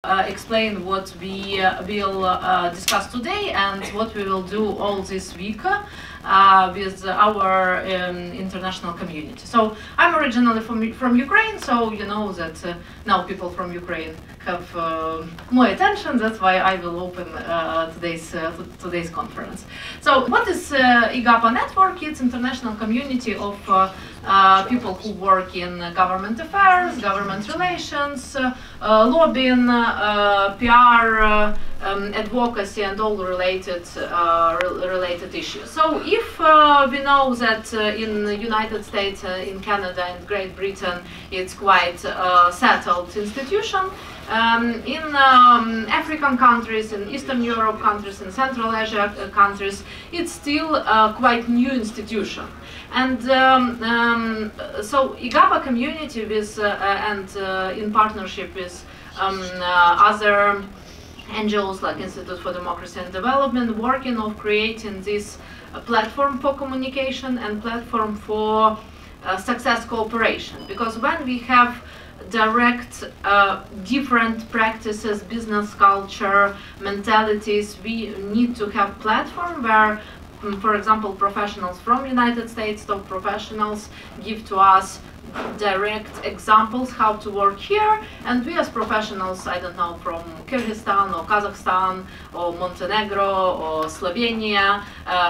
explain what we will discuss today and what we will do all this week with our international community. So I'm originally from Ukraine, so you know that now people from Ukraine have more attention. That's why I will open today's conference. So what is IGAPA network? It's international community of people who work in government affairs, government relations, lobbying, PR, advocacy, and all related issues. So if we know that in the United States, in Canada, and Great Britain, it's quite settled institution. In African countries, in Eastern Europe countries, in Central Asia countries, it's still a quite new institution. And so IGAPA community with and in partnership with other NGOs like Institute for Democracy and Development, working on creating this platform for communication and platform for success cooperation. Because when we have direct different practices, business culture, mentalities, we need to have platform where, for example, professionals from United States, top professionals, give to us direct examples how to work here, and we as professionals, I don't know, from Kyrgyzstan or Kazakhstan or Montenegro or Slovenia,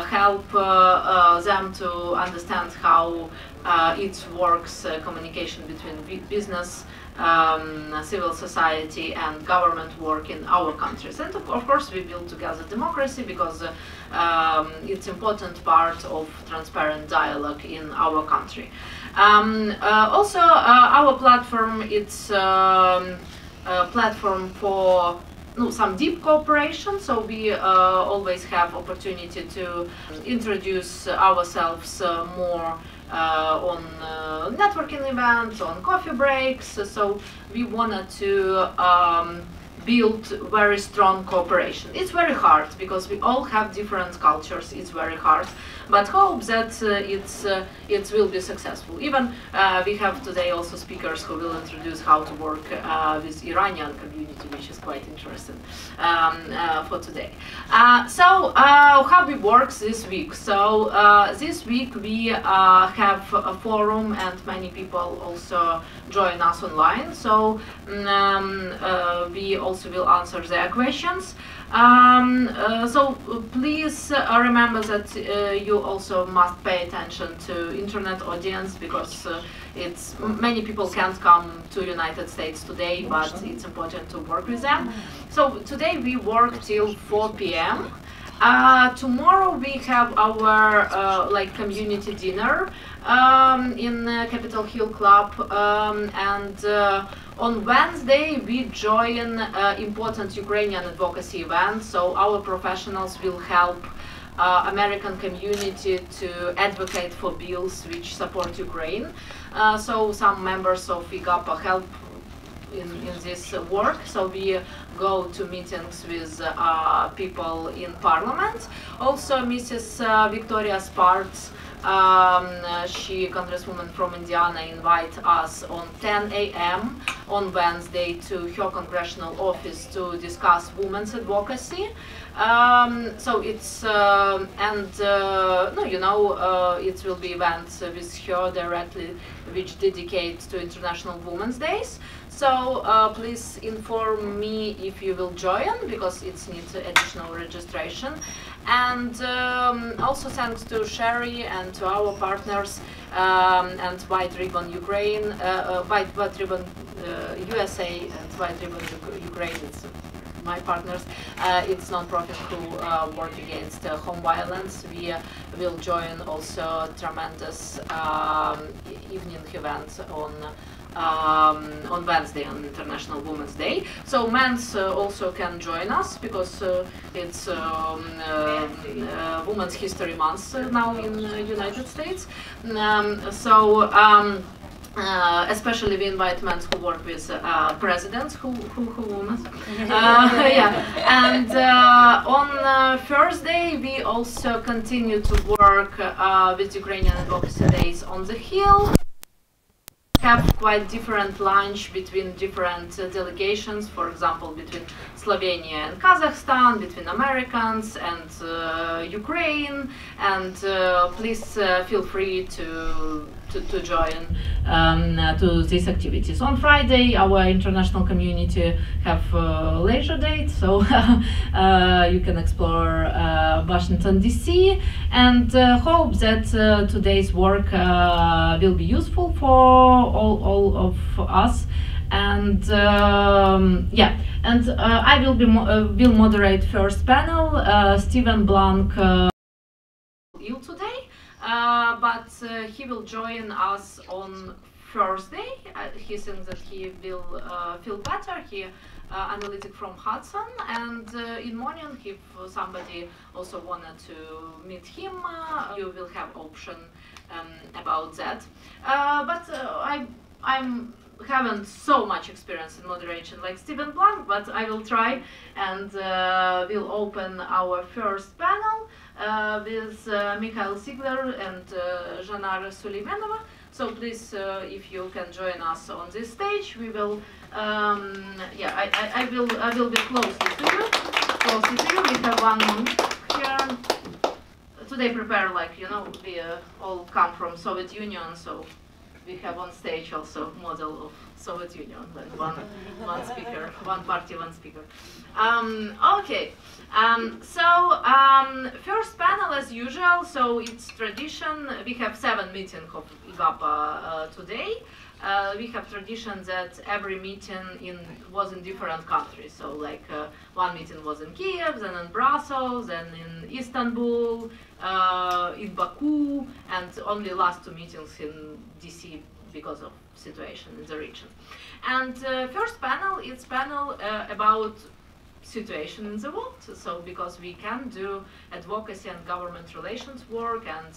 help them to understand how it works, communication between business, civil society and government work in our countries. And of course we build together democracy, because it's important part of transparent dialogue in our country. Also our platform, it's a platform for some deep cooperation, so we always have opportunity to introduce ourselves more on networking events, on coffee breaks. So we wanted to build very strong cooperation. It's very hard because we all have different cultures. It's very hard, but hope that it will be successful. Even we have today also speakers who will introduce how to work with Iranian community, which is quite interesting for today. So how we work this week? So this week we have a forum and many people also join us online. So we also will answer their questions. So please remember that you also must pay attention to internet audience, because it's many people can't come to United States today, but it's important to work with them. So today we work till 4 p.m. Tomorrow we have our like community dinner in Capitol Hill Club, and on Wednesday we join important Ukrainian advocacy event. So our professionals will help American community to advocate for bills which support Ukraine. So some members of IGAPA help in this work. So we go to meetings with people in Parliament. Also Mrs. Victoria Sparks, she, Congresswoman from Indiana, invite us on 10 a.m. on Wednesday to her congressional office to discuss women's advocacy. So it's it will be events with her directly, which dedicate to International Women's Days. So please inform me if you will join, because it needs additional registration. And also thanks to Sherry and to our partners and White Ribbon Ukraine, White Ribbon USA and White Ribbon Ukraine. It's my partners. It's non-profit who work against home violence. We will join also tremendous evening event on Wednesday, on International Women's Day. So men's also can join us, because it's Women's History Month now in the United States. Especially we invite men who work with presidents who women. Yeah. And on Thursday we also continue to work with Ukrainian Advocacy Days on the Hill. have quite different lunch between different delegations, for example, between Slovenia and Kazakhstan, between Americans and Ukraine, and please feel free to join to these activities. On Friday, our international community have leisure date, so you can explore Washington DC, and hope that today's work will be useful for all of us. And yeah, and I will moderate first panel. Stephen Blank ill today, but he will join us on Thursday. He thinks that he will feel better. He analytic from Hudson, and in morning, if somebody also wanted to meet him, you will have option about that. But I'm haven't so much experience in moderation like Stephen Blank, but I will try, and we'll open our first panel with Mikhail Sigler and Janara Suleimanova. So please, if you can join us on this stage, we will. Yeah, I will be closely to you. We have 1 minute here. Today, prepare like we all come from Soviet Union, so we have on stage also model of Soviet Union, like one speaker, one party, one speaker. Okay, first panel as usual. So it's tradition. We have 7 meetings of IGAPA today. We have tradition that every meeting was in different countries. So like one meeting was in Kiev, then in Brussels, then in Istanbul, in Baku, and only last 2 meetings in DC because of situation in the region. And first panel is panel about situation in the world. So because we can do advocacy and government relations work and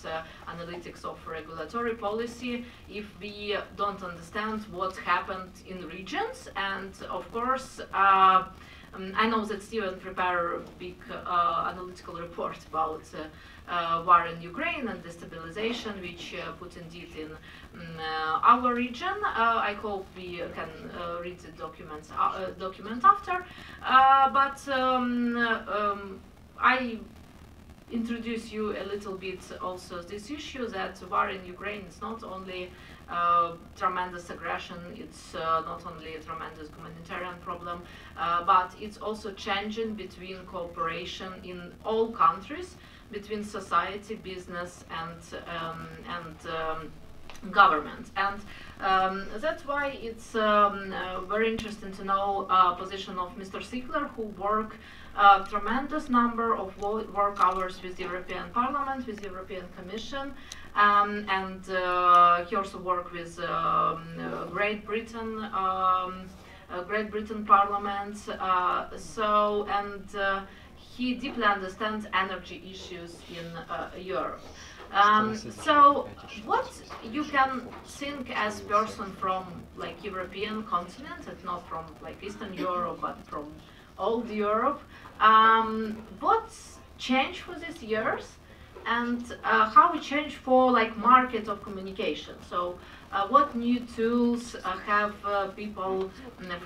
analytics of regulatory policy if we don't understand what happened in regions. And of course, I know that Steven prepared a big analytical report about war in Ukraine and destabilization, which put indeed in our region. I hope we can read the document after. But I introduce you a little bit also this issue that war in Ukraine is not only tremendous aggression, it's not only a tremendous humanitarian problem, but it's also changing between cooperation in all countries, between society, business, and government. And that's why it's very interesting to know position of Mr. Sigler, who work tremendous number of work hours with the European Parliament, with the European Commission, and he also worked with Great Britain Parliament. He deeply understands energy issues in Europe. So what you can think as person from like European continent, and not from like Eastern Europe, but from old Europe, what's changed for these years, and how it changed for like market of communication? So what new tools have people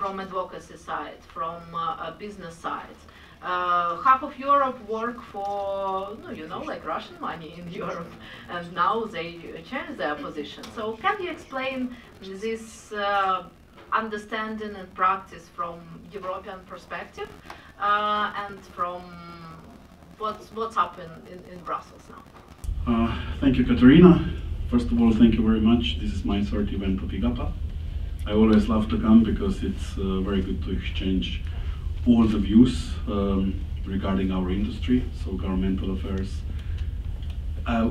from advocacy side, from business side? Half of Europe work for, like Russian money in Europe, and now they change their position. So can you explain this understanding and practice from European perspective, and from what's up in Brussels now? Thank you, Katerina. First of all, thank you very much. This is my third event of IGAPA. I always love to come because it's very good to exchange all the views regarding our industry, so governmental affairs.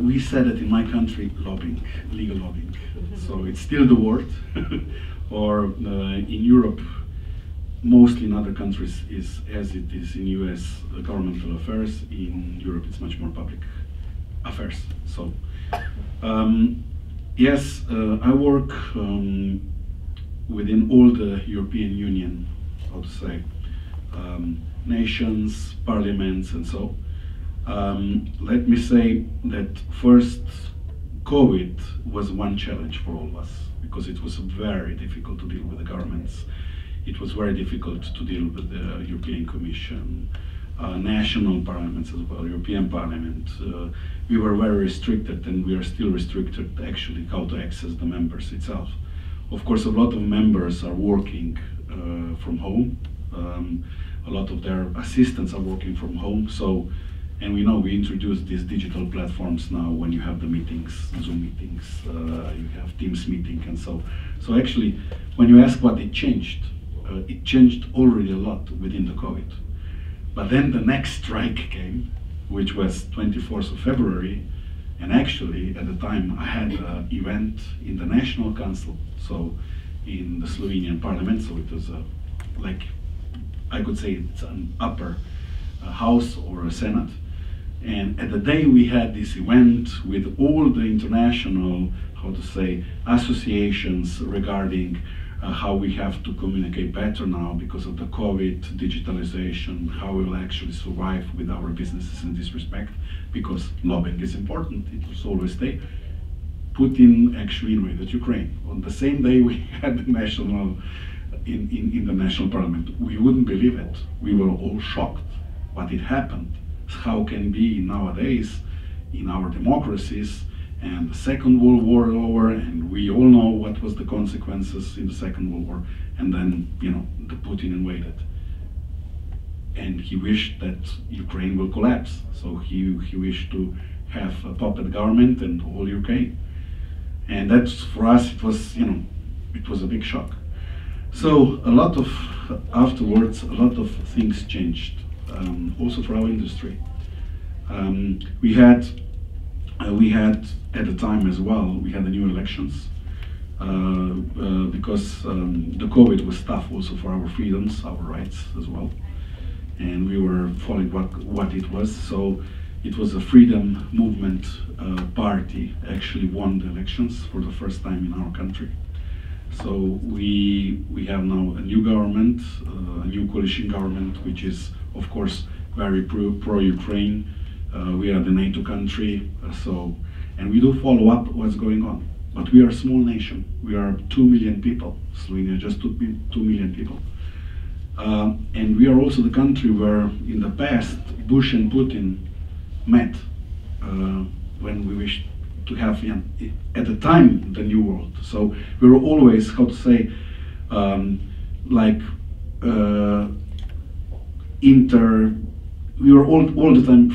We said it in my country, lobbying, legal lobbying. So it's still the word, or in Europe, mostly in other countries is as it is in US, governmental affairs. In Europe, it's much more public affairs. So yes, I work within all the European Union, how to say, nations, parliaments, and so. Let me say that first, COVID was one challenge for all of us, because it was very difficult to deal with the governments. It was very difficult to deal with the European Commission, national parliaments as well, European Parliament. We were very restricted, and we are still restricted actually how to access the members itself. Of course, a lot of members are working from home. A lot of their assistants are working from home. So, and we know we introduced these digital platforms now when you have the meetings, Zoom meetings, you have Teams meeting, and so. So actually, when you ask what it changed already a lot within the COVID. But then the next strike came, which was 24th of February, and actually at the time I had an event in the National Council, so in the Slovenian Parliament, so it was like, I could say it's an upper house or a senate. And at the day we had this event with all the international, how to say, associations regarding how we have to communicate better now because of the COVID, digitalization, how we will actually survive with our businesses in this respect, because lobbying is important, it will always stay. Putin actually invaded Ukraine. On the same day we had the national, in the national parliament. We wouldn't believe it. We were all shocked. But it happened. How can it be nowadays in our democracies, and the Second World War over, and we all know what was the consequences in the Second World War, and then, you know, the Putin invaded. And he wished that Ukraine will collapse. So he wished to have a puppet government and all Ukraine. And that's, for us, it was, you know, it was a big shock. So a lot of, afterwards, a lot of things changed, also for our industry. We had at the time as well, we had the new elections, because the COVID was tough also for our freedoms, our rights as well. And we were following what it was. So it was a freedom movement party actually won the elections for the first time in our country. So we have now a new government, a new coalition government, which is of course very pro-Ukraine. We are the NATO country, and we do follow up what's going on. But we are a small nation. We are 2 million people. Slovenia just 2 million people. And we are also the country where in the past Bush and Putin met when we wished to have, at the time, the new world. So we were always, how to say, we were all the time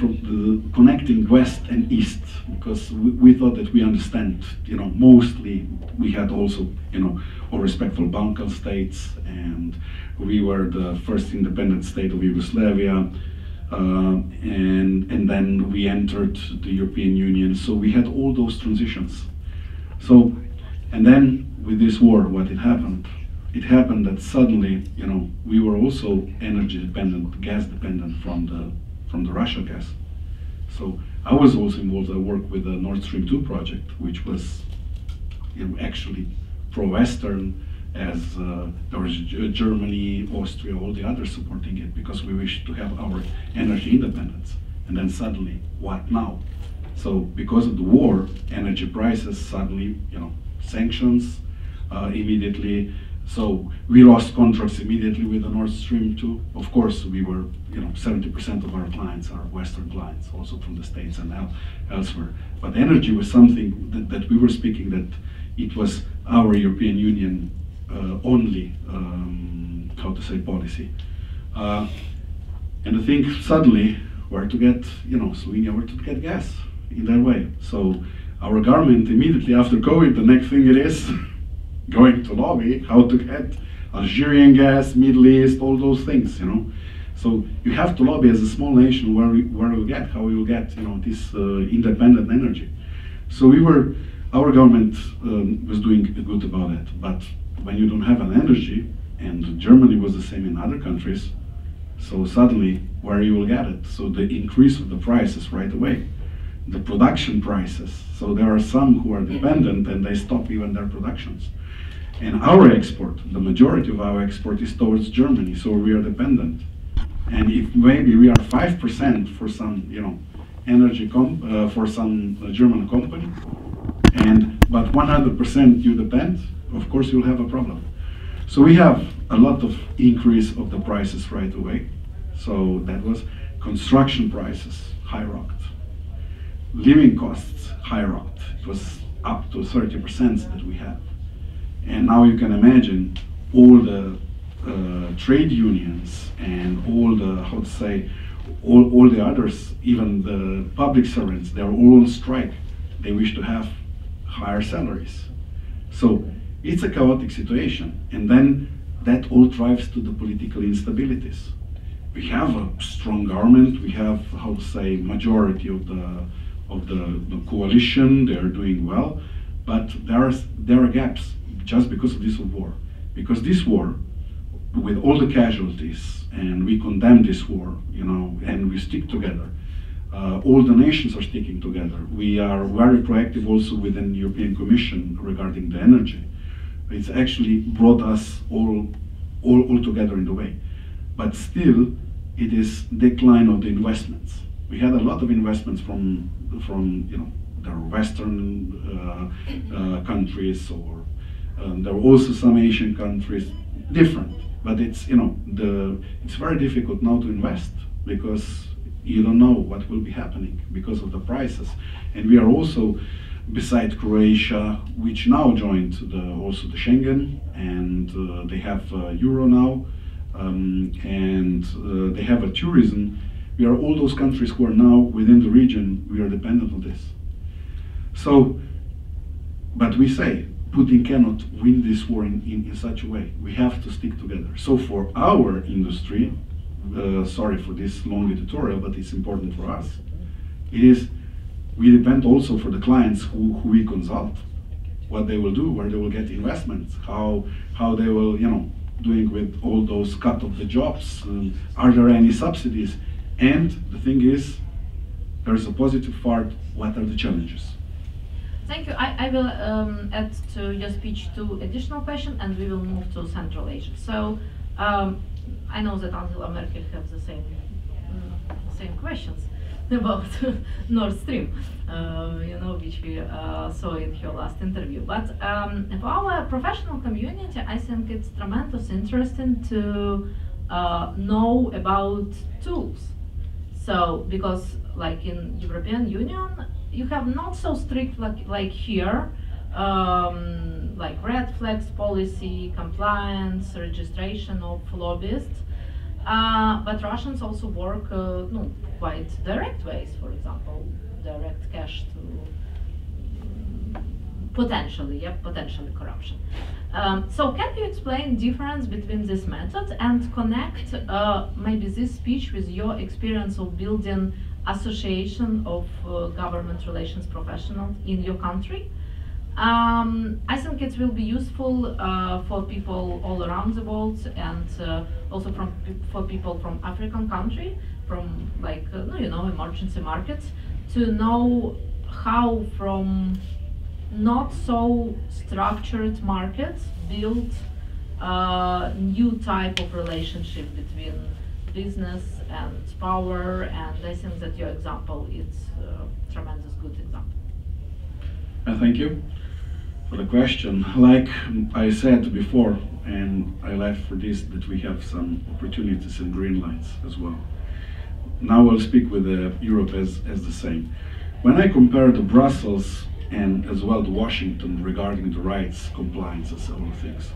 connecting West and East, because we thought that we understand, mostly we had also, all respectful Balkan states, and we were the first independent state of Yugoslavia, and then we entered the European Union, so we had all those transitions. So, and then with this war, what it happened that suddenly, we were also energy dependent, gas dependent from the Russian gas. So I was also involved. I worked with the Nord Stream 2 project, which was, actually pro-Western, as there was Germany, Austria, all the others supporting it, because we wished to have our energy independence. And then suddenly, what now? So because of the war, energy prices suddenly, sanctions immediately. So we lost contracts immediately with the Nord Stream 2. Of course, we were, 70% of our clients are Western clients, also from the States and elsewhere. But energy was something that we were speaking that it was our European Union only, policy. And I think suddenly where to get, Slovenia, where to get gas in that way. So our government immediately after COVID, the next thing it is going to lobby how to get Algerian gas, Middle East, all those things, So you have to lobby as a small nation how we will get, this independent energy. So our government was doing good about it. But when you don't have an energy, and Germany was the same in other countries, so suddenly where you will get it? So the increase of the prices right away, the production prices. So there are some who are dependent and they stop even their productions. And our export, the majority of our export is towards Germany, so we are dependent. And if maybe we are 5% for some, energy for some German company, and but 100% you depend, of course you'll have a problem. So we have a lot of increase of the prices right away. So that was construction prices high rocked, living costs high rocked. It was up to 30% that we have. And now you can imagine all the trade unions and all the, how to say, all the others, even the public servants, they're all on strike. They wish to have higher salaries. So it's a chaotic situation. And then that all drives to the political instabilities. We have a strong government, we have, how to say, majority of the coalition, they're doing well, but there are gaps just because of this war. Because this war, with all the casualties, and we condemn this war, you know, and we stick together. All the nations are sticking together. We are very proactive also within the European Commission regarding the energy. It's actually brought us all together in the way. But still, it is decline of the investments. We had a lot of investments from you know, the Western countries, or there were also some Asian countries, different. But it's, you know, it's very difficult now to invest because you don't know what will be happening because of the prices. And we are also, beside Croatia, which now joined also the Schengen, and they have Euro now, and they have a tourism. We are all those countries who are now within the region, we are dependent on this. So, but we say, Putin cannot win this war in such a way. We have to stick together. So for our industry, sorry for this long editorial, but it's important for us, it is, we depend also for the clients who we consult, what they will do, where they will get investments, how they will, you know, doing with all those cut of the jobs, are there any subsidies? And the thing is, there's a positive part, what are the challenges? Thank you. I will add to your speech two additional questions, and we will move to Central Asia. So I know that Angela Merkel has the same questions about Nord Stream, you know, which we saw in her last interview. But for our professional community, I think it's tremendously interesting to know about tools. So, because like in European Union, you have not so strict like here, like red flags policy, compliance, registration of lobbyists. But Russians also work no, quite direct ways, for example, direct cash to potentially corruption. So can you explain difference between this method and connect maybe this speech with your experience of building association of government relations professionals in your country? I think it will be useful for people all around the world, and also for people from African country, from like you know, emergency markets, to know how from not so structured markets build new type of relationship between business and power. And I think that your example is a tremendous good example. Thank you for the question. Like I said before, and I left for this, that we have some opportunities and green lights as well. Now I'll speak with Europe as the same. When I compare the Brussels and as well to Washington regarding the rights, compliance, and several things,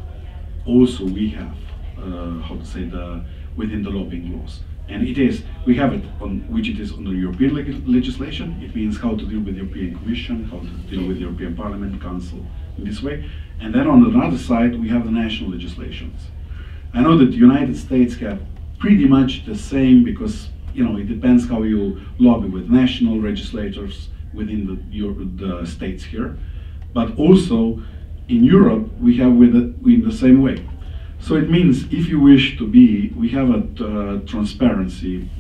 also we have, how to say, within the lobbying laws. And it is, we have it on, which it is under European legislation. It means how to deal with the European Commission, how to deal with the European Parliament, Council, in this way. And then on the other side, we have the national legislations. I know that the United States have pretty much the same, because, you know, it depends how you lobby with national legislators within the states here. But also, in Europe, we have in the same way. So it means if you wish to be, we have a transparency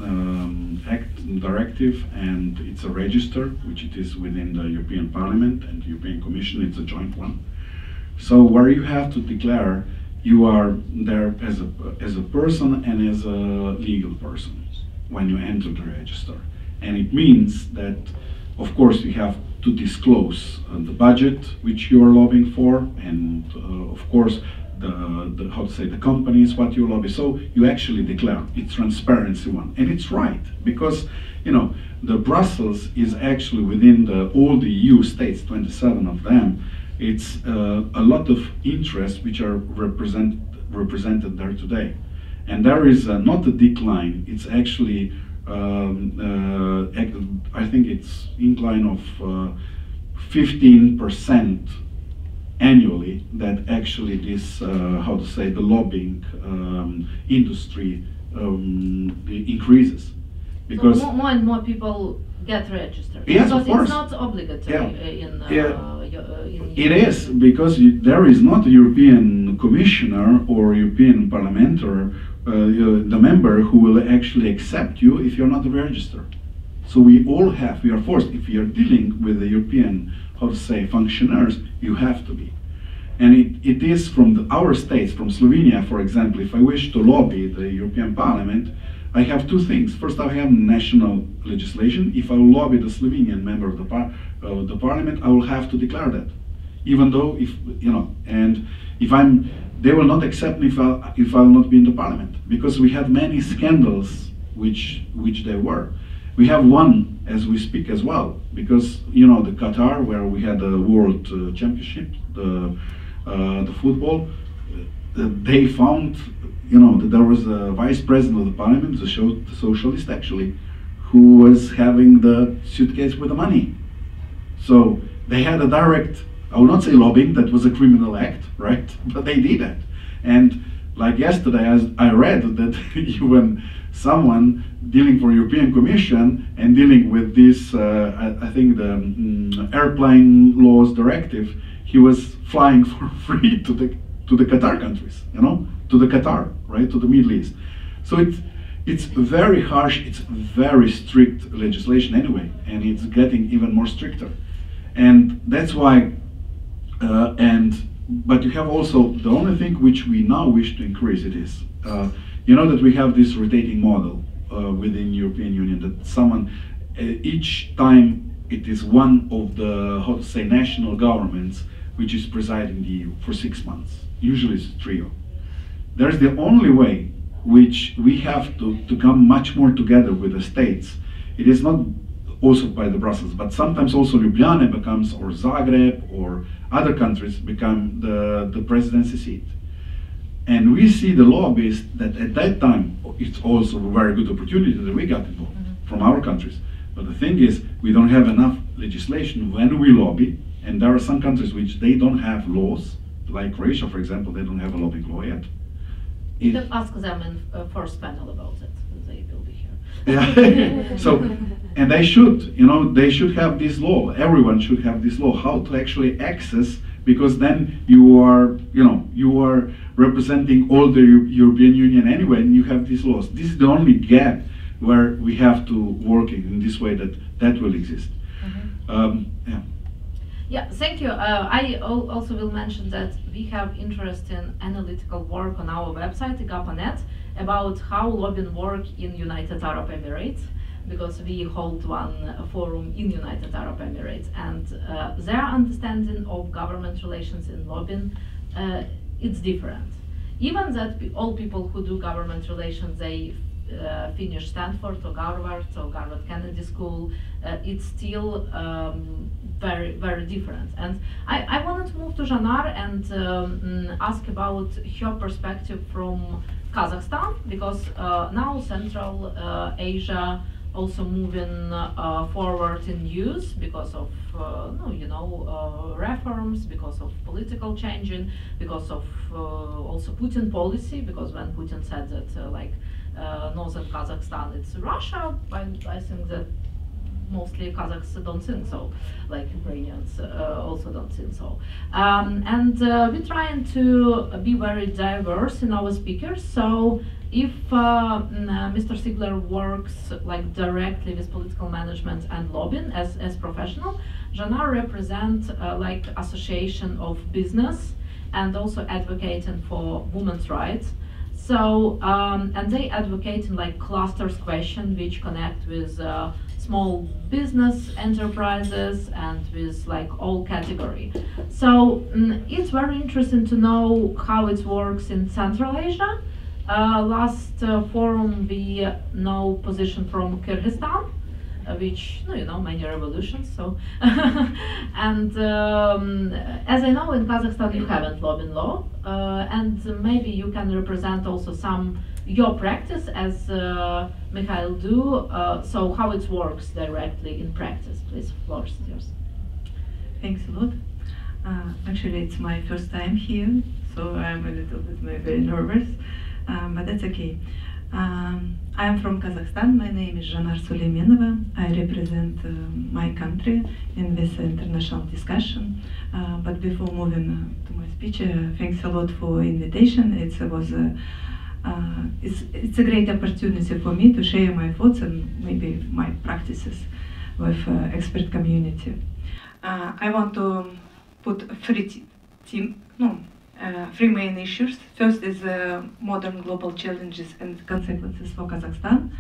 act directive, and it's a register, which it is within the European Parliament and the European Commission. It's a joint one. So where you have to declare you are there as a person and as a legal person when you enter the register. And it means that, of course, you have to disclose the budget which you are lobbying for, and of course the how to say the companies what you lobby. So you actually declare. It's transparency one, and it's right because the Brussels is actually within all the EU states, 27 of them. It's a lot of interests which are represented there today, and there is not a decline. It's actually I think it's incline of 15% annually that actually this how to say the lobbying industry increases, because so more and more people get registered. Yes, because of course. it's not obligatory in it is, because there is not a European commissioner or European parliamentary the member who will actually accept you if you're not registered. So we are forced, if we are dealing with the European, how to say, functionaries, you have to be. And it is from our states, from Slovenia, for example, if I wish to lobby the European Parliament, I have two things. First, I have national legislation. If I will lobby the Slovenian member of the Parliament, I will have to declare that. Even though, and if they will not accept me if I will not be in the Parliament, because we had many scandals which they were. We have one as we speak as well, because the Qatar, where we had the World Championship, the football, they found that there was a vice president of the Parliament, the socialist actually, who was having the suitcase with the money. So they had a direct, I will not say lobbying, that was a criminal act, right? But they did it. And like yesterday, I read that even someone dealing for European Commission and dealing with this, I think the airplane laws directive, he was flying for free to the Qatar countries, to the Qatar, right, to the Middle East. So it's very harsh, it's very strict legislation anyway, and it's getting even more stricter. And that's why, but you have also, the only thing which we now wish to increase it is, that we have this rotating model within European Union, that someone, each time it is one of the, how to say, national governments which is presiding the EU for 6 months. Usually it's a trio. There's the only way which we have to come much more together with the states. It is not also by the Brussels, but sometimes also Ljubljana becomes, or Zagreb, or other countries become the presidency seat. And we see the lobbyists that at that time, it's also a very good opportunity that we got involved from our countries. But the thing is, we don't have enough legislation when we lobby, and there are some countries which they don't have laws, like Croatia, for example, they don't have a lobbying law yet. You can ask them in first panel about it. They will be here. Yeah. So, and they should, they should have this law. Everyone should have this law, how to actually access, because then you are representing all the European Union anyway, and you have these laws. This is the only gap where we have to work in this way that will exist. Yeah. Yeah, thank you. I also will mention that we have interest in analytical work on our website, IGAPA.net, about how lobbying work in United Arab Emirates, because we hold one forum in United Arab Emirates, and their understanding of government relations in lobbying, it's different. Even that all people who do government relations, they finish Stanford or Harvard Kennedy School, it's still very, very different. And I wanted to move to Janar and ask about her perspective from Kazakhstan, because now Central Asia also moving forward in news because of reforms, because of political changing, because of also Putin policy, because when Putin said that northern Kazakhstan it's Russia, I think that mostly Kazakhs don't think so, like Ukrainians also don't think so. And we're trying to be very diverse in our speakers, so if Mr. Sigler works directly with political management and lobbying as professional, Janar represents association of business and also advocating for women's rights. So, and they advocate in like clusters question which connect with small business enterprises and with like all category. So it's very interesting to know how it works in Central Asia. Last forum we know position from Kyrgyzstan, which many revolutions. So and as I know, in Kazakhstan you haven't lobbying law, and maybe you can represent also some your practice as Mikhail do. So how it works directly in practice, please. Floor is yours. Thanks a lot. Actually, it's my first time here, so I'm a little bit very nervous, but that's okay. I'm from Kazakhstan. My name is Janar Suleymenova. I represent my country in this international discussion. But before moving to my speech, thanks a lot for invitation. It's a great opportunity for me to share my thoughts and maybe my practices with expert community. I want to put three main issues. First is modern global challenges and consequences for Kazakhstan,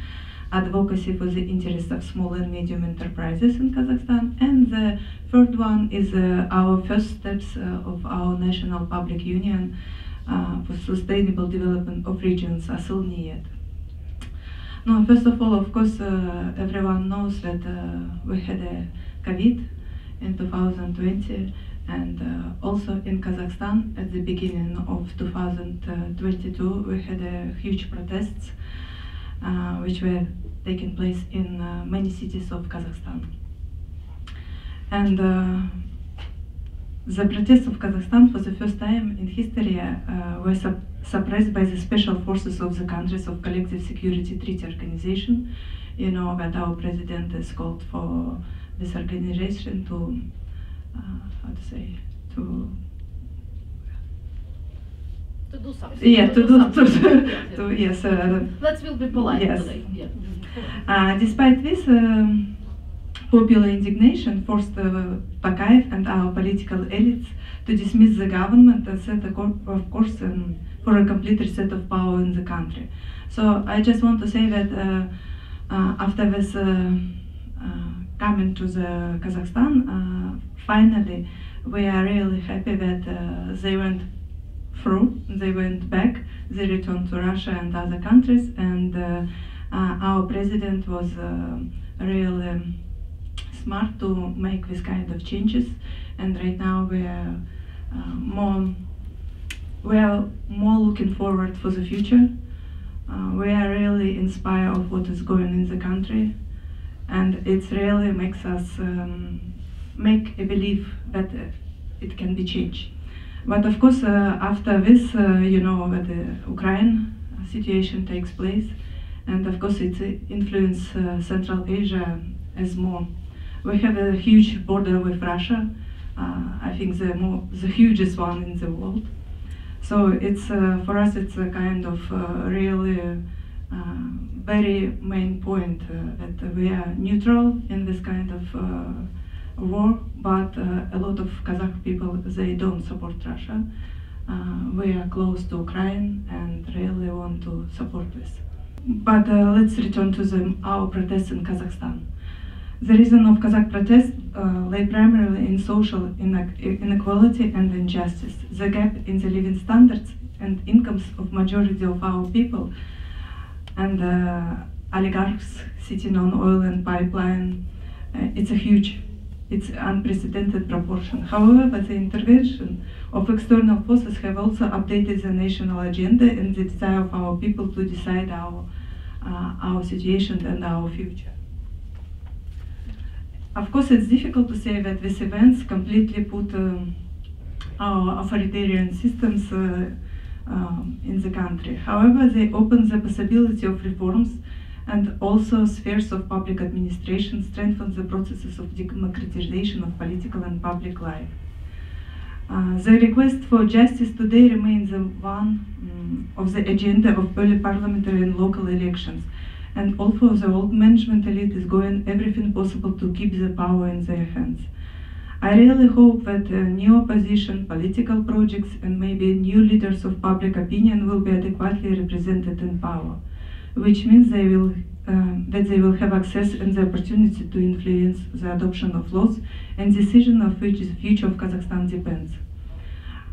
advocacy for the interests of small and medium enterprises in Kazakhstan, and the third one is our first steps of our national public union for sustainable development of regions, Asıl-Niyet. Now, first of all, of course, everyone knows that we had a COVID in 2020, and also in Kazakhstan at the beginning of 2022 we had huge protests which were taking place in many cities of Kazakhstan. And the protests of Kazakhstan for the first time in history were suppressed by the special forces of the countries of Collective Security Treaty Organization. You know that our president has called for this organization to do something. Yeah, to do something. Yes. Let's will be polite yes. today. Yeah. Despite this, popular indignation forced Tokayev and our political elites to dismiss the government and set of course for a complete reset of power in the country. So I just want to say that after this coming to the Kazakhstan, finally we are really happy that they went through, they went back, they returned to Russia and other countries, and our president was really smart to make this kind of changes, and right now we are more looking forward for the future. We are really inspired of what is going in the country, and it really makes us make a belief that it can be changed. But of course, after this, you know that the Ukraine situation takes place, and of course it influences Central Asia as more. We have a huge border with Russia. I think the hugest one in the world. So it's for us it's a kind of really very main point that we are neutral in this kind of war, but a lot of Kazakh people, they don't support Russia. We are close to Ukraine and really want to support this. But let's return to our protests in Kazakhstan. The reason of Kazakh protests lay primarily in social inequality and injustice. The gap in the living standards and incomes of majority of our people, and oligarchs sitting on oil and pipeline, it's unprecedented proportion. However, the intervention of external forces have also updated the national agenda and the desire of our people to decide our situation and our future. Of course, it's difficult to say that these events completely put our authoritarian systems in the country. However, they open the possibility of reforms and also spheres of public administration, strengthen the processes of democratization of political and public life. The request for justice today remains one of the agenda of early parliamentary and local elections. And although the old management elite is doing everything possible to keep the power in their hands. I really hope that new opposition, political projects, and maybe new leaders of public opinion will be adequately represented in power, which means that they will have access and the opportunity to influence the adoption of laws and decision of which the future of Kazakhstan depends.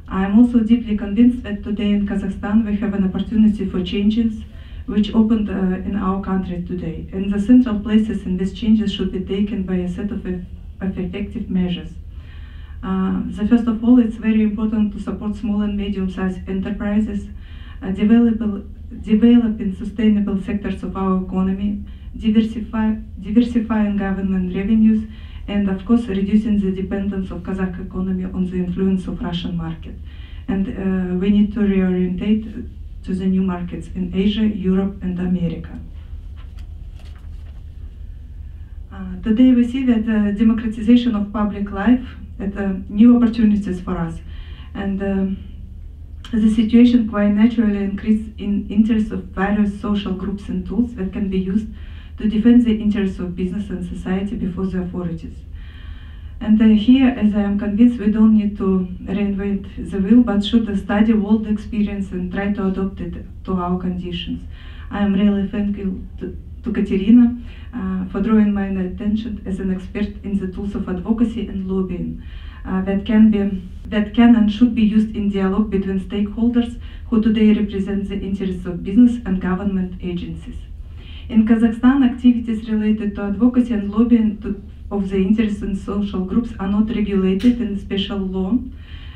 I am also deeply convinced that today in Kazakhstan we have an opportunity for changes which opened in our country today, and the central places in these changes should be taken by a set of effective measures. The first of all, it's very important to support small and medium-sized enterprises, developing sustainable sectors of our economy, diversifying government revenues, and of course reducing the dependence of Kazakh economy on the influence of Russian market. And we need to reorientate to the new markets in Asia, Europe, and America. Today we see that the democratization of public life and new opportunities for us. And the situation quite naturally increased in interest of various social groups and tools that can be used to defend the interests of business and society before the authorities. And here, as I am convinced, we don't need to reinvent the wheel, but should study world experience and try to adopt it to our conditions. I am really thankful to Katerina for drawing my attention as an expert in the tools of advocacy and lobbying that can and should be used in dialogue between stakeholders who today represent the interests of business and government agencies. In Kazakhstan, activities related to advocacy and lobbying of the interests in social groups are not regulated in special law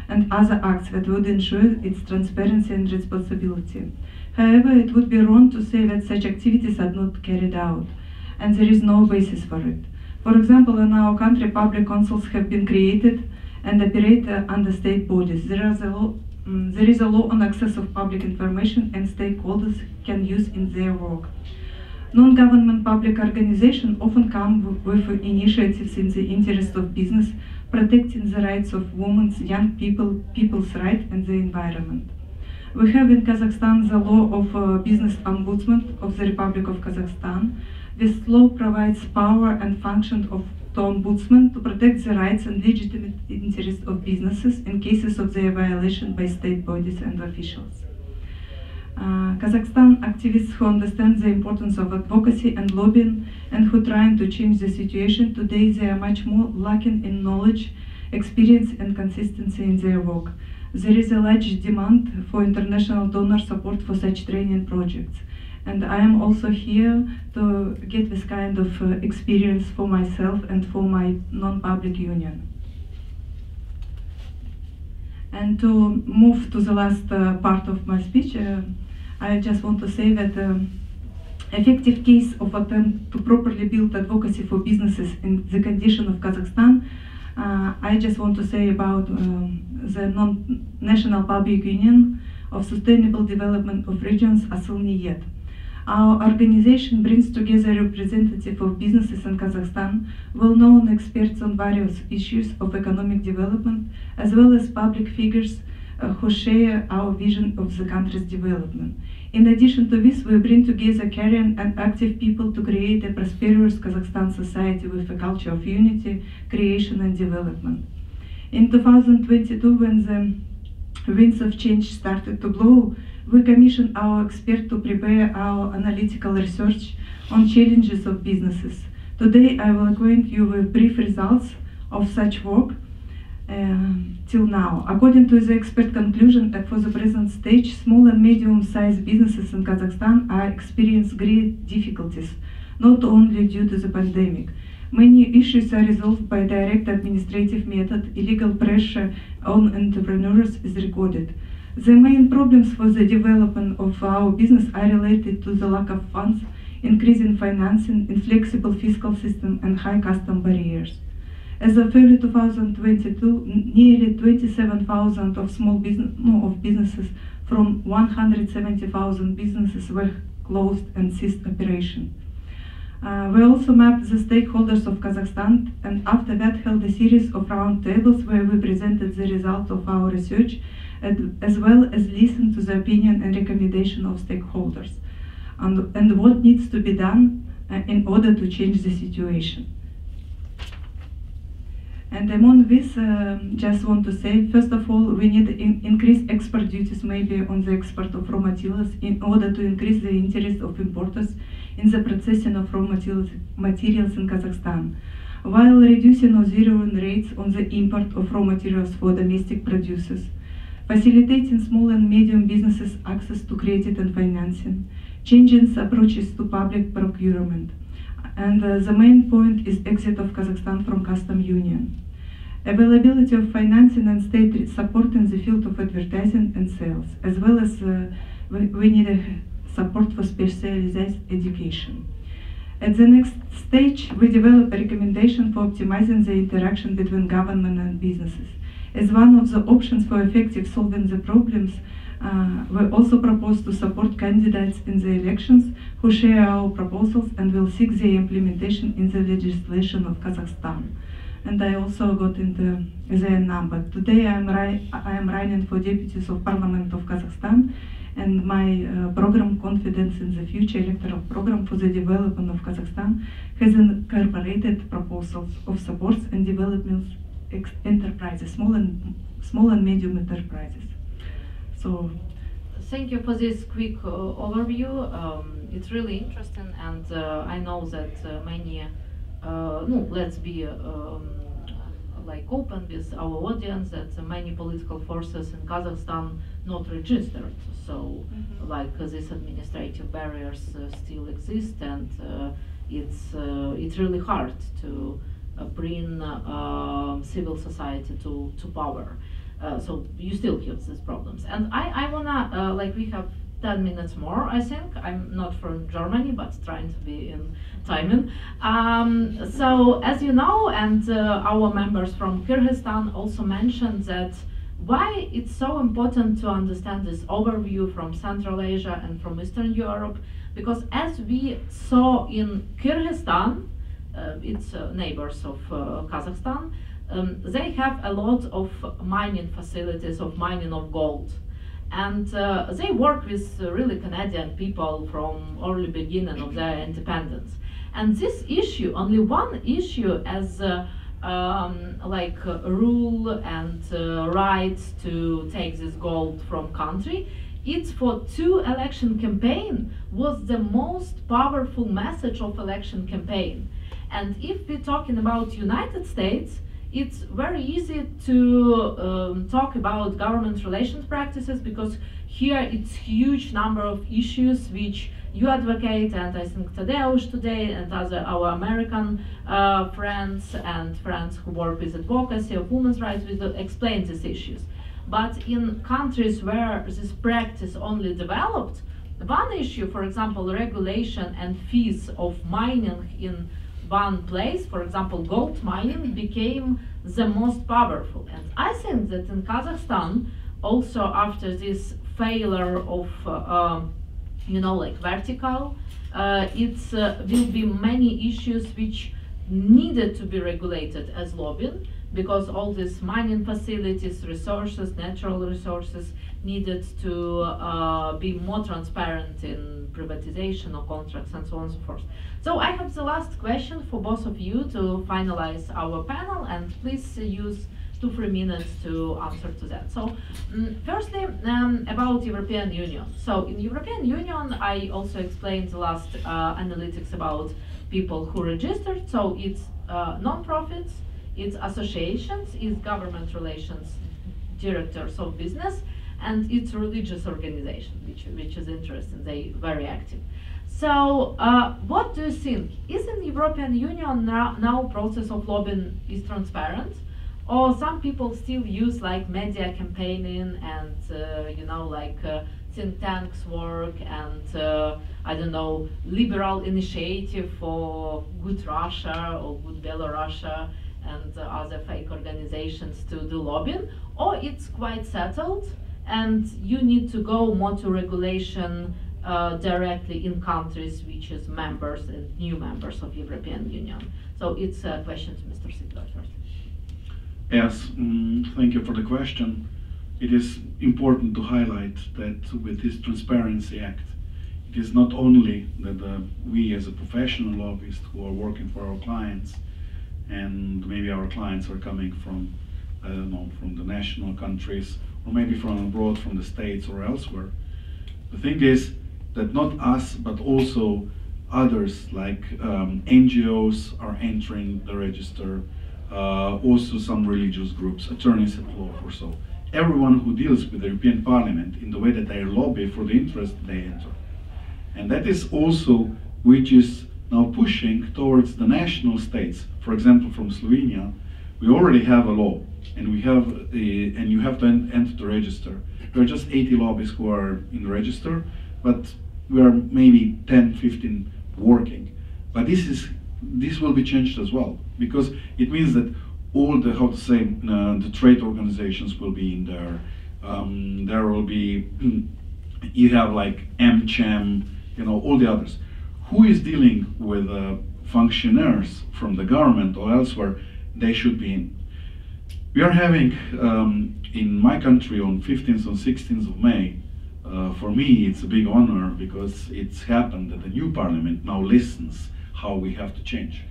and other acts that would ensure its transparency and responsibility. However, it would be wrong to say that such activities are not carried out, and there is no basis for it. For example, in our country, public councils have been created and operate under state bodies. There is a law on access of public information, and stakeholders can use in their work. Non-government public organizations often come with initiatives in the interest of business, protecting the rights of women, young people, people's rights, and the environment. We have in Kazakhstan the law of Business Ombudsman of the Republic of Kazakhstan. This law provides power and function to ombudsman to protect the rights and legitimate interests of businesses in cases of their violation by state bodies and officials. Kazakhstan activists who understand the importance of advocacy and lobbying and who are trying to change the situation today, they are much more lacking in knowledge, experience, and consistency in their work. There is a large demand for international donor support for such training projects. And I am also here to get this kind of experience for myself and for my non-public union. And to move to the last part of my speech, I just want to say that effective case of attempt to properly build advocacy for businesses in the condition of Kazakhstan, I just want to say about the National Public Union of Sustainable Development of Regions, ASILNIET. Our organization brings together representatives of businesses in Kazakhstan, well-known experts on various issues of economic development, as well as public figures who share our vision of the country's development. In addition to this, we bring together caring and active people to create a prosperous Kazakhstan society with a culture of unity, creation, and development. In 2022, when the winds of change started to blow, we commissioned our experts to prepare our analytical research on challenges of businesses. Today, I will acquaint you with brief results of such work till now. According to the expert conclusion, for the present stage, small and medium-sized businesses in Kazakhstan are experiencing great difficulties, not only due to the pandemic. Many issues are resolved by direct administrative method. Illegal pressure on entrepreneurs is recorded. The main problems for the development of our business are related to the lack of funds, increasing financing, inflexible fiscal system, and high custom barriers. As of early 2022, nearly 27,000 of businesses from 170,000 businesses were closed and ceased operation. We also mapped the stakeholders of Kazakhstan, and after that held a series of roundtables where we presented the results of our research, as well as listened to the opinion and recommendation of stakeholders, and what needs to be done in order to change the situation. And among this, just want to say, first of all, we need increase export duties maybe on the export of raw materials in order to increase the interest of importers in the processing of raw materials in Kazakhstan, while reducing or zeroing rates on the import of raw materials for domestic producers, facilitating small and medium businesses access to credit and financing, changing approaches to public procurement. And the main point is exit of Kazakhstan from Customs Union. Availability of financing and state support in the field of advertising and sales, as well as we need support for specialized education. At the next stage, we develop a recommendation for optimizing the interaction between government and businesses. As one of the options for effective solving the problems, we also propose to support candidates in the elections who share our proposals and will seek their implementation in the legislation of Kazakhstan. And I also got in their number. Today I am running for deputies of Parliament of Kazakhstan, and my program, Confidence in the Future electoral program for the development of Kazakhstan, has incorporated proposals of supports and development enterprises, small and medium enterprises. So, thank you for this quick overview. It's really interesting, and I know that many. No, let's be like open with our audience that many political forces in Kazakhstan not registered. So, like these administrative barriers still exist, and it's really hard to bring civil society to power. So you still have these problems. And I wanna, like we have 10 minutes more, I think. I'm not from Germany, but trying to be in timing. So as you know, and our members from Kyrgyzstan also mentioned that why it's so important to understand this overview from Central Asia and from Eastern Europe, because as we saw in Kyrgyzstan, it's neighbors of Kazakhstan, they have a lot of mining facilities of mining of gold. And they work with really Canadian people from early beginning of their independence. And this issue, only one issue as like rule and rights to take this gold from country, it's for 2 election campaign was the most powerful message of election campaign. And if we're talking about United States, it's very easy to talk about government relations practices, because here it's huge number of issues which you advocate, and I think Tadeusz today and other our American friends and friends who work with advocacy of women's rights will explain these issues. But in countries where this practice only developed, one issue, for example, regulation and fees of mining in one place, for example, gold mining, became the most powerful. And I think that in Kazakhstan, also after this failure of, you know, like vertical, it will be many issues which needed to be regulated as lobbying, because all these mining facilities, resources, natural resources needed to be more transparent in privatization of contracts and so on and so forth. So I have the last question for both of you to finalize our panel, and please use 2-3 minutes to answer to that. So firstly, about European Union. So in European Union, I also explained the last analytics about people who registered. So it's non-profits, it's associations, it's government relations directors of business, and it's religious organization, which is interesting. They very active. So what do you think? Is in the European Union now process of lobbying is transparent? Or some people still use like media campaigning and you know, like think tanks work and I don't know, liberal initiative for good Russia or good Belarusia and other fake organizations to do lobbying? Or it's quite settled and you need to go more to regulation directly in countries which is members and new members of European Union? So it's a question to Mr. Sidler first. Yes, thank you for the question. It is important to highlight that with this Transparency Act, it is not only that we as a professional lobbyist who are working for our clients and maybe our clients are coming from, I don't know, from the national countries, or maybe from abroad, from the States or elsewhere. The thing is that not us, but also others like NGOs are entering the register, also some religious groups, attorneys at law or so. Everyone who deals with the European Parliament in the way that they lobby for the interest, they enter. And that is also which is now pushing towards the national states. For example, from Slovenia, we already have a law, and we have and you have to enter the register. There are just 80 lobbies who are in the register, but we are maybe 10, 15 working. But this will be changed as well, because it means that all the, how to say, the trade organizations will be in there. There will be, you have like AmCham, all the others. Who is dealing with functionaries from the government or elsewhere? They should be in. We are having in my country on 15th and 16th of May. For me, it's a big honor because it's happened that the new parliament now listens how we have to change,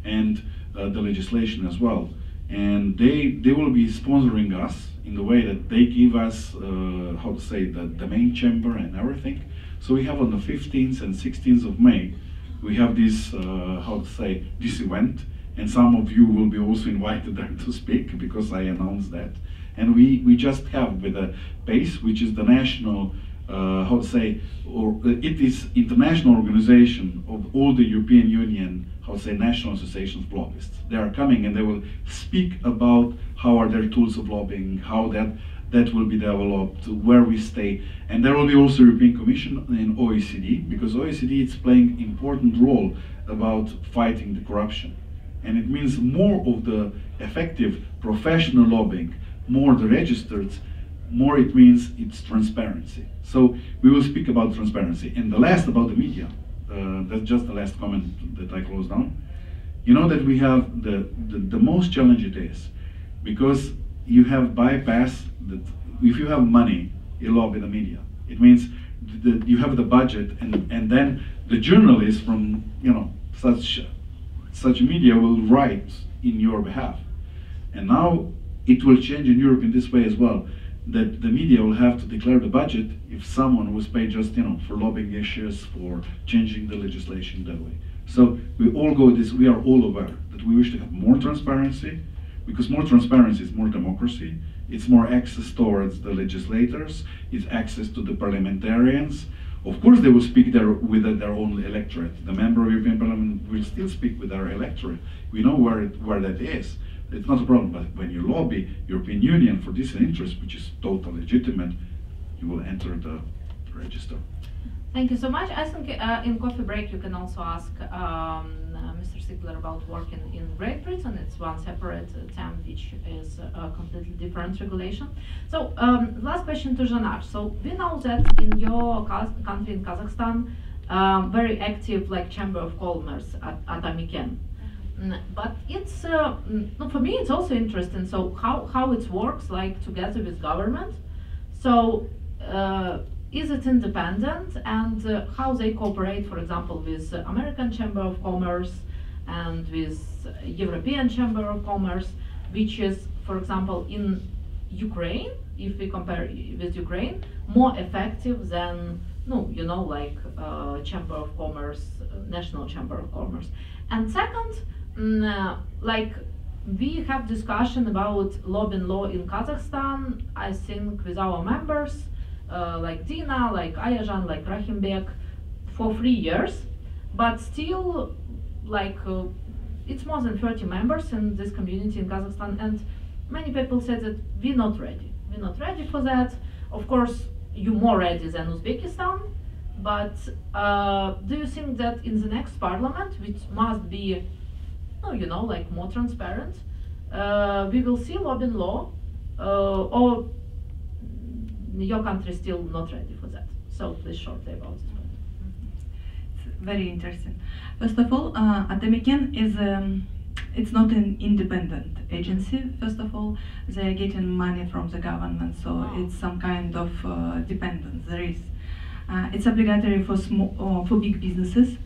and the legislation as well. And they will be sponsoring us in the way that they give us, how to say, the main chamber and everything. So we have on the 15th and 16th of May, we have this, how to say, this event, and some of you will be also invited there to speak because I announced that. And we just have with a PACE, which is the national, how to say, or it is international organization of all the European Union, how to say, national associations of lobbyists. They are coming and they will speak about how are their tools of lobbying, how that will be developed, where we stay. And there will be also European Commission and OECD, because OECD is playing important role about fighting the corruption. And it means more of the effective professional lobbying, more the registered, more it means it's transparency. So we will speak about transparency. And the last about the media, that's just the last comment that I close down. You know that we have the most challenge it is, because you have bypass that if you have money, you lobby the media. It means that you have the budget, and then the journalists from such media will write in your behalf. And now it will change in Europe in this way as well, that the media will have to declare the budget if someone was paid just for lobbying issues, for changing the legislation that way. So we all go this, we are all aware that we wish to have more transparency, because more transparency is more democracy, it's more access towards the legislators, it's access to the parliamentarians. Of course they will speak with their own electorate. The member of European Parliament will still speak with their electorate. We know where that is. It's not a problem, but when you lobby European Union for this interest, which is totally legitimate, you will enter the register. Thank you so much. I think in coffee break you can also ask Mr. Sigler about working in Great Britain. It's one separate term which is a completely different regulation. So last question to Janar. So we know that in your country, in Kazakhstan, very active like Chamber of Commerce at Atamiken. But it's, for me it's also interesting, so how it works like together with government. So is it independent, and how they cooperate, for example, with American Chamber of Commerce and with European Chamber of Commerce, which is, for example, in Ukraine, if we compare with Ukraine, more effective than, like Chamber of Commerce, National Chamber of Commerce. And second, like we have discussion about lobbying law in Kazakhstan, I think with our members, like Dina, like Ayajan, like Rahimbek, for 3 years, but still, like it's more than 30 members in this community in Kazakhstan, and many people said that we're not ready. We're not ready for that. Of course, you're more ready than Uzbekistan, but do you think that in the next parliament, which must be, like more transparent, we will see lobbying law, or your country is still not ready for that? So please shortly about this one. It's very interesting. First of all, Atamiken is it's not an independent agency. First of all, they are getting money from the government, so it's some kind of dependence. There is. It's obligatory for big businesses,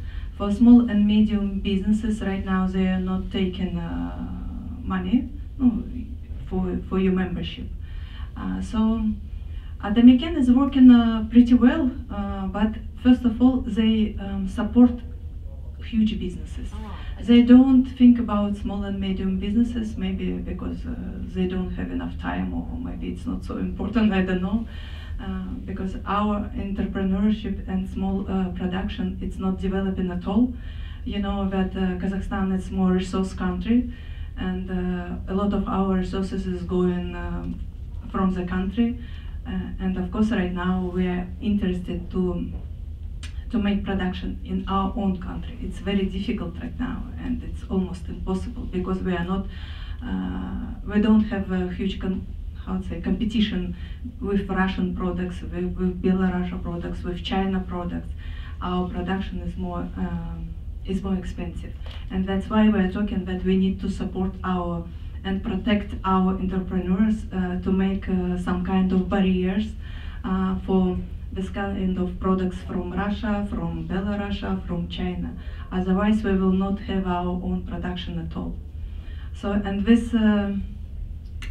for small and medium businesses right now, they are not taking money for your membership. So the McCann is working pretty well, but first of all, they support huge businesses. They don't think about small and medium businesses, maybe because they don't have enough time, or maybe it's not so important, I don't know. Because our entrepreneurship and small production, it's not developing at all. You know that Kazakhstan is more resource country, and a lot of our resources is going from the country. And of course, right now we are interested to make production in our own country. It's very difficult right now, and it's almost impossible because we are not, we don't have a huge competition with Russian products, with Belarusian products, with China products. Our production is more expensive, and that's why we are talking that we need to support our and protect our entrepreneurs to make some kind of barriers for this kind of products from Russia, from Belarus, from China. Otherwise, we will not have our own production at all. So, and this,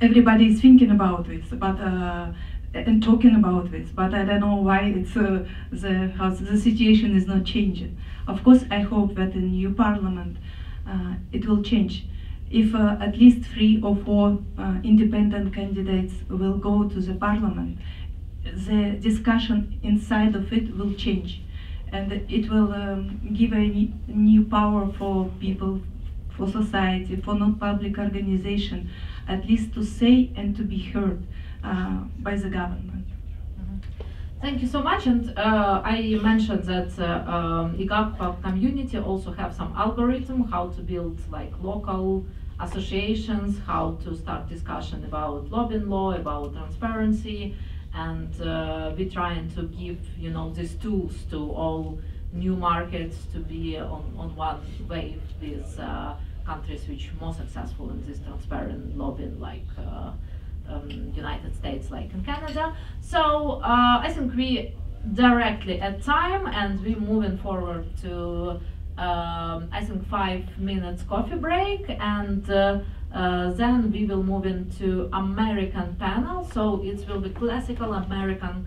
everybody is thinking about this, but and talking about this, but I don't know why it's how the situation is not changing. Of course, I hope that in new parliament it will change. If at least 3 or 4 independent candidates will go to the parliament, the discussion inside of it will change, and it will give a new power for people, for society, for non-public organization, at least to say and to be heard by the government. Thank you so much. And I mentioned that IGAPA community also have some algorithm how to build like local associations, how to start discussion about lobbying law, about transparency, and we're trying to give these tools to all new markets to be on one wave with countries which are more successful in this transparent lobbying, like United States, like in Canada. So I think we directly at time, and we're moving forward to I think 5 minutes coffee break, and then we will move into American panel. So it will be classical American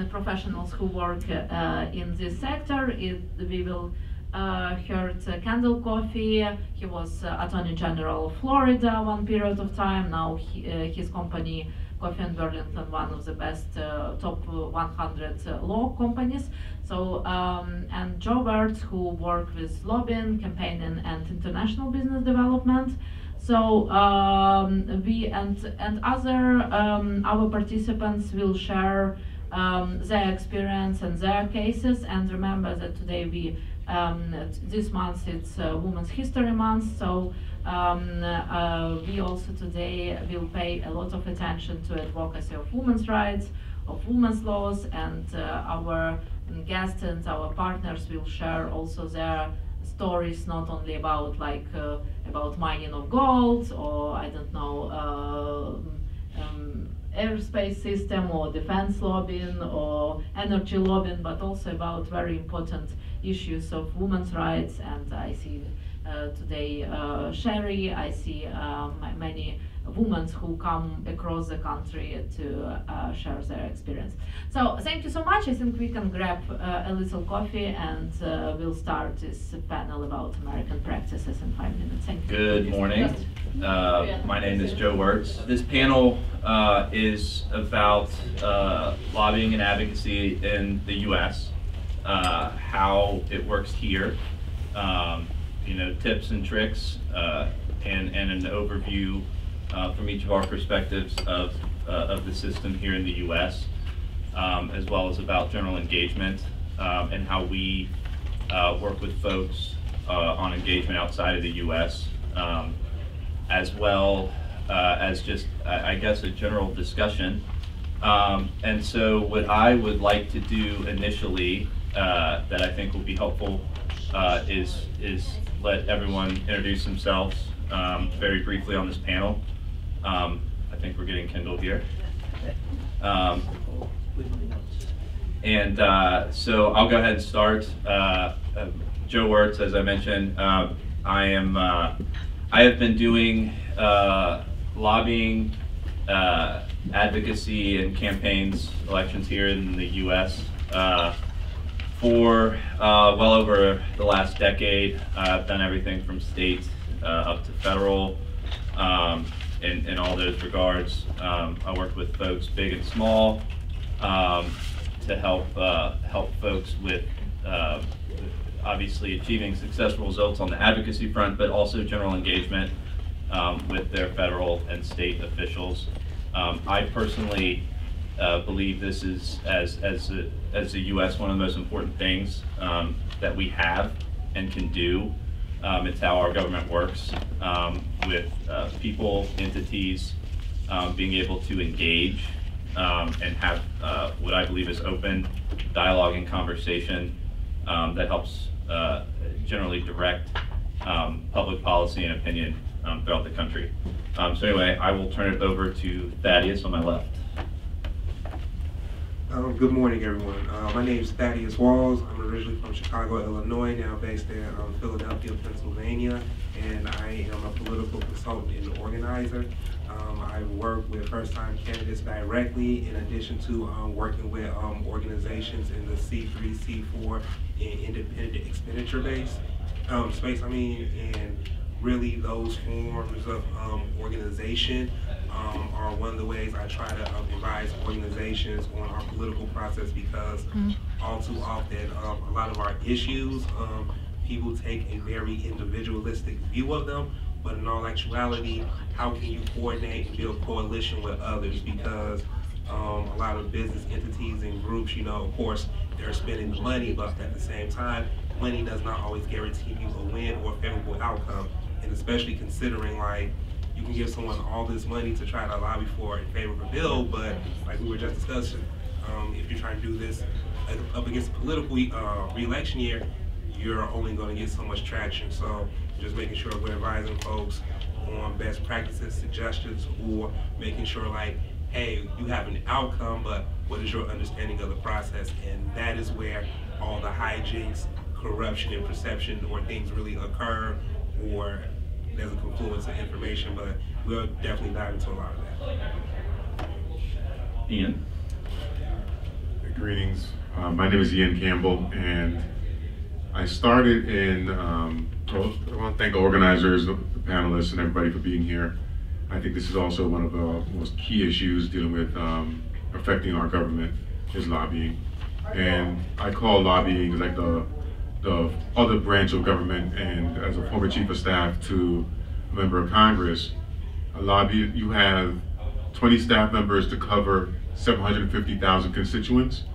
professionals who work in this sector. We will heard Kendall Coffee. He was Attorney General of Florida one period of time. Now his company, Coffee and Burlington, one of the best top 100 law companies. So and Joe Wirtz, who worked with lobbying, campaigning, and international business development. So we and other our participants will share their experience and their cases. And remember that today this month it's Women's History Month, so we also today will pay a lot of attention to advocacy of women's rights, of women's laws, and our guests and our partners will share also their stories, not only about about mining of gold, or I don't know, airspace system or defense lobbying or energy lobbying, but also about very important issues of women's rights. And I see today Sherry, I see many women who come across the country to share their experience. So thank you so much. I think we can grab a little coffee, and we'll start this panel about American practices in 5 minutes. Thank you. Good morning. My name is Joe Wirtz. This panel is about lobbying and advocacy in the U.S., how it works here, tips and tricks, and an overview from each of our perspectives of the system here in the U.S., as well as about general engagement and how we work with folks on engagement outside of the U.S., as well as just, I guess, a general discussion. And so what I would like to do initially that I think will be helpful is let everyone introduce themselves very briefly on this panel. I think we're getting Kendall here. And so I'll go ahead and start. Joe Wirtz, as I mentioned. I have been doing lobbying, advocacy, and campaigns, elections here in the U.S. For well over the last decade. I've done everything from state up to federal in all those regards. I worked with folks big and small to help folks with obviously achieving successful results on the advocacy front, but also general engagement with their federal and state officials. I personally believe this is, as the U.S., one of the most important things that we have and can do. It's how our government works with people, entities, being able to engage and have what I believe is open dialogue and conversation that helps generally direct public policy and opinion throughout the country. So anyway, I will turn it over to Thaddeus on my left. Good morning, everyone. My name is Thaddeus Walls. I'm originally from Chicago, Illinois, now based in Philadelphia, Pennsylvania, and I am a political consultant and organizer. I work with first-time candidates directly, in addition to working with organizations in the C3, C4, and independent expenditure-based space. And really those forms of organization are one of the ways I try to advise organizations on our political process, because all too often a lot of our issues, people take a very individualistic view of them, but in all actuality, how can you coordinate and build coalition with others? Because a lot of business entities and groups, of course, they're spending the money, but at the same time, money does not always guarantee you a win or a favorable outcome. And especially considering, like, you can give someone all this money to try to lobby for in favor of a bill, but like we were just discussing, if you're trying to do this up against a political re-election year, you're only going to get so much traction. So just making sure we're advising folks on best practices, suggestions, or making sure, like, hey, you have an outcome, but what is your understanding of the process? And that is where all the hijinks, corruption, and perception, or things really occur, or there's a confluence of information. But we'll definitely dive into a lot of that. Ian. Greetings. My name is Ian Campbell, and I started in, I want to thank the organizers, the panelists, and everybody for being here. I think this is also one of the most key issues dealing with affecting our government is lobbying. And I call lobbying like the other branch of government, and as a former chief of staff to a member of Congress, you have 20 staff members to cover 750,000 constituents.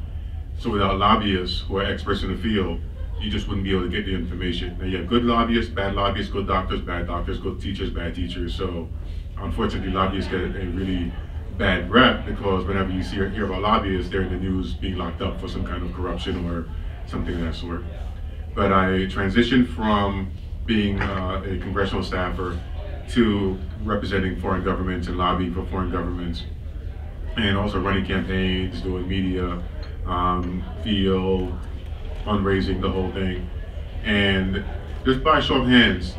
So without lobbyists who are experts in the field, you just wouldn't be able to get the information. Now you have good lobbyists, good doctors, bad doctors, good teachers, bad teachers. So unfortunately, lobbyists get a really bad rep, because whenever you hear about lobbyists, they're in the news being locked up for some kind of corruption or something of that sort. But I transitioned from being a congressional staffer to representing foreign governments and lobbying for foreign governments, and also running campaigns, doing media, field, fundraising, the whole thing. And just by a show of hands,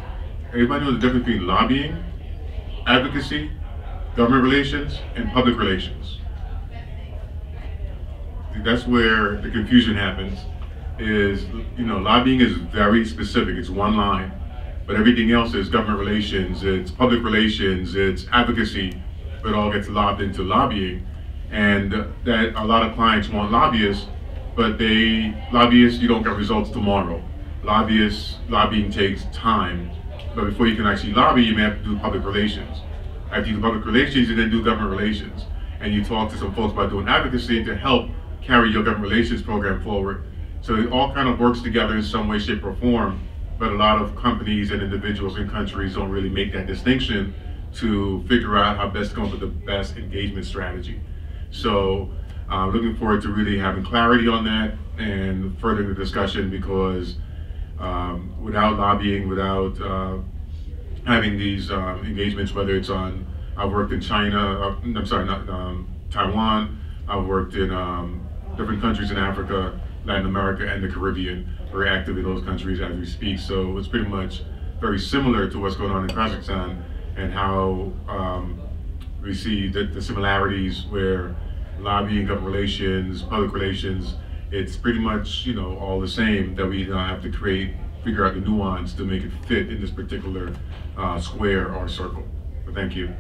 everybody knows the difference between lobbying, advocacy, government relations, and public relations. That's where the confusion happens. Is, lobbying is very specific, it's one line, but everything else is government relations, it's public relations, it's advocacy, but it all gets lobbed into lobbying. And that a lot of clients want lobbyists, but lobbyists, you don't get results tomorrow. Lobbying takes time, but before you can actually lobby, you may have to do public relations. After you do public relations, you then do government relations. And you talk to some folks about doing advocacy to help carry your government relations program forward. So it all kind of works together in some way, shape, or form, but a lot of companies and individuals and countries don't really make that distinction to figure out how best to come up with the best engagement strategy. So looking forward to really having clarity on that and furthering the discussion, because without lobbying, without having these engagements, whether it's on, I've worked in China, Taiwan, I've worked in different countries in Africa, Latin America, and the Caribbean. very active in those countries as we speak. So it's pretty much very similar to what's going on in Kazakhstan, and how we see the similarities where lobbying, government relations, public relations, it's pretty much, you know, all the same, that we now have to figure out the nuance to make it fit in this particular square or circle. But thank you.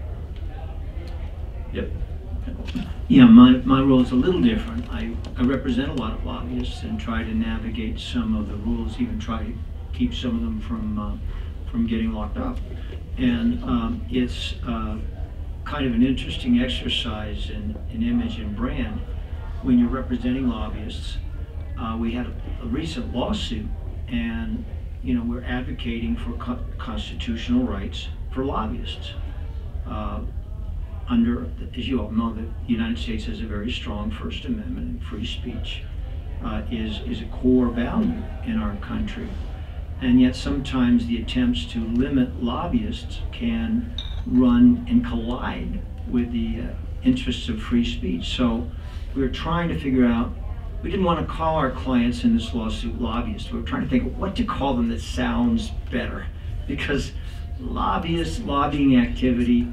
Yep. Yeah, my role is a little different. I represent a lot of lobbyists and try to navigate some of the rules, even try to keep some of them from getting locked up. And it's kind of an interesting exercise in image and brand when you're representing lobbyists. We had a recent lawsuit, and you know, we're advocating for constitutional rights for lobbyists. As you all know, the United States has a very strong First Amendment, and free speech is a core value in our country. And yet sometimes the attempts to limit lobbyists can run and collide with the interests of free speech. So we're trying to figure out, we didn't want to call our clients in this lawsuit lobbyists. We were trying to think of what to call them that sounds better, because lobbyists, lobbying activity.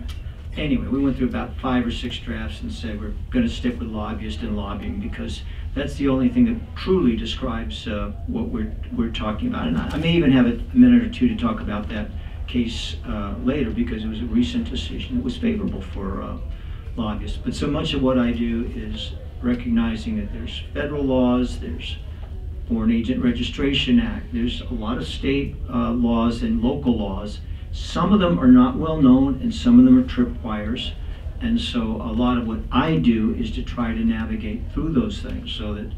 Anyway, we went through about 5 or 6 drafts and said we're going to stick with lobbyist and lobbying, because that's the only thing that truly describes what we're talking about. And I may even have a minute or two to talk about that case later, because it was a recent decision that was favorable for lobbyists. But so much of what I do is recognizing that there's federal laws, there's Foreign Agent Registration Act, there's a lot of state laws and local laws. Some of them are not well known, and some of them are tripwires. And so a lot of what I do is to try to navigate through those things so that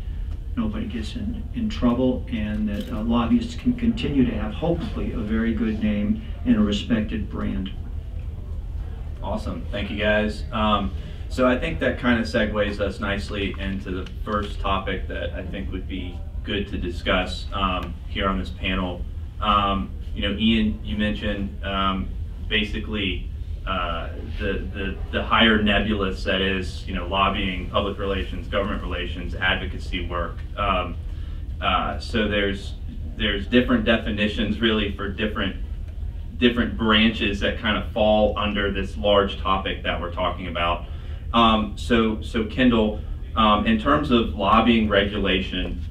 nobody gets in trouble, and that lobbyists can continue to have, hopefully, a very good name and a respected brand. Awesome, thank you guys. So I think that kind of segues us nicely into the first topic that I think would be good to discuss here on this panel. You know, Ian, you mentioned basically the higher nebulous that is, you know, lobbying, public relations, government relations, advocacy work. So there's different definitions really for different branches that kind of fall under this large topic that we're talking about. So Kendall, in terms of lobbying regulation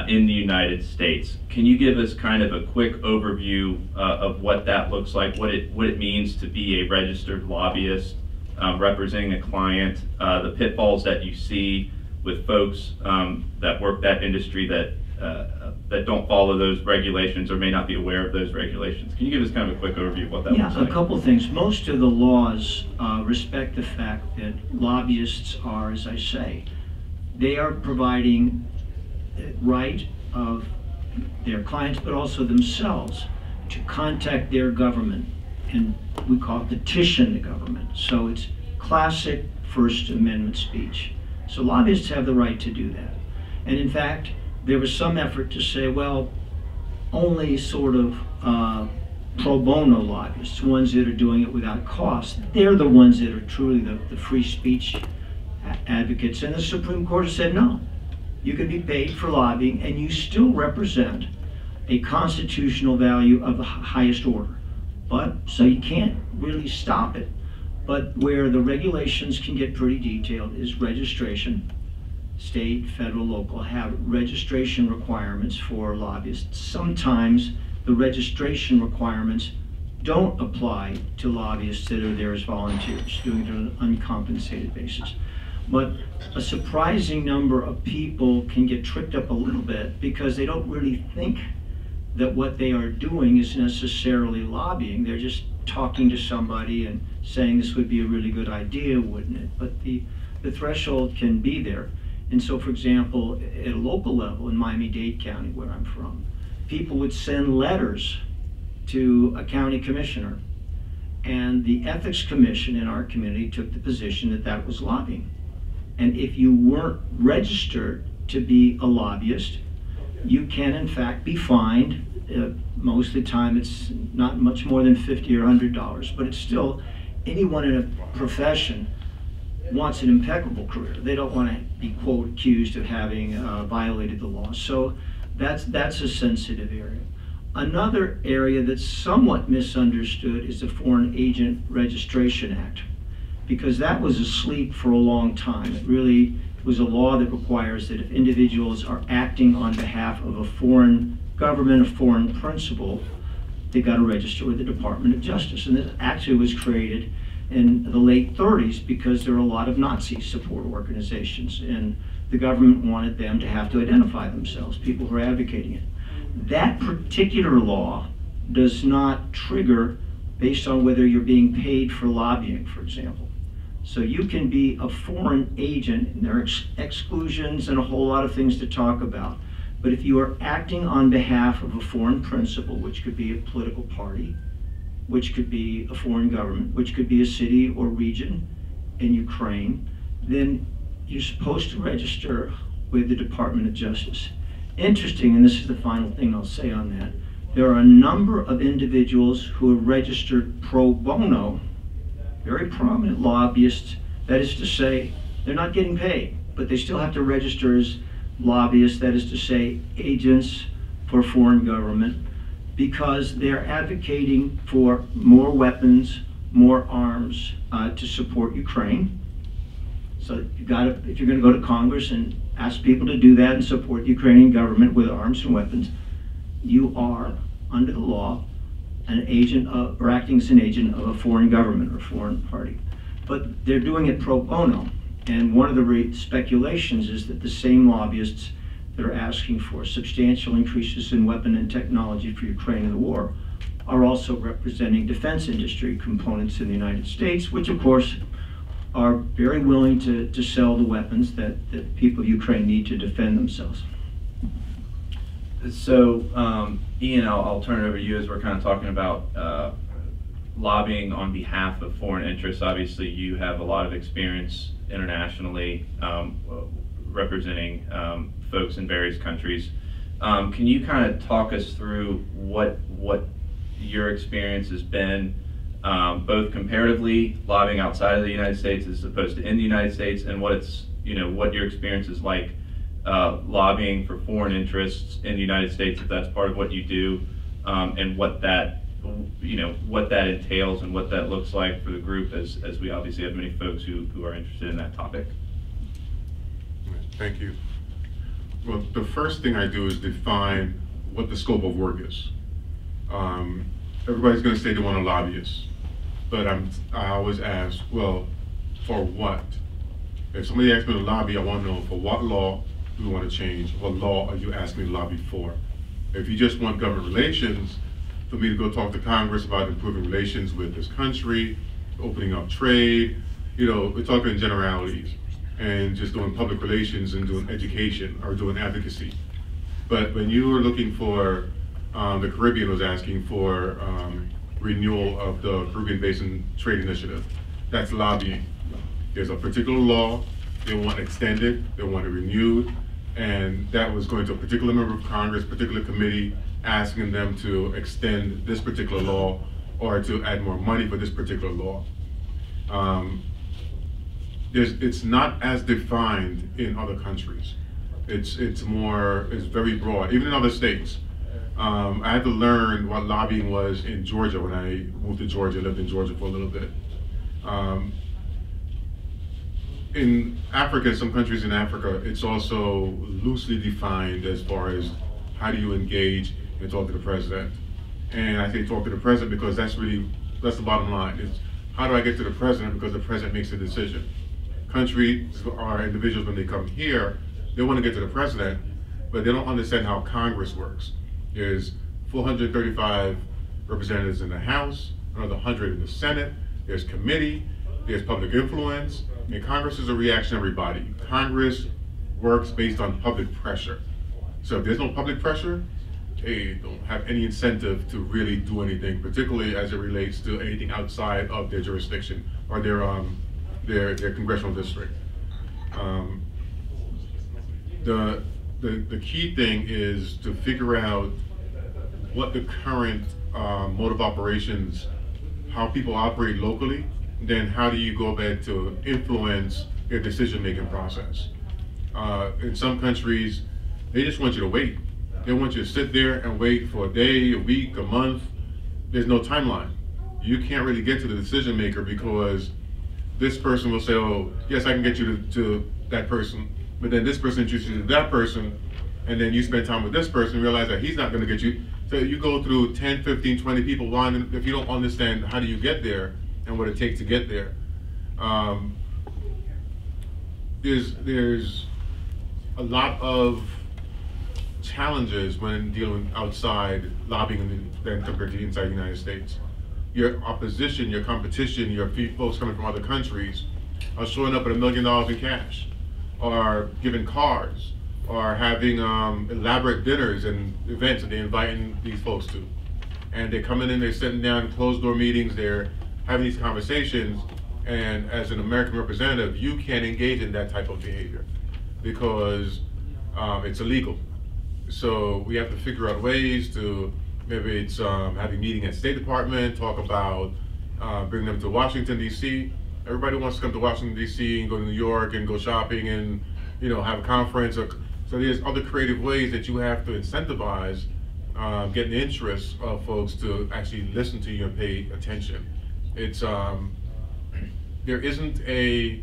in the United States, can you give us kind of a quick overview of what that looks like, what it means to be a registered lobbyist representing a client, the pitfalls that you see with folks that work that industry that don't follow those regulations or may not be aware of those regulations? Can you give us kind of a quick overview of what that looks like? Yeah, a couple things. Most of the laws respect the fact that lobbyists are, as I say, they are providing right of their clients, but also themselves, to contact their government, and we call it petition the government. So it's classic First Amendment speech. So lobbyists have the right to do that. And in fact, there was some effort to say, well, only sort of pro bono lobbyists, ones that are doing it without cost, they're the ones that are truly the free speech advocates. And the Supreme Court has said, no, you can be paid for lobbying and you still represent a constitutional value of the highest order. But, so you can't really stop it. But where the regulations can get pretty detailed is registration. State, federal, local have registration requirements for lobbyists. Sometimes the registration requirements don't apply to lobbyists that are there as volunteers, doing it on an uncompensated basis. But a surprising number of people can get tricked up a little bit because they don't really think that what they are doing is necessarily lobbying. They're just talking to somebody and saying this would be a really good idea, wouldn't it? But the threshold can be there. And so, for example, at a local level in Miami-Dade County, where I'm from, people would send letters to a county commissioner. And the Ethics Commission in our community took the position that that was lobbying. And if you weren't registered to be a lobbyist, you can in fact be fined. Most of the time it's not much more than $50 or $100, but it's still, anyone in a profession wants an impeccable career. They don't want to be, quote, accused of having violated the law. So That's a sensitive area. Another area that's somewhat misunderstood is the Foreign Agent Registration Act, because that was asleep for a long time. It really was a law that requires that if individuals are acting on behalf of a foreign government, a foreign principal, they got to register with the Department of Justice. And this actually was created in the late 30s because there were a lot of Nazi support organizations, and the government wanted them to have to identify themselves, people who are advocating it. That particular law does not trigger based on whether you're being paid for lobbying, for example. So you can be a foreign agent, and there are exclusions and a whole lot of things to talk about. But if you are acting on behalf of a foreign principal, which could be a political party, which could be a foreign government, which could be a city or region in Ukraine, then you're supposed to register with the Department of Justice. Interesting, and this is the final thing I'll say on that, there are a number of individuals who are registered pro bono, very prominent lobbyists. That is to say, they're not getting paid, but they still have to register as lobbyists, that is to say, agents for foreign government, because they're advocating for more weapons, more arms to support Ukraine. So if you're going to go to Congress and ask people to do that and support the Ukrainian government with arms and weapons, you are, under the law, an agent of, or acting as an agent of a foreign government or foreign party. But they're doing it pro bono. And one of the speculations is that the same lobbyists that are asking for substantial increases in weapon and technology for Ukraine in the war are also representing defense industry components in the United States, which of course are very willing to sell the weapons that the people of Ukraine need to defend themselves. So, Ian, I'll turn it over to you as we're kind of talking about lobbying on behalf of foreign interests. Obviously, you have a lot of experience internationally representing folks in various countries. Can you kind of talk us through what your experience has been, both comparatively lobbying outside of the United States as opposed to in the United States, and what your experience is like lobbying for foreign interests in the United States, if that's part of what you do, and what that entails and what that looks like for the group, as we obviously have many folks who are interested in that topic. Thank you. Well, the first thing I do is define what the scope of work is. Everybody's going to say they want a lobbyist, but I always ask, well, for what? If somebody asks me to lobby, I want to know for what law do we want to change? What law are you asking me to lobby for? If you just want government relations, for me to go talk to Congress about improving relations with this country, opening up trade, we're talking in generalities, and just doing public relations and doing education or doing advocacy. But when you were looking for, the Caribbean was asking for renewal of the Caribbean Basin Trade Initiative, that's lobbying. There's a particular law, they want extended, they want it renewed, and that was going to a particular member of Congress, particular committee, asking them to extend this particular law or to add more money for this particular law. It's not as defined in other countries. It's very broad, even in other states. I had to learn what lobbying was in Georgia when I moved to Georgia, lived in Georgia for a little bit. In Africa, some countries in Africa, it's also loosely defined as far as how do you engage and talk to the president. And I say talk to the president because that's the bottom line. It's how do I get to the president, because the president makes the decision. Countries or individuals, when they come here, they want to get to the president, but they don't understand how Congress works. There's 435 representatives in the House, another 100 in the Senate, there's committee, there's public influence, and Congress is a reactionary body. Congress works based on public pressure. So if there's no public pressure, they don't have any incentive to really do anything, particularly as it relates to anything outside of their jurisdiction or their congressional district. The key thing is to figure out what the current mode of operations, how people operate locally, then how do you go back to influence their decision-making process. In some countries, they just want you to wait. They want you to sit there and wait for a day, a week, a month. There's no timeline. You can't really get to the decision maker because this person will say, oh, yes, I can get you to that person, but then this person introduces you to that person, and then you spend time with this person and realize that he's not going to get you. So you go through 10, 15, 20 people wanting, if you don't understand how do you get there and what it takes to get there. There's a lot of challenges when dealing outside lobbying than compared to inside the United States. Your opposition, your competition, your folks coming from other countries are showing up with $1 million in cash, or giving cars, or having elaborate dinners and events that they're inviting these folks to. And they're coming in, they're sitting down in closed door meetings, they're having these conversations, and as an American representative, you can't engage in that type of behavior because it's illegal. So we have to figure out ways to, maybe it's having a meeting at State Department, talk about bringing them to Washington, D.C. Everybody wants to come to Washington, D.C. and go to New York and go shopping and have a conference. So there's other creative ways that you have to incentivize getting the interest of folks to actually listen to you and pay attention. It's there isn't a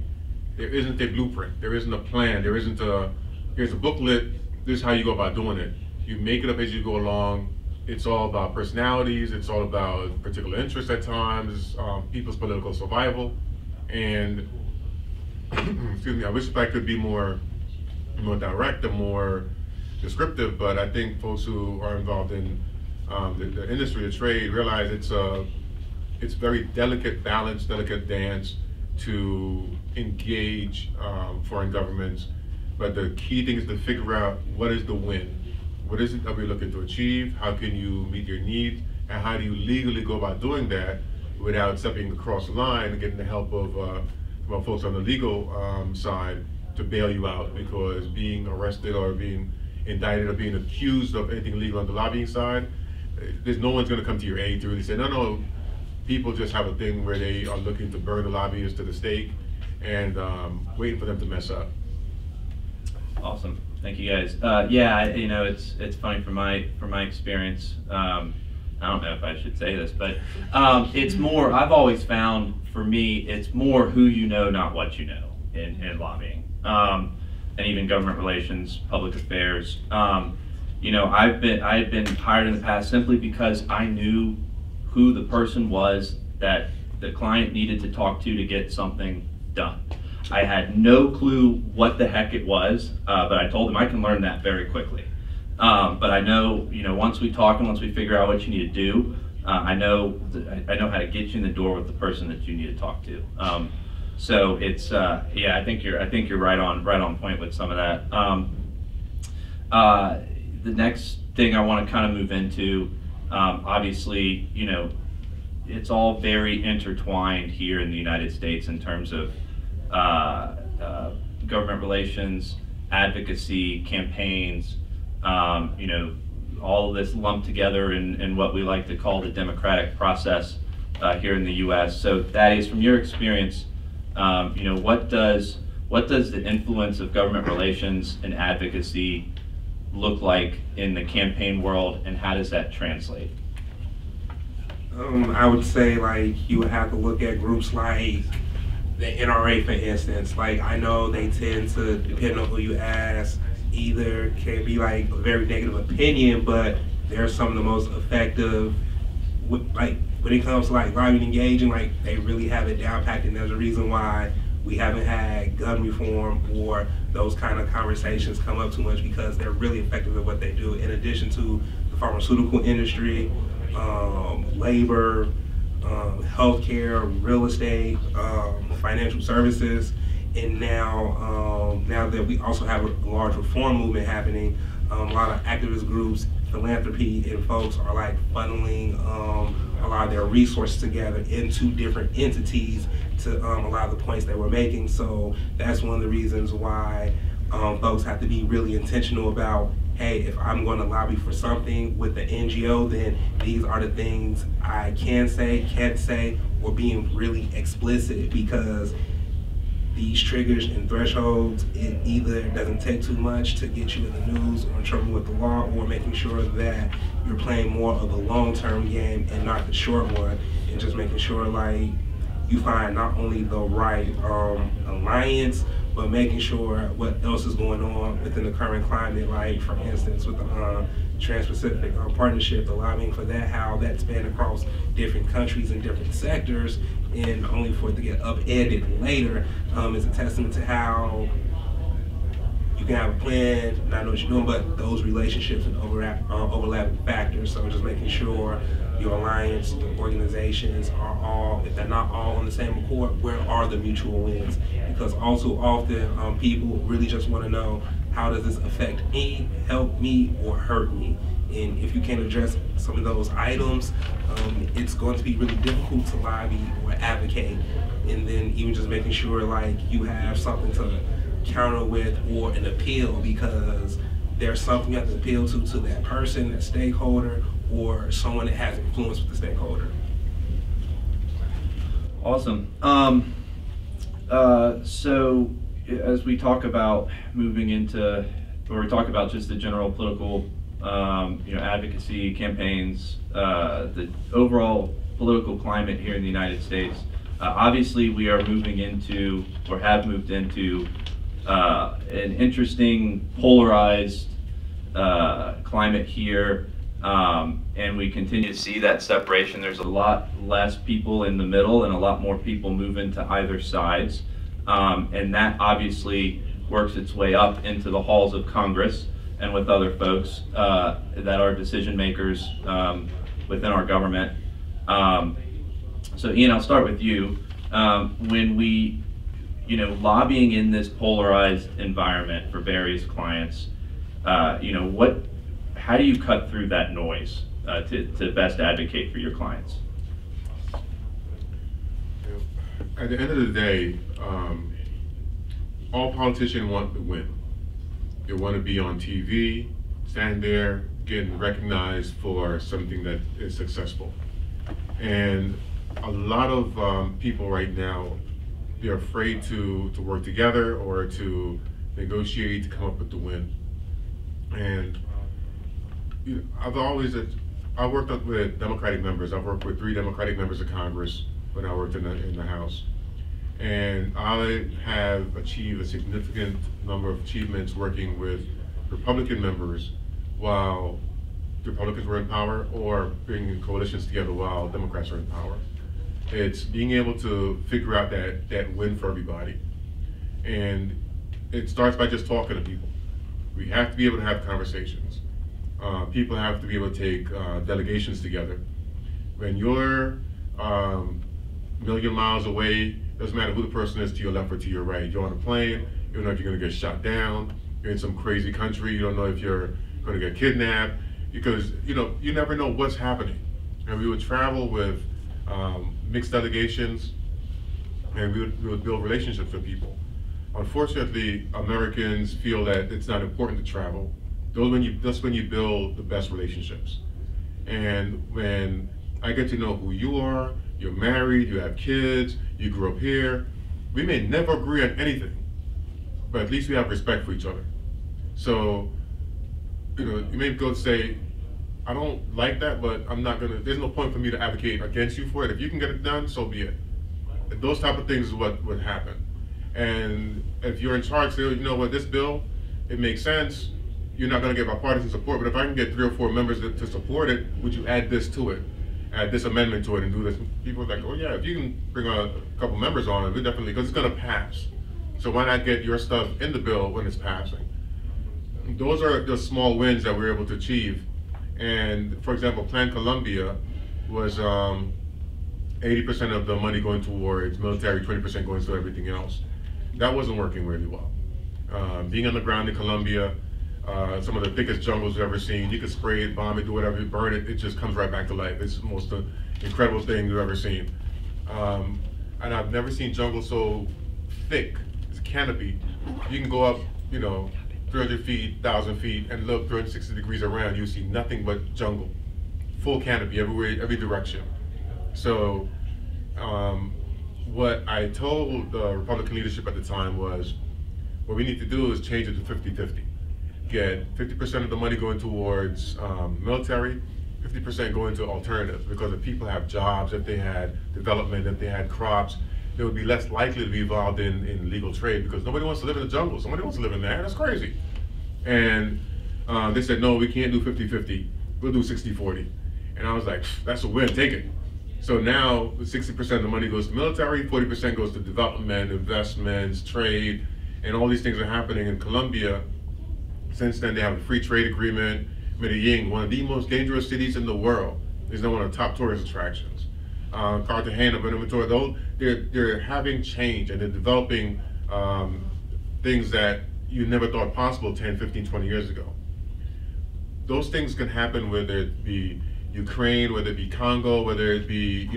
blueprint, there isn't a plan, there isn't here's a booklet, this is how you go about doing it. You make it up as you go along. It's all about personalities, it's all about particular interests at times, people's political survival. And excuse me, I wish I could be more direct and more descriptive, but I think folks who are involved in the industry, the trade, realize it's very delicate balance, delicate dance to engage foreign governments. But the key thing is to figure out what is the win. What is it that we're looking to achieve? How can you meet your needs? And how do you legally go about doing that without stepping across the line and getting the help of folks on the legal side to bail you out, because being arrested or being indicted or being accused of anything illegal on the lobbying side, there's no one's going to come to your aid to really say, no, people just have a thing where they are looking to burn the lobbyists to the stake and waiting for them to mess up. Awesome, thank you guys. Yeah, it's funny from my experience. I don't know if I should say this, but it's more. I've always found, for me, it's more who you know, not what you know in lobbying, and even government relations, public affairs. I had been hired in the past simply because I knew who the person was that the client needed to talk to get something done. I had no clue what the heck it was, but I told them I can learn that very quickly. But I know, once we talk and once we figure out what you need to do, I know how to get you in the door with the person that you need to talk to. So it's yeah, I think you're right on point with some of that. The next thing I want to kind of move into, obviously, it's all very intertwined here in the United States in terms of government relations, advocacy, campaigns, all of this lumped together in what we like to call the democratic process here in the U.S. So, Thaddeus, from your experience, what does the influence of government relations and advocacy look like in the campaign world, and how does that translate? I would say, you would have to look at groups like the NRA, for instance. I know they tend to, depending on who you ask, either can be a very negative opinion, but they're some of the most effective, when it comes to lobbying and engaging, they really have it down packed, and there's a reason why we haven't had gun reform or those kind of conversations come up too much, because they're really effective at what they do, in addition to the pharmaceutical industry, labor, healthcare, real estate, financial services, and now that we also have a large reform movement happening, a lot of activist groups, philanthropy, and folks are funneling a lot of their resources together into different entities to a lot of the points that we're making. So that's one of the reasons why folks have to be really intentional about, hey, if I'm going to lobby for something with the NGO, then these are the things I can say, can't say, or being really explicit, because these triggers and thresholds, it either doesn't take too much to get you in the news or in trouble with the law, or making sure that you're playing more of a long-term game and not the short one, and just making sure like you find not only the right alliance, but making sure what else is going on within the current climate, like for instance with the Trans-Pacific Partnership, the lobbying for that, how that spanned across different countries and different sectors, and only for it to get upended later is a testament to how you can have a plan, not know what you're doing, but those relationships and overlapping factors. So just making sure your alliance, your organizations are all, if they're not all on the same accord, where are the mutual wins? Because all too often people really just want to know, how does this affect me, help me, or hurt me? And if you can't address some of those items, it's going to be really difficult to lobby or advocate. And then even just making sure like you have something to counter with or an appeal, because there's something you have to appeal to that person, that stakeholder, or someone that has influence with the stakeholder. Awesome. So as we talk about moving into, or we talk about just the general political advocacy campaigns, the overall political climate here in the United States, obviously we are moving into, or have moved into, an interesting polarized climate here, and we continue to see that separation. There's a lot less people in the middle and a lot more people moving to either sides, and that obviously works its way up into the halls of Congress and with other folks that are decision makers within our government. So Ian, I'll start with you. When we, lobbying in this polarized environment for various clients, how do you cut through that noise to best advocate for your clients? At the end of the day, all politicians want to win. They want to be on TV, stand there, getting recognized for something that is successful. And a lot of people right now, they're afraid to work together or to negotiate to come up with the win. And I've worked with Democratic members. I've worked with 3 Democratic members of Congress when I worked in the House. And I have achieved a significant number of achievements working with Republican members while the Republicans were in power, or bringing coalitions together while Democrats are in power. It's being able to figure out that win for everybody. And it starts by just talking to people. We have to be able to have conversations. People have to be able to take delegations together. When you're a million miles away, doesn't matter who the person is to your left or to your right. You're on a plane, you don't know if you're gonna get shot down. You're in some crazy country, you don't know if you're gonna get kidnapped, because you never know what's happening. And we would travel with mixed delegations, and we would build relationships with people. Unfortunately, Americans feel that it's not important to travel. That's when you build the best relationships. And when I get to know who you are, you're married, you have kids, you grew up here, we may never agree on anything, but at least we have respect for each other. So, you may go say, I don't like that, but there's no point for me to advocate against you for it. If you can get it done, so be it. Those type of things is what would happen. And if you're in charge, say, you know what, this bill, it makes sense. You're not gonna get bipartisan support, but if I can get 3 or 4 members to support it, would you add this to it? Add this amendment to it and do this? People are like, oh yeah, if you can bring a couple members on it, we definitely, because it's gonna pass. So why not get your stuff in the bill when it's passing? Those are the small wins that we're able to achieve. And for example, Plan Colombia was 80% of the money going towards military, 20% going to everything else. That wasn't working really well. Being on the ground in Colombia, some of the thickest jungles you've ever seen, you can spray it, bomb it, do whatever, you burn it, it just comes right back to life. It's the most incredible thing you've ever seen. And I've never seen jungle so thick. It's a canopy. You can go up, 300 feet, 1,000 feet, and look 360 degrees around, you see nothing but jungle. Full canopy everywhere, every direction. So what I told the Republican leadership at the time was, what we need to do is change it to 50-50. Get 50% of the money going towards military, 50% going to alternatives, because if people have jobs, if they had development, if they had crops, they would be less likely to be involved in legal trade, because nobody wants to live in the jungle. Somebody wants to live in there. That's crazy. And they said, no, we can't do 50-50. We'll do 60-40. And I was like, that's a win, take it. So now 60% of the money goes to military, 40% goes to development, investments, trade, and all these things are happening in Colombia. Since then, they have a free trade agreement. Medellin, one of the most dangerous cities in the world, is now one of the top tourist attractions. Cartagena, Buenaventura, they're having change, and they're developing things that you never thought possible 10, 15, 20 years ago. Those things can happen whether it be Ukraine, whether it be Congo, whether it be,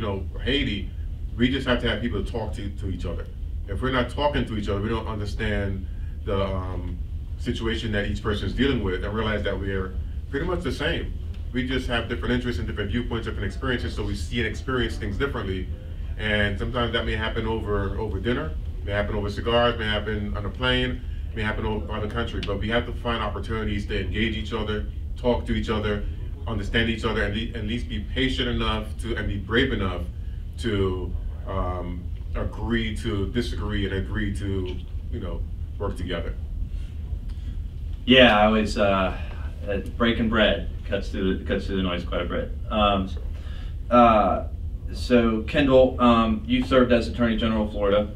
Haiti. We just have to have people talk to each other. If we're not talking to each other, we don't understand the situation that each person is dealing with and realize that we're pretty much the same. We just have different interests and different viewpoints, different experiences, so we see and experience things differently. And sometimes that may happen over dinner, may happen over cigars, may happen on a plane, may happen around the country. But we have to find opportunities to engage each other, talk to each other, understand each other, and at least be patient enough and be brave enough to agree to disagree and agree to, work together. Yeah, I was breaking bread cuts through the noise quite a bit. So Kendall, you served as Attorney General of Florida.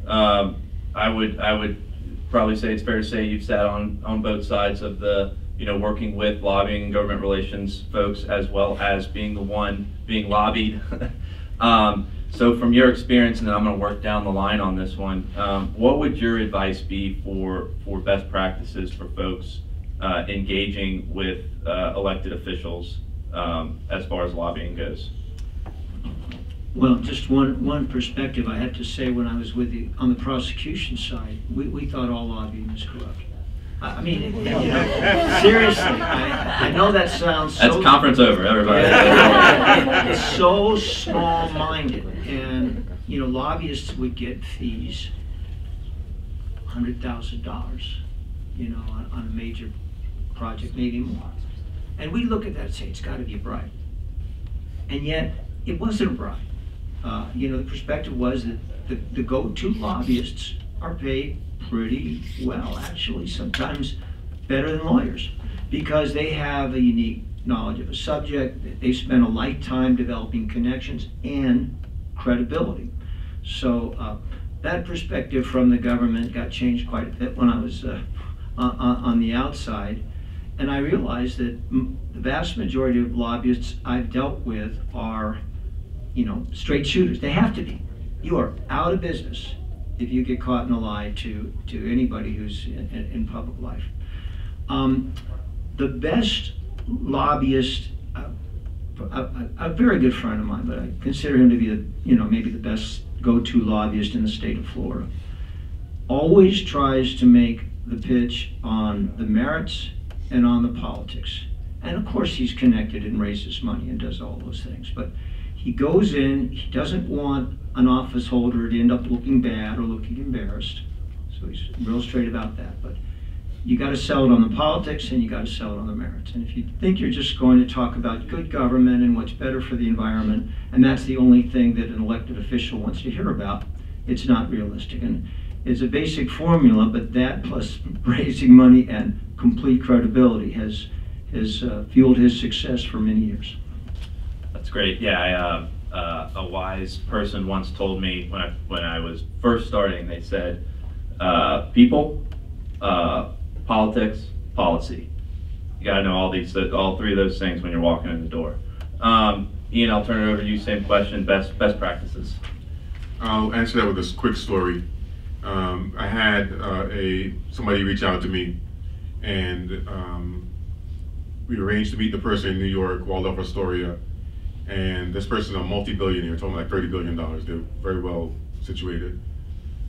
I would probably say it's fair to say you've sat on both sides of the, working with lobbying and government relations folks, as well as being the one being lobbied. So from your experience, and then I'm going to work down the line on this one, what would your advice be for best practices for folks engaging with elected officials as far as lobbying goes? Well, just one perspective I have to say, when I was on the prosecution side, we thought all lobbying was corrupt. I mean, seriously, I know that sounds so... That's conference over, everybody. It's so small-minded, and, lobbyists would get fees, $100,000, on a major project, maybe more. And we look at that and say, it's got to be a bribe. And yet, it wasn't a bribe. The perspective was that the go-to lobbyists are paid pretty well, actually, sometimes better than lawyers, because they have a unique knowledge of a subject. They spend a lifetime developing connections and credibility. So that perspective from the government got changed quite a bit when I was on the outside, and I realized that the vast majority of lobbyists I've dealt with are, straight shooters. They have to be. You are out of business if you get caught in a lie to anybody who's in public life. The best lobbyist, a very good friend of mine, but I consider him to be maybe the best go-to lobbyist in the state of Florida, always tries to make the pitch on the merits and on the politics. And of course he's connected and raises money and does all those things, but he goes in, he doesn't want an office holder to end up looking bad or looking embarrassed. So he's real straight about that. But you got to sell it on the politics, and you got to sell it on the merits. And if you think you're just going to talk about good government and what's better for the environment, and that's the only thing that an elected official wants to hear about, it's not realistic. And it's a basic formula, but that plus raising money and complete credibility has fueled his success for many years. That's great. Yeah, a wise person once told me when I was first starting, they said, people, politics, policy. You got to know all three of those things when you're walking in the door. Ian, I'll turn it over to you. Same question. Best practices. I'll answer that with this quick story. I had somebody reach out to me, and we arranged to meet the person in New York, Waldorf Astoria. And this person is a multi-billionaire, told me like $30 billion. They're very well situated.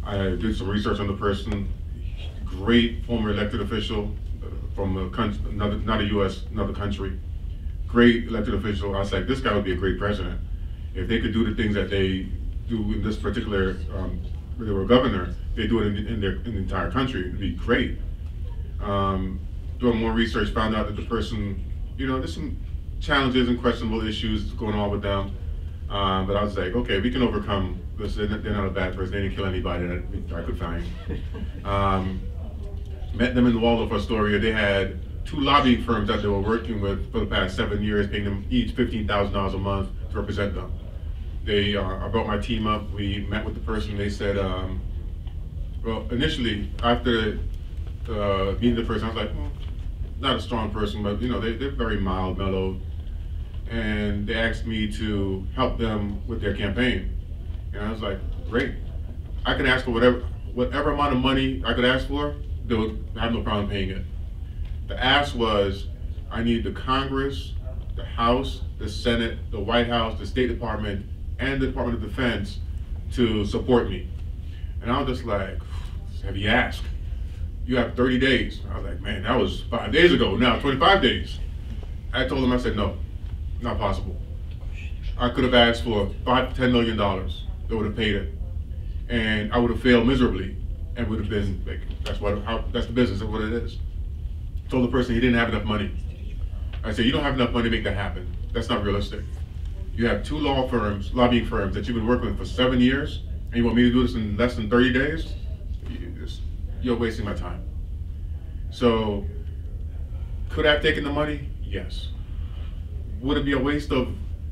I did some research on the person. Great former elected official from a country, not a U.S., another country. Great elected official. I was like, this guy would be a great president. If they could do the things that they do in this particular, where they were governor, they do it in the entire country. It'd be great. Doing more research, found out that the person, there's some challenges and questionable issues going on with them. But I was like, okay, we can overcome this. They're not a bad person. They didn't kill anybody that I could find. Met them in the Waldorf Astoria. They had 2 lobbying firms that they were working with for the past 7 years, paying them each $15,000 a month to represent them. I brought my team up. We met with the person. They said, well, initially, after meeting the person, I was like, well, not a strong person, but they're very mild, mellow. And they asked me to help them with their campaign. And I was like, great. I can ask for whatever amount of money I could ask for, they would have no problem paying it. The ask was, I need the Congress, the House, the Senate, the White House, the State Department, and the Department of Defense to support me. And I was just like, heavy ask. You have 30 days. I was like, man, that was 5 days ago. Now 25 days. I told them, I said, no, not possible. I could have asked for $5 to $10 million. They would have paid it. And I would have failed miserably and would have been like, that's the business of what it is. Told the person he didn't have enough money. I said, you don't have enough money to make that happen. That's not realistic. You have 2 lobbying firms that you've been working with for 7 years, and you want me to do this in less than 30 days? You're wasting my time. So, could I have taken the money? Yes. Would it be a waste of,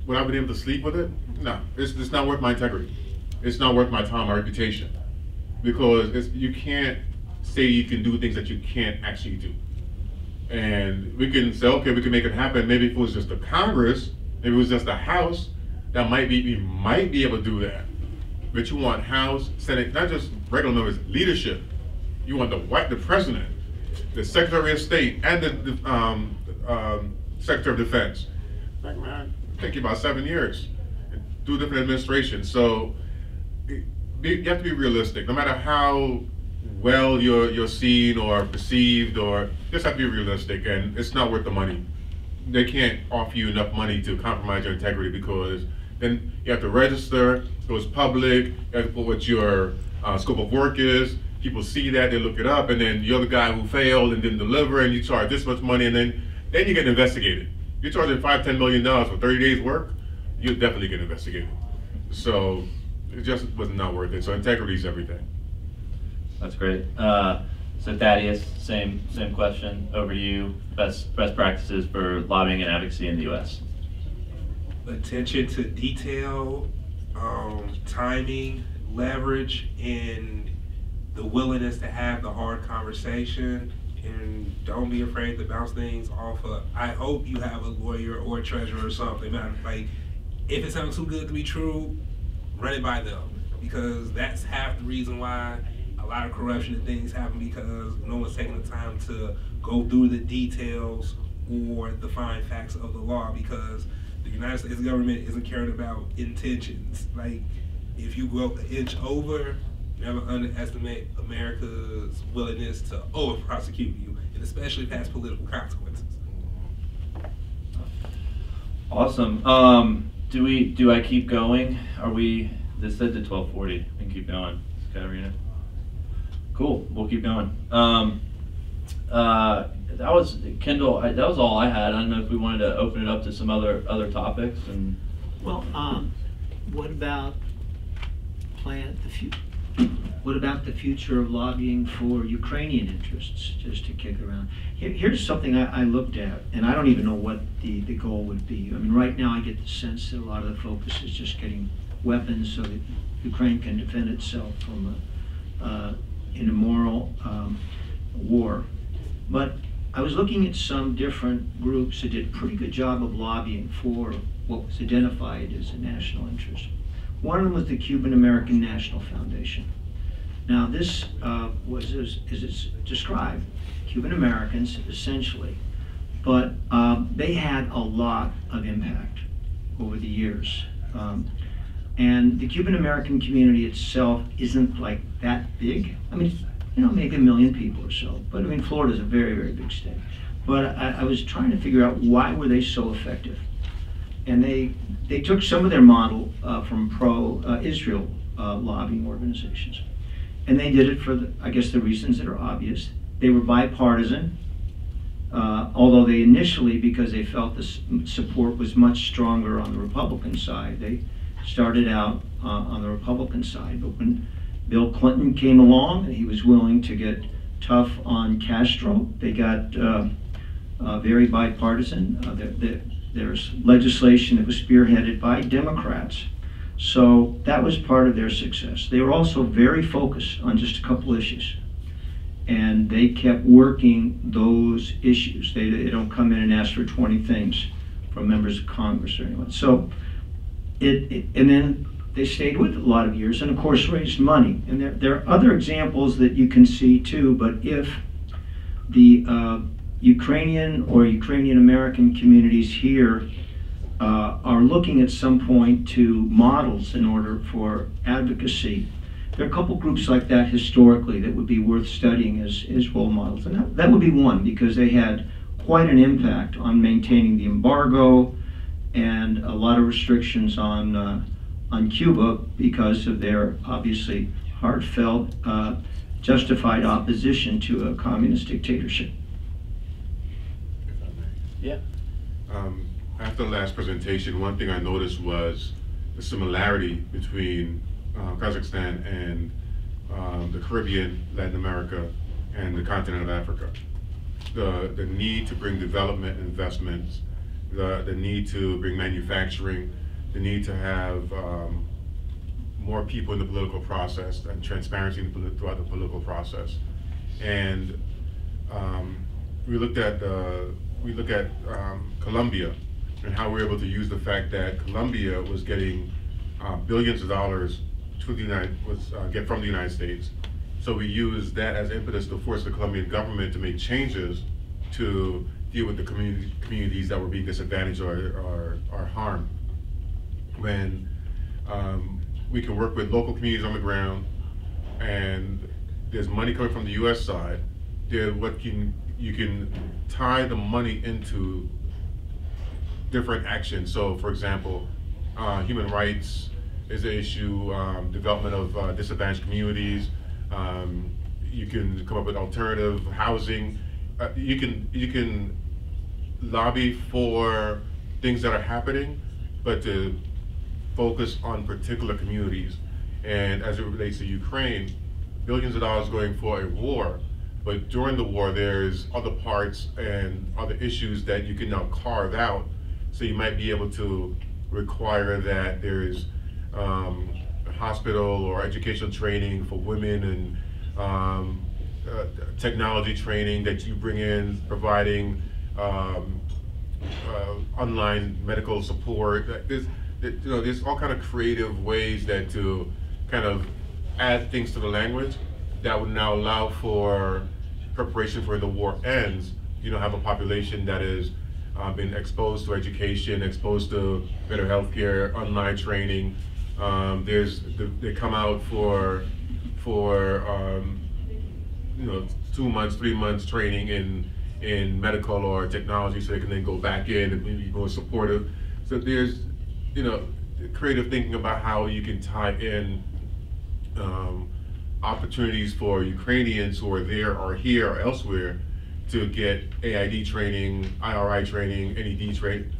would I have been able to sleep with it? No, it's not worth my integrity. It's not worth my time, my reputation. Because you can't say you can do things that you can't actually do. And we can say, okay, we can make it happen. Maybe if it was just the Congress, maybe it was just the House, we might be able to do that. But you want House, Senate, not just regular members, leadership. You want the President, the Secretary of State, and the Secretary of Defense. Like, man, it'll take you about 7 years. Do different administrations. So you have to be realistic. No matter how well you're seen or perceived, or just have to be realistic, and it's not worth the money. They can't offer you enough money to compromise your integrity, because then you have to register, so it's public, you have to put what your scope of work is, people see that, they look it up, and then you're the guy who failed and didn't deliver, and you charge this much money, and then you get investigated. You're charging $5–10 million for 30 days work, you'll definitely get investigated. So it just was not worth it. So integrity is everything. That's great. So Thaddeus, same question over to you. Best practices for lobbying and advocacy in the U.S. Attention to detail, timing, leverage, and the willingness to have the hard conversation. And don't be afraid to bounce things off of, I hope you have a lawyer or a treasurer or something. Like, if it sounds too good to be true, run it by them. Because that's half the reason why a lot of corruption and things happen, because no one's taking the time to go through the details or the fine facts of the law, because the United States government isn't caring about intentions. Like, if you go an inch over, never underestimate America's willingness to over-prosecute you, and especially past political consequences. Awesome. Do I keep going? This said to 12:40. We can keep going. Katarina. Cool. We'll keep going. That was Kendall. That was all I had. I don't know if we wanted to open it up to some other topics. And well, what about What about the future of lobbying for Ukrainian interests, just to kick around? Here's something I looked at, and I don't even know what the goal would be. I mean, right now I get the sense that a lot of the focus is just getting weapons so that Ukraine can defend itself from an immoral war. But I was looking at some different groups that did a pretty good job of lobbying for what was identified as a national interest. One of them was the Cuban American National Foundation. Now this was, as it's described, Cuban Americans essentially, but they had a lot of impact over the years. And the Cuban American community itself isn't like that big. I mean, you know, maybe 1 million people or so, but I mean, Florida's a very, very big state. But I was trying to figure out why were they so effective. and they took some of their model from pro-Israel lobbying organizations, and they did it for, I guess, the reasons that are obvious. They were bipartisan, although they initially, because they felt the support was much stronger on the Republican side, they started out on the Republican side. But when Bill Clinton came along and he was willing to get tough on Castro, they got very bipartisan. There's legislation that was spearheaded by Democrats. So that was part of their success. They were also very focused on just a couple issues, and they kept working those issues. They don't come in and ask for 20 things from members of Congress or anyone. So and then they stayed with it a lot of years, and of course raised money. And there are other examples that you can see too, but if the Ukrainian or Ukrainian American communities here are looking at some point to models in order for advocacy, there are a couple groups like that historically that would be worth studying as role models. And that would be one, because they had quite an impact on maintaining the embargo and a lot of restrictions on Cuba because of their obviously heartfelt, justified opposition to a communist dictatorship. Yeah. After the last presentation, one thing I noticed was the similarity between Kazakhstan and the Caribbean, Latin America, and the continent of Africa. The need to bring development investments, the need to bring manufacturing, the need to have more people in the political process and transparency throughout the political process. And we look at Colombia and how we're able to use the fact that Colombia was getting billions of dollars to get from the United States. So we use that as impetus to force the Colombian government to make changes to deal with the communities that were being disadvantaged or harmed. When we can work with local communities on the ground, and there's money coming from the U.S. side, you can tie the money into different actions. So, for example, human rights is an issue, development of disadvantaged communities. You can come up with alternative housing. You can lobby for things that are happening, but to focus on particular communities. And as it relates to Ukraine, billions of dollars going for a war, but during the war there's other parts and other issues that you can now carve out. So you might be able to require that there's hospital or educational training for women, and technology training that you bring in, providing online medical support. There's all kind of creative ways that to kind of add things to the language that would now allow for preparation for when the war ends. You don't have a population that is been exposed to education, exposed to better healthcare, online training. They come out for 2 months, 3 months training in medical or technology, so they can then go back in and be more supportive. So there's creative thinking about how you can tie in opportunities for Ukrainians who are there or here or elsewhere to get AID training, IRI training, NED training,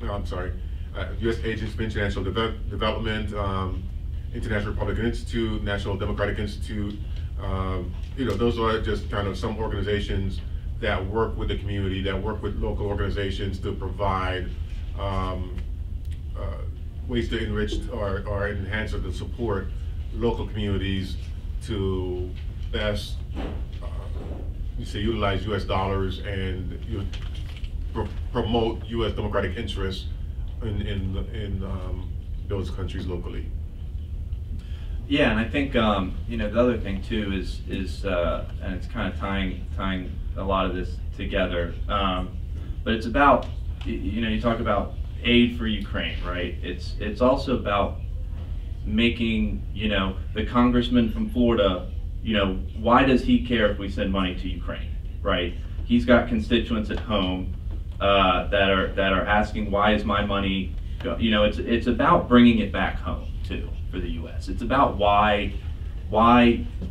U.S. Agents for International Development, International Republican Institute, National Democratic Institute. Those are just kind of some organizations that work with the community, that work with local organizations to provide ways to enrich or enhance or to support local communities to best utilize U.S. dollars and promote U.S. democratic interests in those countries locally. Yeah, and I think the other thing too is and it's kind of tying a lot of this together, but it's about you talk about aid for Ukraine, right? It's also about making the congressman from Florida, why does he care if we send money to Ukraine, right? He's got constituents at home that are asking, why is my money you know, it's about bringing it back home too for the U.S. It's about why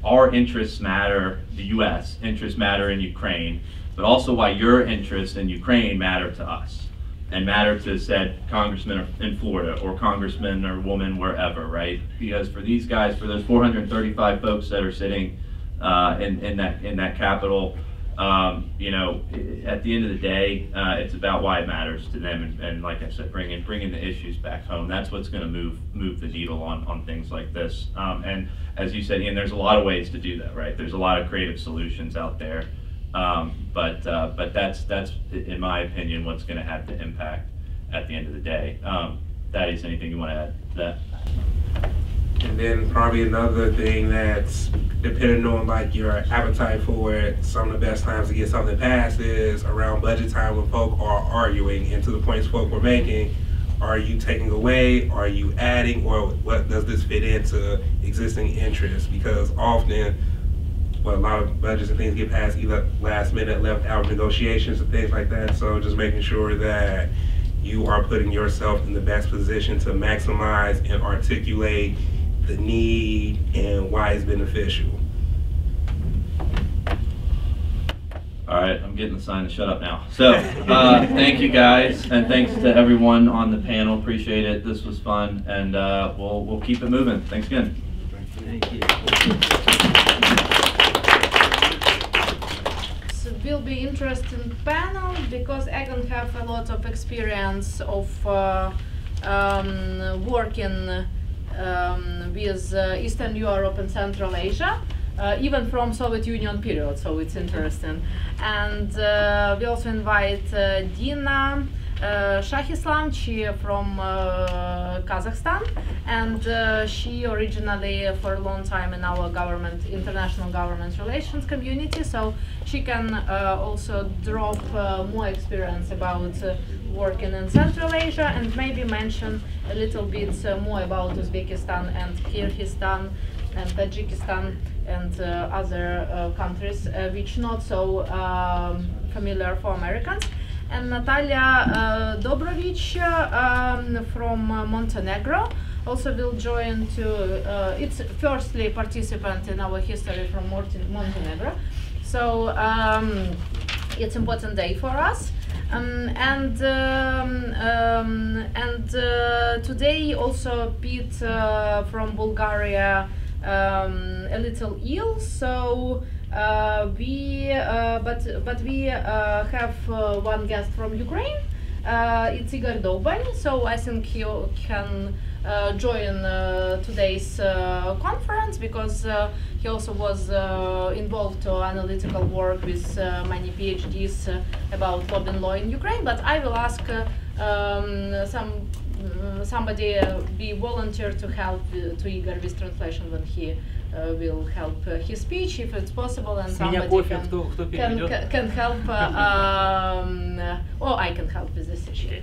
our interests matter, the U.S. interests matter in Ukraine, but also why your interests in Ukraine matter to us and matter to said congressman in Florida or congressman or woman wherever, right? Because for these guys, for those 435 folks that are sitting in that Capitol, you know, at the end of the day, it's about why it matters to them, and like I said, bringing the issues back home. That's what's going to move the needle on things like this. And as you said, Ian, there's a lot of ways to do that, right? There's a lot of creative solutions out there, but that's in my opinion what's going to have the impact at the end of the day. Thaddeus, anything you want to add to that? And then probably another thing that's depending on like your appetite for it, some of the best times to get something passed is around budget time when folk are arguing, and to the points folk were making, are you taking away, are you adding, or what does this fit into existing interests? Because often, well, a lot of budgets and things get passed either last minute, left out negotiations and things like that. So just making sure that you are putting yourself in the best position to maximize and articulate the need and why it's beneficial. All right, I'm getting the sign to shut up now. So, thank you guys, and thanks to everyone on the panel. Appreciate it. This was fun, and we'll keep it moving. Thanks again. Thank you. So will be interesting panel because Egan have a lot of experience of working with Eastern Europe and Central Asia, even from Soviet Union period, so it's interesting. And we also invite Dina Shahislam, she from Kazakhstan, and she originally for a long time in our government, international government relations community, so she can also drop more experience about working in Central Asia, and maybe mention a little bit more about Uzbekistan and Kyrgyzstan and Tajikistan and other countries which not so familiar for Americans. And Natalia Dobrovich from Montenegro also will join to, it's firstly participant in our history from Montenegro. So it's important day for us. Today also Pete from Bulgaria a little ill, so we have one guest from Ukraine. It's Igor Doban, so I think he can join today's conference because he also was involved to analytical work with many PhDs about lobbying law in Ukraine. But I will ask somebody be volunteer to help to Igor with translation when he will help his speech if it's possible, and somebody can help or I can help with this issue.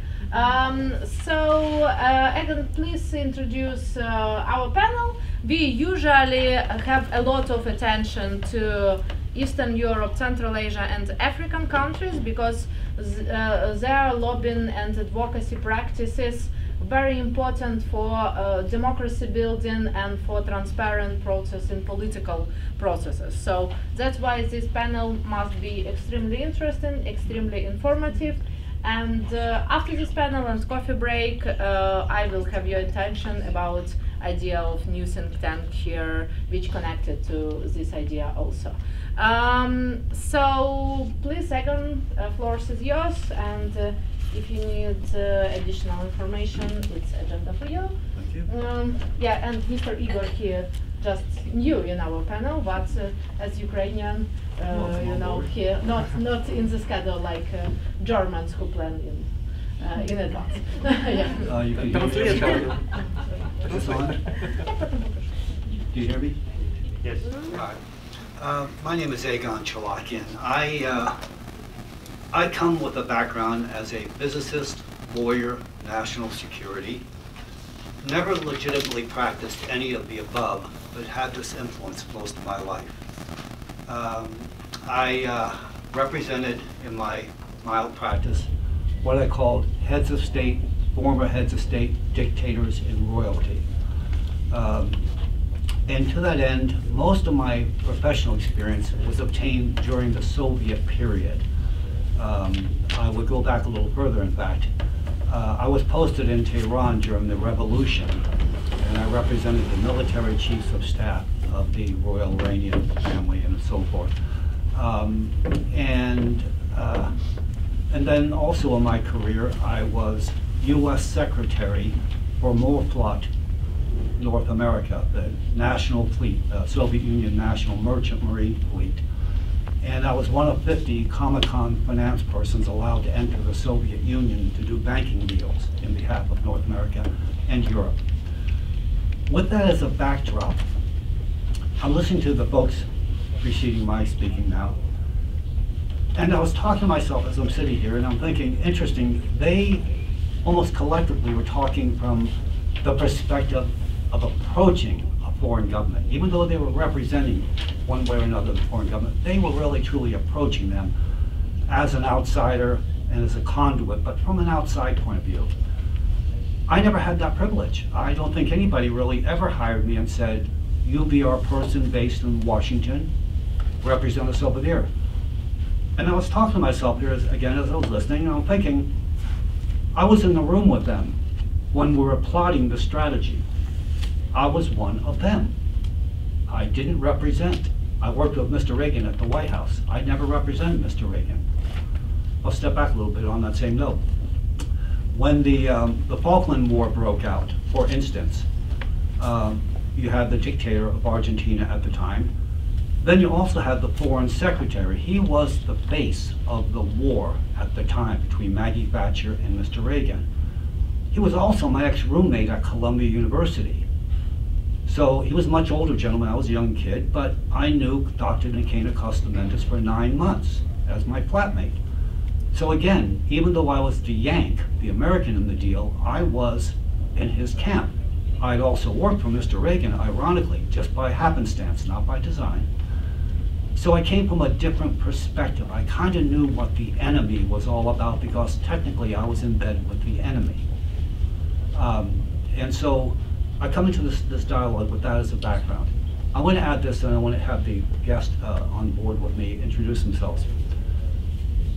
Egan, please introduce our panel. We usually have a lot of attention to Eastern Europe, Central Asia and African countries because their lobbying and advocacy practices very important for democracy building and for transparent process in political processes. So that's why this panel must be extremely interesting, extremely informative. And after this panel and coffee break, I will have your attention about idea of new think tank here, which connected to this idea also. So please, Egan, floor is yours, and if you need additional information, it's agenda for you. Thank you. Yeah, and Mr. Igor here, just new in our panel, but as Ukrainian, you know, here not in the schedule like Germans who plan in advance. Yeah. You can Do you hear me? Yes. Hi. My name is Egon Chalakian. I come with a background as a physicist, lawyer, national security. Never legitimately practiced any of the above, but had this influence most of my life. I represented in my mild practice what I called heads of state former heads of state, dictators, and royalty. And to that end, most of my professional experience was obtained during the Soviet period. I would go back a little further, in fact. I was posted in Tehran during the revolution, and I represented the military chiefs of staff of the Royal Iranian family and so forth. And then also in my career, I was U.S. Secretary for MOFLOT North America, the national fleet, Soviet Union National Merchant Marine Fleet. And I was one of 50 Comic-Con finance persons allowed to enter the Soviet Union to do banking deals in behalf of North America and Europe. With that as a backdrop, I'm listening to the folks preceding my speaking now, and I was talking to myself as I'm sitting here, and I'm thinking, interesting, they almost collectively were talking from the perspective of approaching a foreign government. Even though they were representing one way or another the foreign government, they were really truly approaching them as an outsider and as a conduit, but from an outside point of view. I never had that privilege. I don't think anybody really ever hired me and said, "You be our person based in Washington, represent us over there." And I was talking to myself here again as I was listening, and I'm thinking, I was in the room with them when we were plotting the strategy. I was one of them. I didn't represent. I worked with Mr. Reagan at the White House. I never represented Mr. Reagan. I'll step back a little bit on that same note. When the Falkland War broke out, for instance, you had the dictator of Argentina at the time. Then you also had the foreign secretary. He was the face of the war at the time between Maggie Thatcher and Mr. Reagan. He was also my ex-roommate at Columbia University. So he was a much older gentleman. I was a young kid, but I knew Dr. Nicanor Costamentis for 9 months as my flatmate. So again, even though I was the Yank, the American in the deal, I was in his camp. I'd also worked for Mr. Reagan, ironically, just by happenstance, not by design. So I came from a different perspective. I kind of knew what the enemy was all about because technically I was in bed with the enemy. And so I come into this dialogue with that as a background. I want to add this, and I want to have the guest on board with me introduce themselves.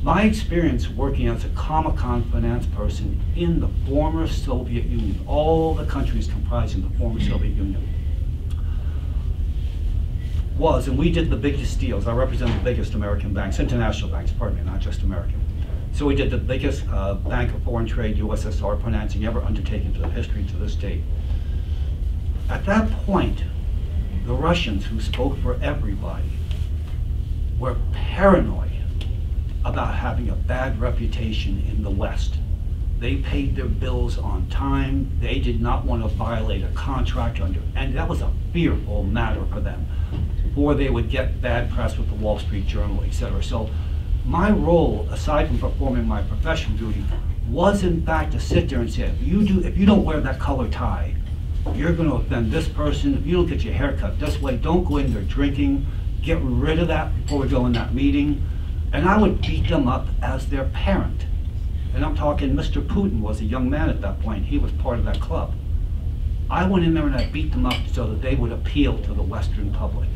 My experience working as a Comic-Con finance person in the former Soviet Union, all the countries comprising the former Soviet Union, was, and we did the biggest deals. I represent the biggest American banks, international banks, pardon me, not just American. So we did the biggest Bank of Foreign Trade, USSR financing ever undertaken to the history to this date. At that point, the Russians, who spoke for everybody, were paranoid about having a bad reputation in the West. They paid their bills on time. They did not want to violate a contract and that was a fearful matter for them, or they would get bad press with the Wall Street Journal, etc. So my role, aside from performing my professional duty, was in fact to sit there and say, if you don't wear that color tie, you're going to offend this person. If you don't get your hair cut this way, don't go in there drinking. Get rid of that before we go in that meeting. And I would beat them up as their parent. And I'm talking, Mr. Putin was a young man at that point. He was part of that club. I went in there and I beat them up so that they would appeal to the Western public.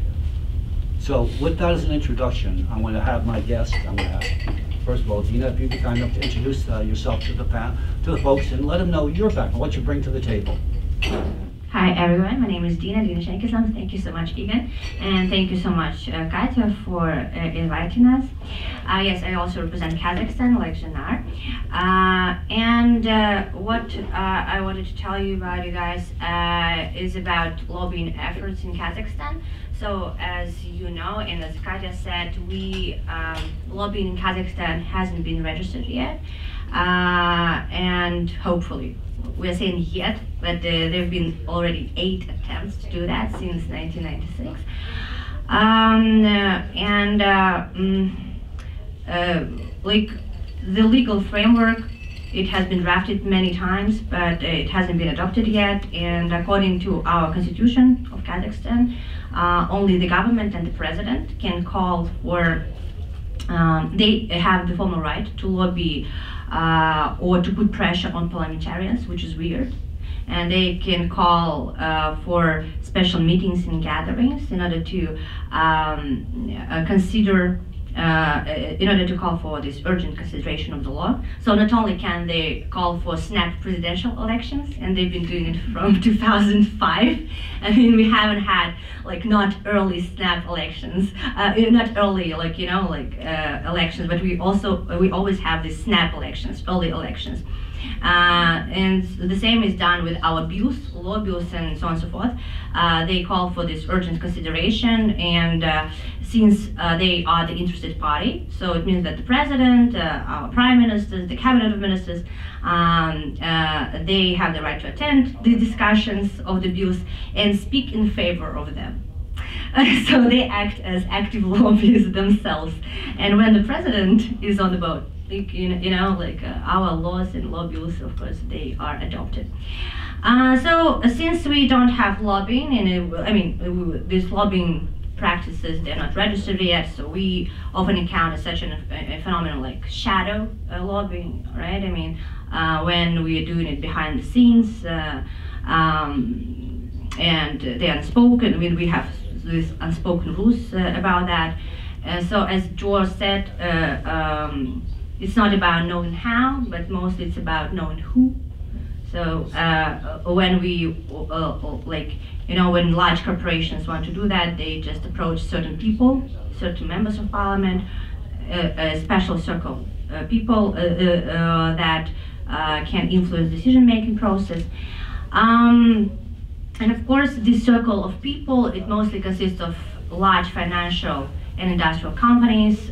So with that as an introduction, I'm going to have my guests. I'm going to ask, first of all, Dina, if you'd be kind enough to introduce yourself to the folks and let them know your background, what you bring to the table. Hi everyone, my name is Dina Shankislam. Thank you so much, Egan, and thank you so much, Katya, for inviting us. Yes, I also represent Kazakhstan, like Janar. What I wanted to tell you about, you guys, is about lobbying efforts in Kazakhstan. So, as you know, and as Katya said, lobbying in Kazakhstan hasn't been registered yet, and hopefully. We're saying yet, but there have been already 8 attempts to do that since 1996. Like the legal framework, it has been drafted many times, but it hasn't been adopted yet. And according to our constitution of Kazakhstan, only the government and the president can call for they have the formal right to lobby or to put pressure on parliamentarians, which is weird. And they can call for special meetings and gatherings in order to in order to call for this urgent consideration of the law. So not only can they call for snap presidential elections, and they've been doing it from 2005. I mean, we haven't had like not early snap elections, not early elections, but we always have these snap elections, early elections. And the same is done with our bills, law bills, and so on and so forth. They call for this urgent consideration, and since they are the interested party, so it means that the president, our prime ministers, the cabinet of ministers, they have the right to attend the discussions of the bills and speak in favor of them. So they act as active lobbyists themselves. And when the president is on the boat, our laws and law bills, of course, they are adopted. So since we don't have lobbying, and these lobbying practices, they're not registered yet, so we often encounter such a phenomenon like shadow lobbying, right? I mean, when we are doing it behind the scenes, and they're unspoken. I mean, we have these unspoken rules about that. So as George said, it's not about knowing how, but mostly it's about knowing who. So when when large corporations want to do that, they just approach certain people, certain members of parliament, a special circle people that can influence decision-making process. And of course, this circle of people, it mostly consists of large financial and industrial companies,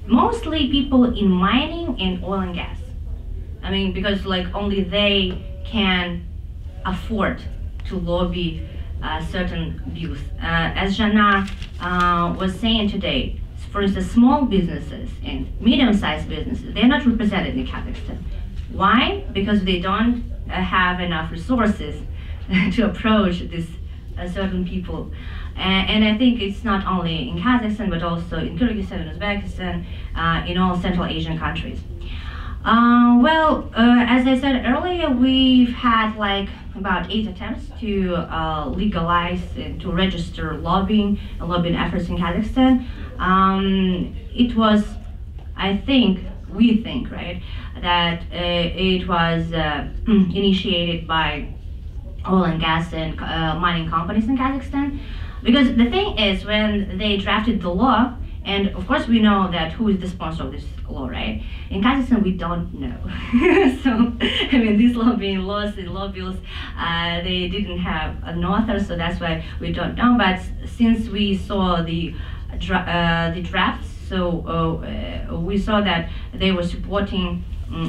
mostly people in mining and oil and gas. I mean, because only they can afford to lobby certain bills. As Jana was saying today, for instance, small businesses and medium-sized businesses, they're not represented in Kazakhstan. Why? Because they don't have enough resources to approach these certain people. And I think it's not only in Kazakhstan, but also in Kyrgyzstan and Uzbekistan, in all Central Asian countries. As I said earlier, we've had about 8 attempts to legalize and to register lobbying and lobbying efforts in Kazakhstan. It was, we think, right, that it was initiated by oil and gas and mining companies in Kazakhstan. Because the thing is, when they drafted the law, and of course we know that who is the sponsor of this law, right? In Kazakhstan, we don't know. So, I mean, these lobbying laws and law bills, they didn't have an author, so that's why we don't know. But since we saw the drafts, so we saw that they were supporting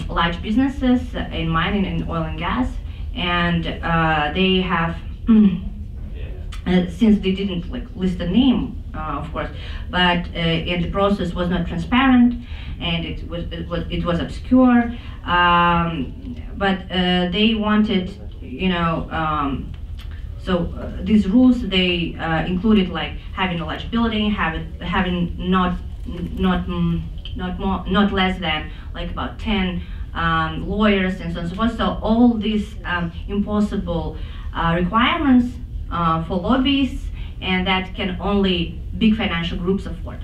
large businesses in mining and oil and gas, and they have, since they didn't list the name, of course, but and the process was not transparent, and it was obscure. But they wanted, these rules, they included having a large building, having not less than about 10 lawyers and so on and so forth. So all these impossible requirements for lobbyists, and that can only big financial groups afford.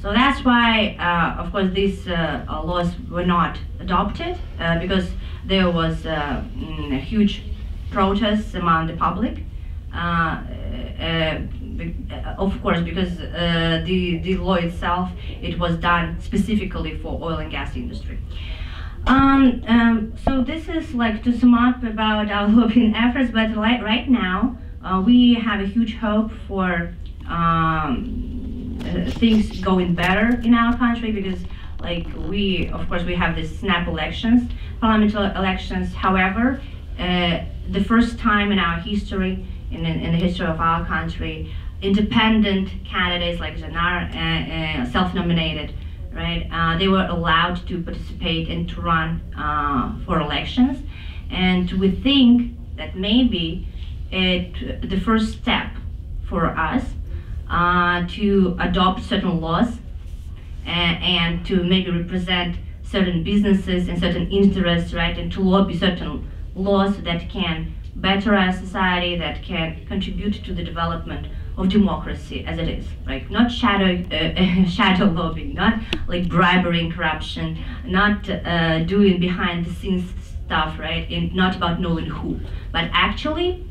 So that's why, of course, these laws were not adopted, because there was huge protests among the public. Of course, because the law itself, it was done specifically for oil and gas industry. So this is to sum up about our lobbying efforts, but right now we have a huge hope for things going better in our country, because of course we have these snap elections, parliamentary elections. However, the first time in our history, in the history of our country, independent candidates like Janar, self-nominated, right? They were allowed to participate and to run for elections, and we think that maybe the first step for us to adopt certain laws and to maybe represent certain businesses and certain interests, right, and to lobby certain laws that can better our society, that can contribute to the development of democracy as it is, right? Not shadow lobbying, not like bribery and corruption, not doing behind the scenes stuff, right? And not about knowing who, but actually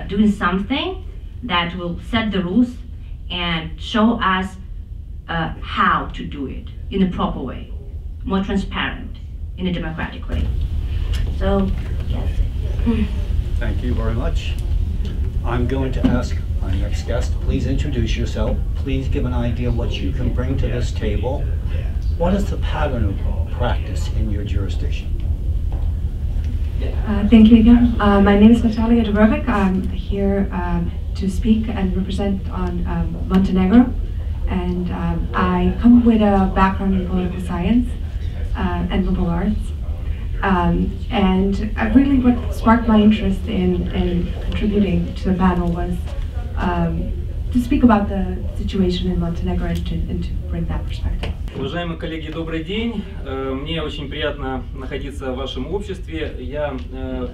doing something that will set the rules and show us how to do it in a proper way, more transparent, in a democratic way. So, yes. Thank you very much. I'm going to ask our next guest, please introduce yourself. Please give an idea what you can bring to this table. What is the pattern of practice in your jurisdiction? Thank you again. My name is Natalia Dubrovic. I'm here to speak and represent on Montenegro. And I come with a background in political science and liberal arts. And really what sparked my interest in contributing to the panel was to speak about the situation in Montenegro and to bring that perspective. Уважаемые коллеги, добрый день. Мне очень приятно находиться в вашем обществе.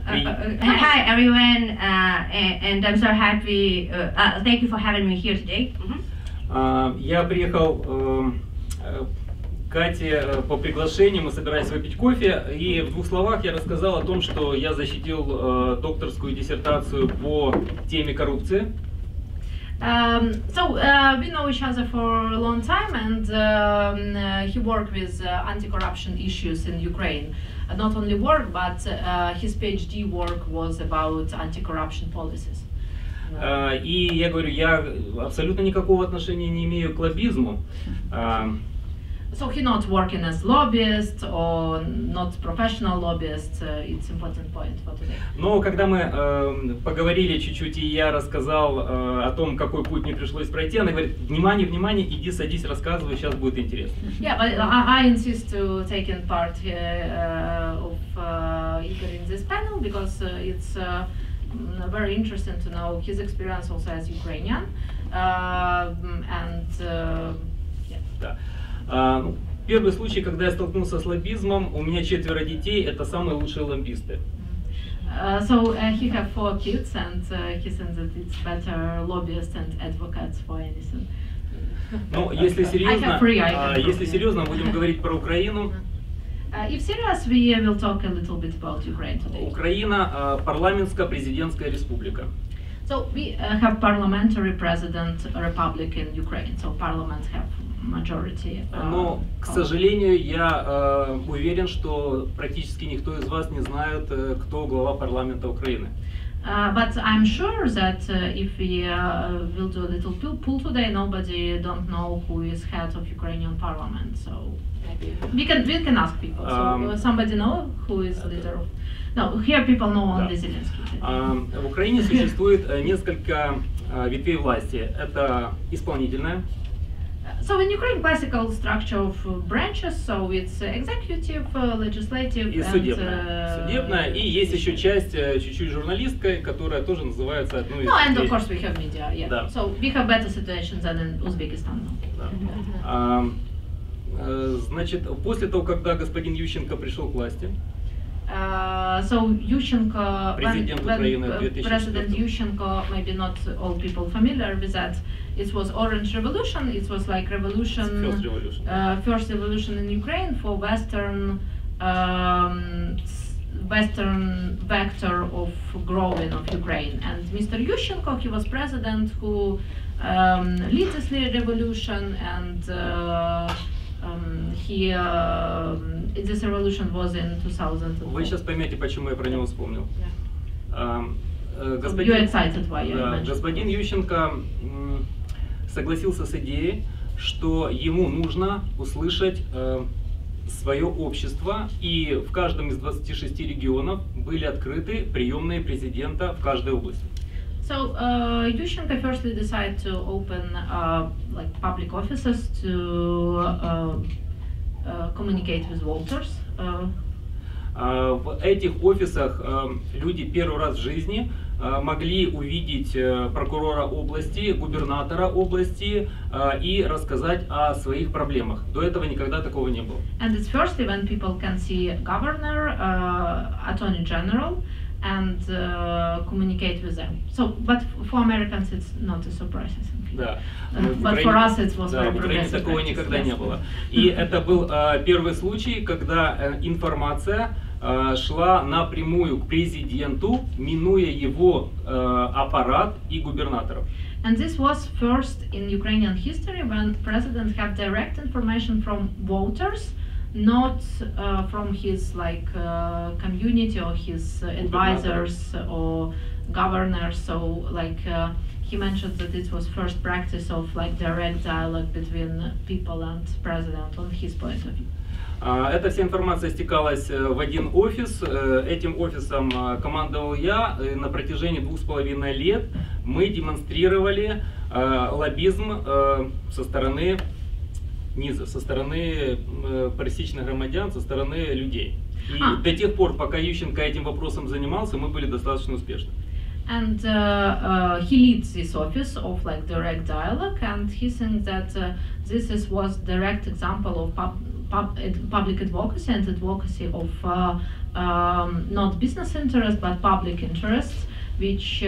Hi everyone, and I'm so happy. Thank you for having me here today. Я приехал к Кате по приглашению, мы собирались выпить кофе, и в двух словах я рассказал о том, что я защитил докторскую диссертацию по теме коррупции. So we know each other for a long time, and he worked with anti-corruption issues in Ukraine. Not only work, but his PhD work was about anti-corruption policies. И я говорю, я абсолютно никакого отношения не имею к лоббизму. So he's not working as lobbyist or not professional lobbyist. It's important point for today. Но когда мы поговорили чуть-чуть, и я рассказал о том, какой путь мне пришлось пройти, она говорит: внимание, внимание, иди садись, рассказывай, сейчас будет интересно. Yeah, but I insist to take in part of Igor in this panel because it's very interesting to know his experience also as Ukrainian, and yeah. Первый случай, когда я столкнулся с лоббизмом, у меня 4 детей, это самые лучшие лоббисты. So he have 4 kids, and he said that it's better lobbyists and advocates for anything. Ну, если серьезно, будем говорить про Украину. If serious, we will talk a little bit about Ukraine today. Украина парламентско-президентская республика. So we have parliamentary president republic in Ukraine. So parliament have majority. Но, к сожалению, я уверен, что практически никто из вас не знает, кто глава парламента Украины. But I'm sure that if we will do a little poll today, nobody don't know who is head of Ukrainian parliament. So we can ask people. So somebody know who is leader of? No, here people know only Zelensky. В Украине существует несколько ветвей власти. Это исполнительная. So in Ukraine, classical structure of branches, so it's executive, legislative, и судебная. Судебная, и есть еще часть чуть-чуть журналистская, которая тоже называется одной из... No, and of course we have media, yeah. Да. So we have better situation than in Uzbekistan. Да. Значит, после того, когда господин Ющенко пришел к власти, so Yushchenko, when President Yushchenko, maybe not all people familiar with that, it was Orange Revolution. It was like revolution, first revolution in Ukraine for Western vector of growing of Ukraine. And Mr. Yushchenko, he was president who led this revolution, and this revolution was in 2004. Вы сейчас поймете, почему я про него вспомнил. Господин Ющенко согласился с идеей, что ему нужно услышать свое общество, и в каждом из 26 регионов были открыты приемные президента в каждой области. So Yushchenko firstly decided to open like public offices to communicate with voters. В этих офисах люди первый раз в жизни могли увидеть прокурора области, губернатора области и рассказать о своих проблемах. До этого никогда такого не было. And it's firstly when people can see governor, attorney general, and communicate with them. So, but for Americans it's not a surprise, I think. Да. But for us it was very в Украине progressive такого practice, никогда yes. не было. И это был первый случай, когда информация шла напрямую к президенту, минуя его аппарат и губернаторов. And this was first in Ukrainian history when president had direct information from voters, not from his community or his advisors or governors. So he mentioned that it was first practice of direct dialogue between people and president on his point of view. Эта вся информация стекалась в один офис. Этим офисом командовал я. На протяжении 2,5 лет мы демонстрировали лоббизм со стороны низа, со стороны пересечных громадян, со стороны людей. И до тех пор, пока Ющенко этим вопросом занимался, мы были достаточно успешны. And he leads this office of direct dialogue, and he thinks that this was direct example of public advocacy and advocacy of not business interest but public interest, which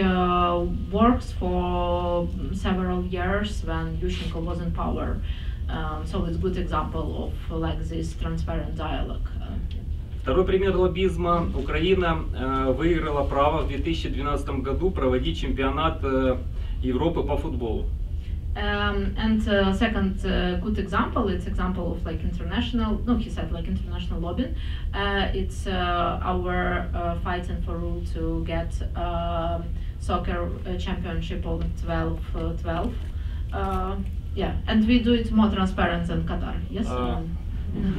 works for several years when Yushchenko was in power. So it's a good example of this transparent dialogue. Второй пример лоббизма. Украина выиграла право в 2012 году проводить чемпионат Европы по футболу. And second good example, it's example of international, no, he said international lobbying. It's our fighting for rule to get soccer championship of 12. Yeah, and we do it more transparent than Qatar, yes?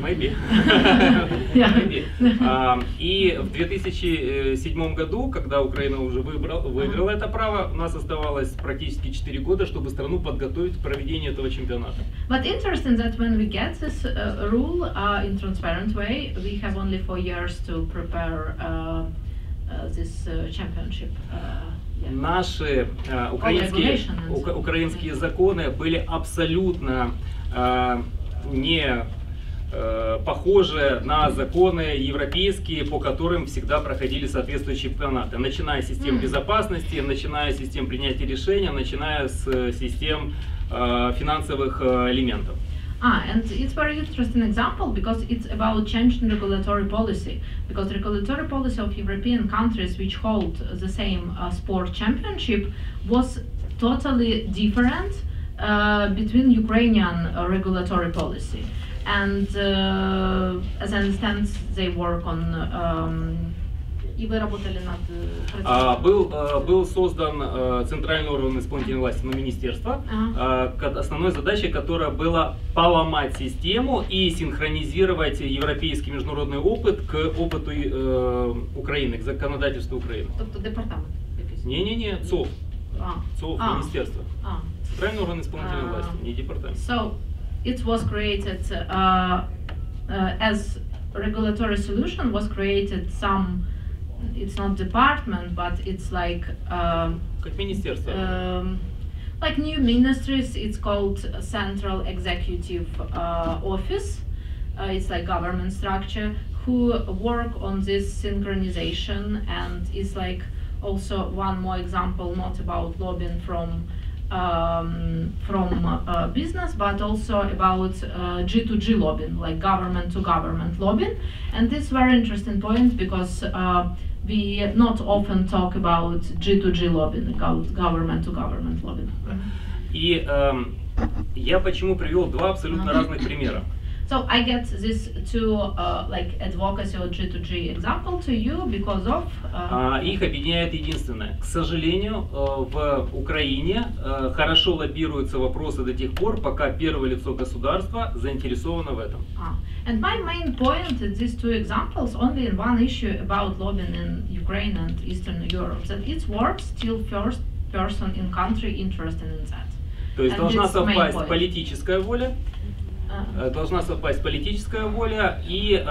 Maybe. Maybe. И в 2007 году, когда Украина уже выиграла это право, у нас оставалось практически 4 года, чтобы страну подготовить к проведению этого чемпионата. But interesting that when we get this rule in transparent way, we have only 4 years to prepare this championship. Наши украинские законы были абсолютно не похожи на законы европейские, по которым всегда проходили соответствующие чемпионаты, начиная с систем безопасности, начиная с систем принятия решений, начиная с систем финансовых элементов. And it's very interesting example because it's about changing regulatory policy. Because regulatory policy of European countries which hold the same sport championship was totally different between Ukrainian regulatory policy. And as I understand, they work on. И вы работали над. Был создан центральный орган исполнительной власти, министерство, основной задачей которой была поломать систему и синхронизировать европейский международный опыт к опыту Украины, к законодательству Украины. Тобто департамент якийсь? Не, ЦОВ. ЦОВ, министерство. Центральный орган исполнительной власти, не департамент. So it was created as regulatory solution was created some. It's not department, but it's как министерство. Like new ministries. It's called Central Executive Office. It's like government structure who work on this synchronization, and is also one more example, not about lobbying from business, but also about G2G lobbying, like government to government lobbying. And this is very interesting point because we not often talk about G2G lobbying, government to government lobbying. И я почему привел два абсолютно разных примера. So I get this two advocacy or G2G example to you because of. Их объединяет единственное. К сожалению, в Украине хорошо лоббируются вопросы до тех пор, пока первое лицо государства заинтересовано в этом. And my main point is these two examples only in one issue about lobbying in Ukraine and Eastern Europe. That it works till first person in country interested in that. То есть должна совпасть политическая воля. Должна совпасть политическая воля и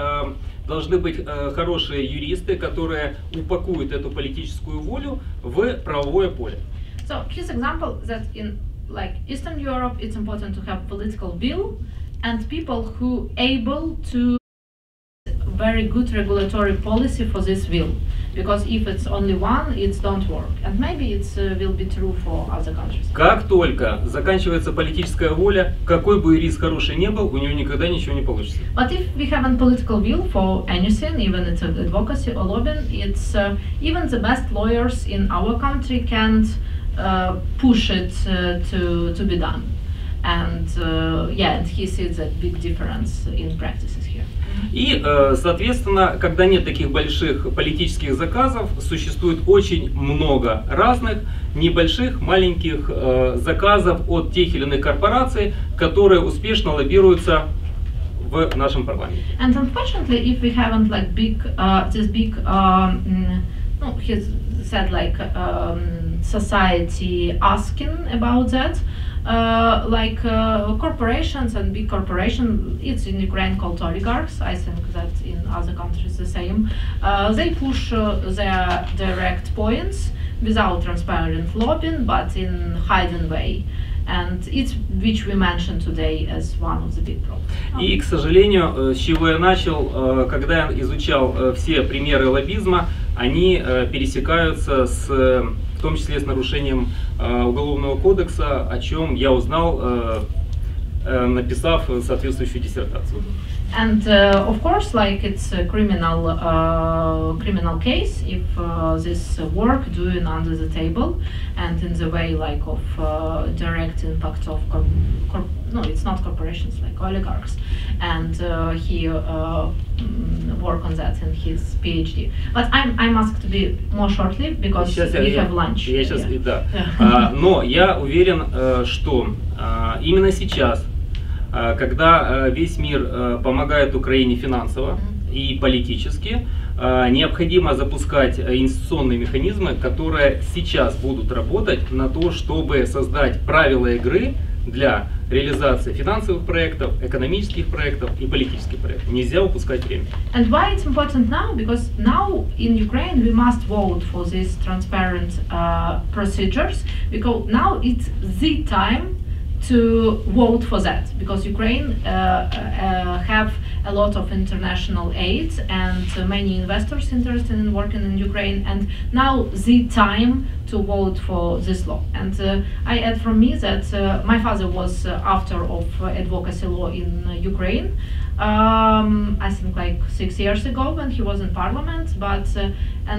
должны быть хорошие юристы, которые упакуют эту политическую волю в правовое поле. So his example that in like Eastern Europe, it's important to have political will and people who able to very good regulatory policy for this will, because if it's only one, it don't work, and maybe it will be true for other countries. Как только заканчивается политическая воля, какой бы юрист хороший не был, у него никогда ничего не получится. But if we haven't political will for anything, even it's advocacy or lobbying, it's even the best lawyers in our country can't push it to be done. And yeah, and he sees a big difference in practices here. И, соответственно, когда нет таких больших политических заказов, существует очень много разных небольших, маленьких заказов от тех или иных корпораций, которые успешно лоббируются в нашем парламенте. And unfortunately, if we haven't like big, this big, no, he said like society asking about that. Like corporations and big corporations, it's in Ukraine called oligarchs. I think that in other countries the same. They push their direct points without transparent lobbying, but in hidden way. And it's which we mentioned today as one of the big problems. И, к сожалению, с чего я начал, когда я изучал все примеры лоббизма, они пересекаются с, в том числе с нарушением Уголовного кодекса, о чем я узнал, написав соответствующую диссертацию. And of course, like it's a criminal case if this work doing under the table and in the way like of direct impact of no, it's not corporations like oligarchs, and he work on that in his PhD. But I'm asked to be more shortly because we have lunch. Я сейчас, да. Но я уверен, что именно сейчас, когда весь мир помогает Украине финансово и политически, необходимо запускать инвестиционные механизмы, которые сейчас будут работать на то, чтобы создать правила игры для реализации финансовых проектов, экономических проектов и политических проектов. Нельзя упускать время. And why it's important now? Because now in Ukraine we must vote for these transparent procedures, because now it's the time to vote for that, because Ukraine have a lot of international aid and many investors interested in working in Ukraine, and now the time to vote for this law. And I add from me that my father was author of advocacy law in Ukraine, I think like 6 years ago when he was in parliament, but in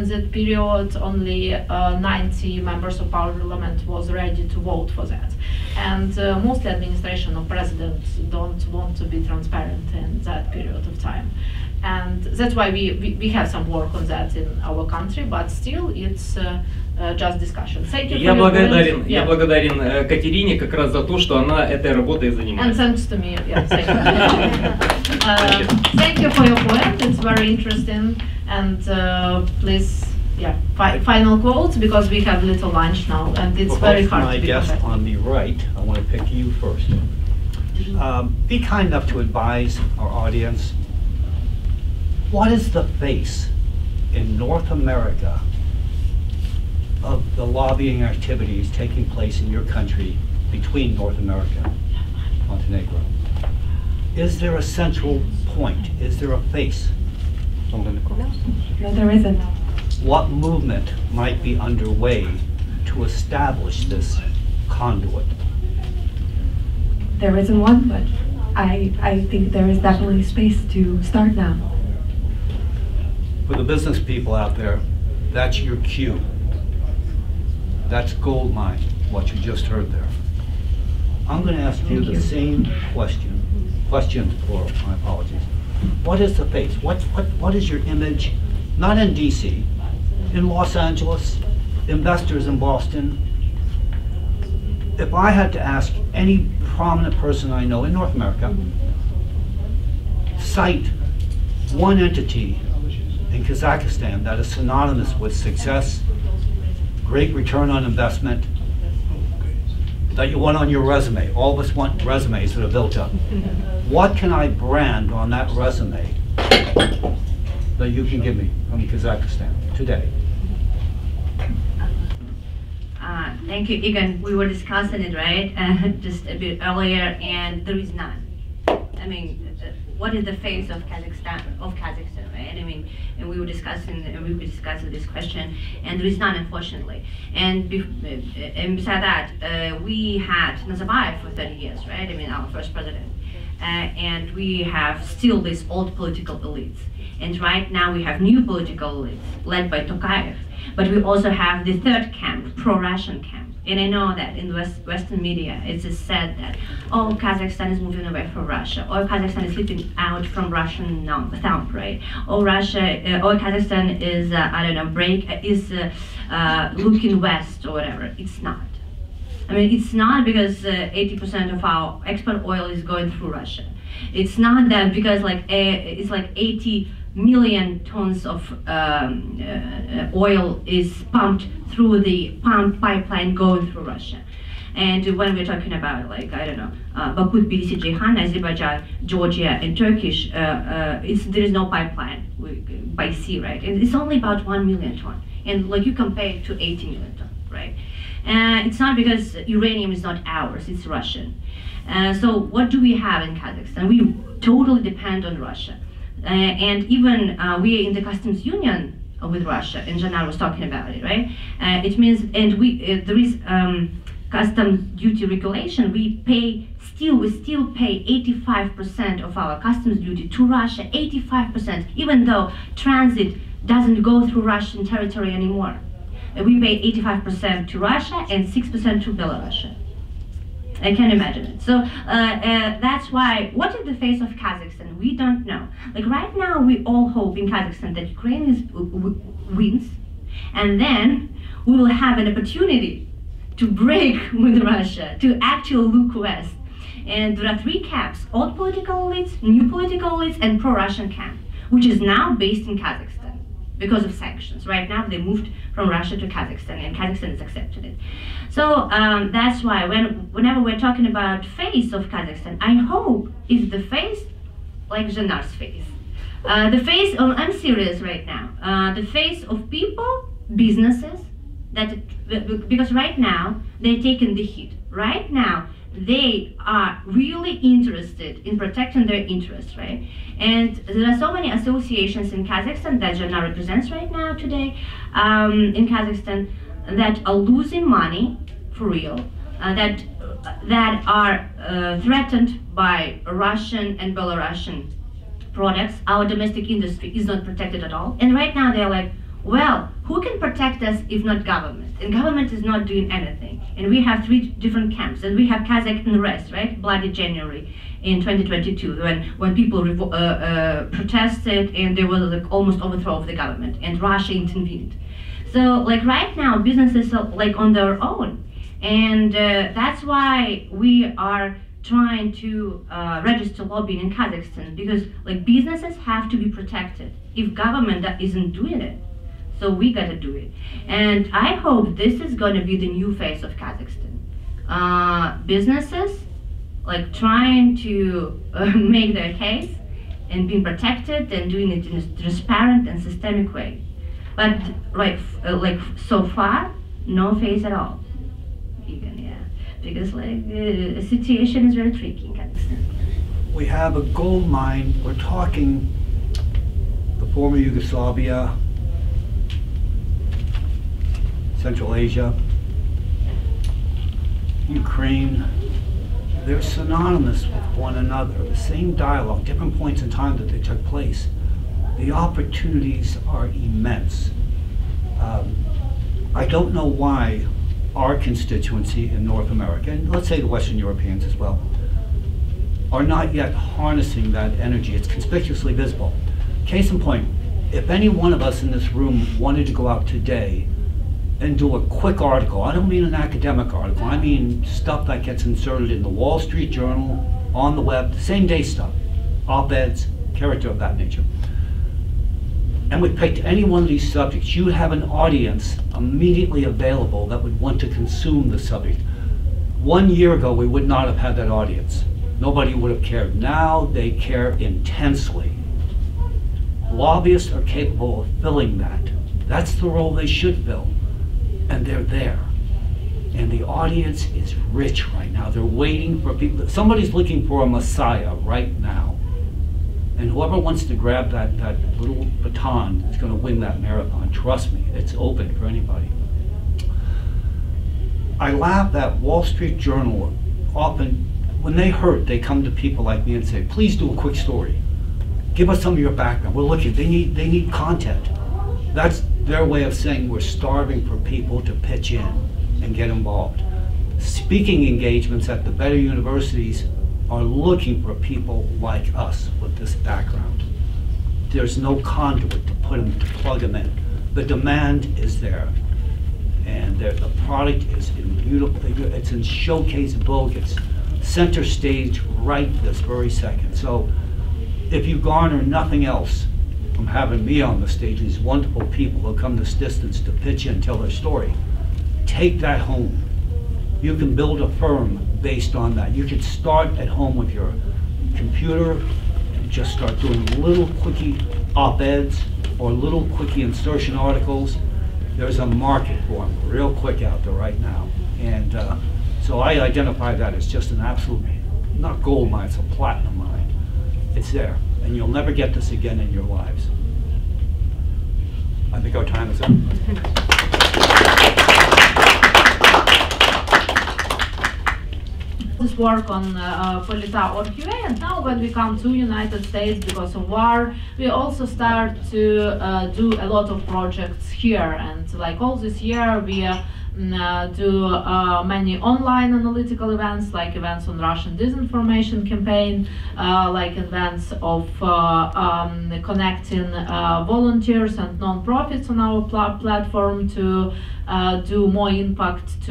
that period only 90 members of parliament was ready to vote for that. And mostly administration of presidents don't want to be transparent in that period of time. And that's why we have some work on that in our country, but still it's just discussion. Thank you. Я благодарен Катерине как раз за то, что она этой работой занимается. And thanks to me. Yeah, thank you for your point. It's very interesting. And please, yeah, final quotes, because we have little lunch now, and it's very hard to be my guest on the right, I want to pick you first. Be kind enough to advise our audience. What is the face in North America of the lobbying activities taking place in your country between North America and Montenegro? Is there a central point? Is there a face? No, there isn't. What movement might be underway to establish this conduit? There isn't one, but I think there is definitely space to start now. For the business people out there, that's your cue. That's gold mine, what you just heard there. I'm going to ask you the same questions plural, my apologies. What is the face? What is your image, not in DC, in Los Angeles, investors in Boston? If I had to ask any prominent person I know in North America, cite one entity in Kazakhstan that is synonymous with success, great return on investment, that you want on your resume. All of us want resumes that are built up. What can I brand on that resume that you can give me from Kazakhstan today? Thank you, Egan. We were discussing it, right, just a bit earlier, and there is none. I mean, what is the face of Kazakhstan, right? I mean, and we were discussing this question, and there is none, unfortunately. And beside that, we had Nazarbayev for 30 years, right? I mean, our first president. And we have still these old political elites. And right now we have new political elites led by Tokayev. But we also have the third camp, pro-Russian camp. And I know that in Western media it's said that, oh, Kazakhstan is moving away from Russia, or Kazakhstan is slipping out from Russian thumb, right? Or Kazakhstan is, looking west or whatever. It's not. I mean, it's not because 80% of our export oil is going through Russia. It's not that because it's like 80 million tons of oil is pumped through the pipeline going through Russia. And when we're talking about, like, I don't know, Baku, Tbilisi, Ceyhan, Azerbaijan, Georgia, and Turkish, there is no pipeline by sea, right? And it's only about 1 million ton. And like you compare it to 80 million ton, right? It's not because uranium is not ours, it's Russian. So what do we have in Kazakhstan? We totally depend on Russia. And even we are in the customs union with Russia, and Janar was talking about it, right? It means, and there is customs duty regulation. We still pay 85% of our customs duty to Russia, 85%, even though transit doesn't go through Russian territory anymore. We pay 85% to Russia and 6% to Belarus. I can imagine it. So that's why, what is the face of Kazakhstan? We don't know. Like right now, we all hope in Kazakhstan that Ukraine wins, and then we will have an opportunity to break with Russia, to actually look west. And there are three camps: old political elites, new political elites, and pro-Russian camp, which is now based in Kazakhstan because of sanctions. Right now, they moved from Russia to Kazakhstan, and Kazakhstan has accepted it. So that's why whenever we're talking about face of Kazakhstan, I hope it's the face like Janar's face. The face of, I'm serious right now, the face of people, businesses, because right now, they're taking the hit. Right now, they are really interested in protecting their interests, right? And there are so many associations in Kazakhstan that Janar represents right now today in Kazakhstan that are losing money for real, that are threatened by Russian and Belarusian products. Our domestic industry is not protected at all. And right now they're like, well, who can protect us if not government? And government is not doing anything. And we have three different camps, and we have Kazakh unrest, right? Bloody January in 2022, when people protested and there was like almost overthrow of the government, and Russia intervened. So like right now, businesses are like on their own, and that's why we are trying to register lobbying in Kazakhstan, because like businesses have to be protected if government isn't doing it. So we gotta do it. And I hope this is gonna be the new face of Kazakhstan. Businesses like trying to make their case and being protected and doing it in a transparent and systemic way. But like so far, no face at all. Even, yeah. Because like the situation is very tricky in Kazakhstan. We have a gold mine. We're talking the former Yugoslavia, Central Asia, Ukraine. They're synonymous with one another, the same dialogue, different points in time that they took place. The opportunities are immense. I don't know why our constituency in North America, and let's say the Western Europeans as well, are not yet harnessing that energy. It's conspicuously visible. Case in point, if any one of us in this room wanted to go out today and do a quick article, I don't mean an academic article, I mean stuff that gets inserted in the Wall Street Journal, on the web, same day stuff, op-eds, character of that nature. And we picked any one of these subjects, you have an audience immediately available that would want to consume the subject. 1 year ago, we would not have had that audience. Nobody would have cared. Now they care intensely. Lobbyists are capable of filling that. That's the role they should fill, and they're there. And the audience is rich right now. They're waiting for people. Somebody's looking for a messiah right now. And whoever wants to grab that little baton is going to win that marathon. Trust me, it's open for anybody. I laugh that Wall Street Journal often, when they hurt, they come to people like me and say, please do a quick story. Give us some of your background. We're looking, they need content. That's their way of saying we're starving for people to pitch in and get involved. Speaking engagements at the better universities are looking for people like us with this background. There's no conduit to plug them in. The demand is there, and the product is in beautiful. It's in Showcase Vogue. It's center stage right this very second. So, if you garner nothing else from having me on the stage, these wonderful people who come this distance to pitch in and tell their story, take that home. You can build a firm based on that. You can start at home with your computer and just start doing little quickie op-eds or little quickie insertion articles. There's a market for them real quick out there right now. And so I identify that as just an absolute, not gold mine, it's a platinum mine. It's there, and you'll never get this again in your lives. I think our time is up. This work on Polita.org.ua, and now when we come to United States because of war, we also start to do a lot of projects here. And like all this year, we do many online analytical events, like events on Russian disinformation campaign, like events of connecting volunteers and non-profits on our platform to do more impact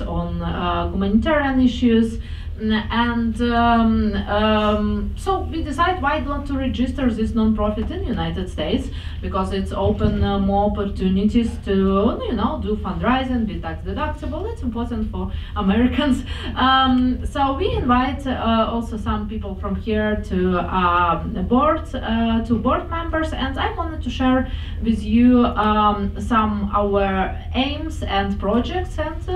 on humanitarian issues. And so we decide why not to register this non-profit in the United States, because it's open more opportunities to do fundraising, be tax deductible. It's important for Americans. So we invite also some people from here to board members, and I wanted to share with you some our aims and projects, and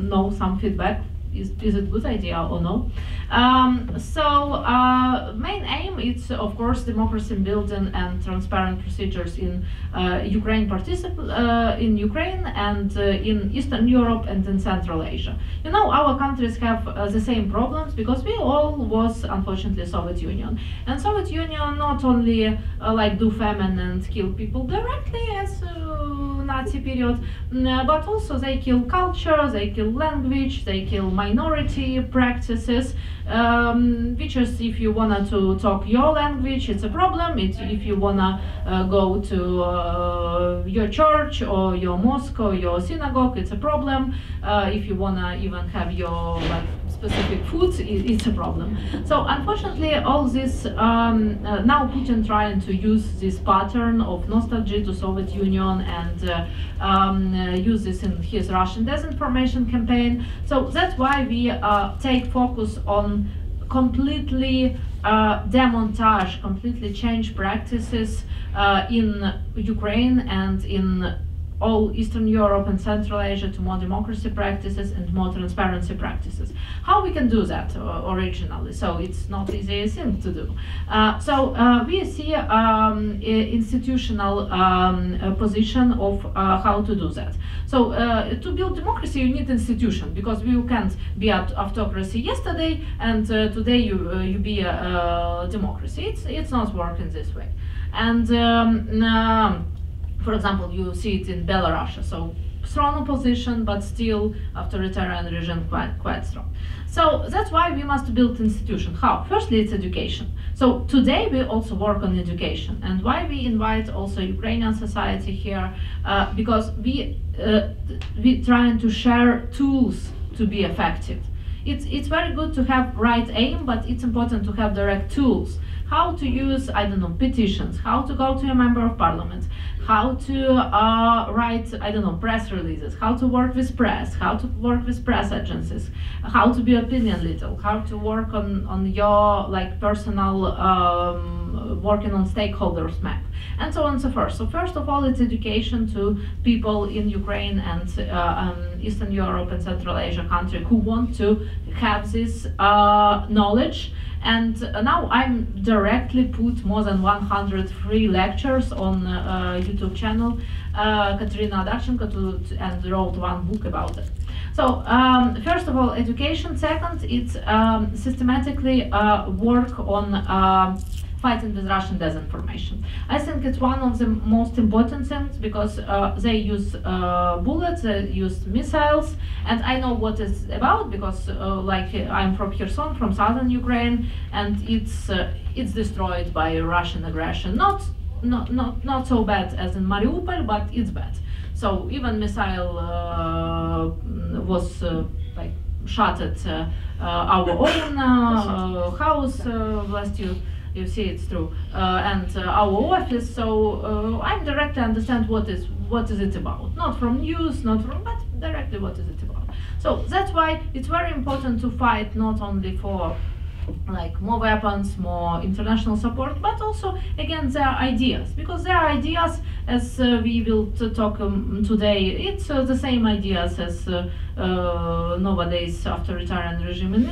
know some feedback. Is it a good idea or no? Main aim is, of course, democracy building and transparent procedures in Ukraine and in Eastern Europe and in Central Asia. Our countries have the same problems because we all was, unfortunately, Soviet Union. And Soviet Union not only do famine and kill people directly as Nazi period, but also they kill culture, they kill language, they kill minority practices, which is, if you wanna to talk your language, it's a problem. If you wanna go to your church or your mosque or your synagogue, it's a problem. If you wanna even have your specific foods, it's a problem. So unfortunately, all this now Putin trying to use this pattern of nostalgia to Soviet Union and use this in his Russian disinformation campaign. So that's why we take focus on completely demontage, completely change practices in Ukraine and in all Eastern Europe and Central Asia to more democracy practices and more transparency practices. How we can do that originally? So it's not easy thing to do. We see institutional position of how to do that. So to build democracy, you need institution, because you can't be autocracy yesterday and today you be a democracy. It's not working this way. And for example, you see it in Belarus, so strong opposition, but still authoritarian regime quite strong. So that's why we must build institution. How? Firstly, it's education. So today we also work on education, and why we invite also Ukrainian society here, because we trying to share tools to be effective. It's very good to have right aim, but it's important to have direct tools how to use, I don't know, petitions, how to go to a member of parliament, how to write, I don't know, press releases, how to work with press, how to work with press agencies, how to be opinion leader, how to work on your like personal working on stakeholders map, and so on and so forth. So first of all, it's education to people in Ukraine and Eastern Europe and Central Asia country who want to have this knowledge. And now I'm directly put more than 100 free lectures on YouTube channel, Katerina Adarchenko, and wrote one book about it. So first of all, education. Second, it's systematically work on fighting with Russian disinformation. I think it's one of the most important things because they use bullets, they use missiles, and I know what it's about because like I'm from Kherson, from southern Ukraine, and it's destroyed by Russian aggression. Not so bad as in Mariupol, but it's bad. So even missile was like shot at our own house last year. You see it's true, and our office. So I directly understand what is it about. Not from news, not from, but directly what is it about. So that's why it's very important to fight not only for like more weapons, more international support, but also again their ideas, because their ideas, as we will talk today, it's the same ideas as nowadays authoritarian regime in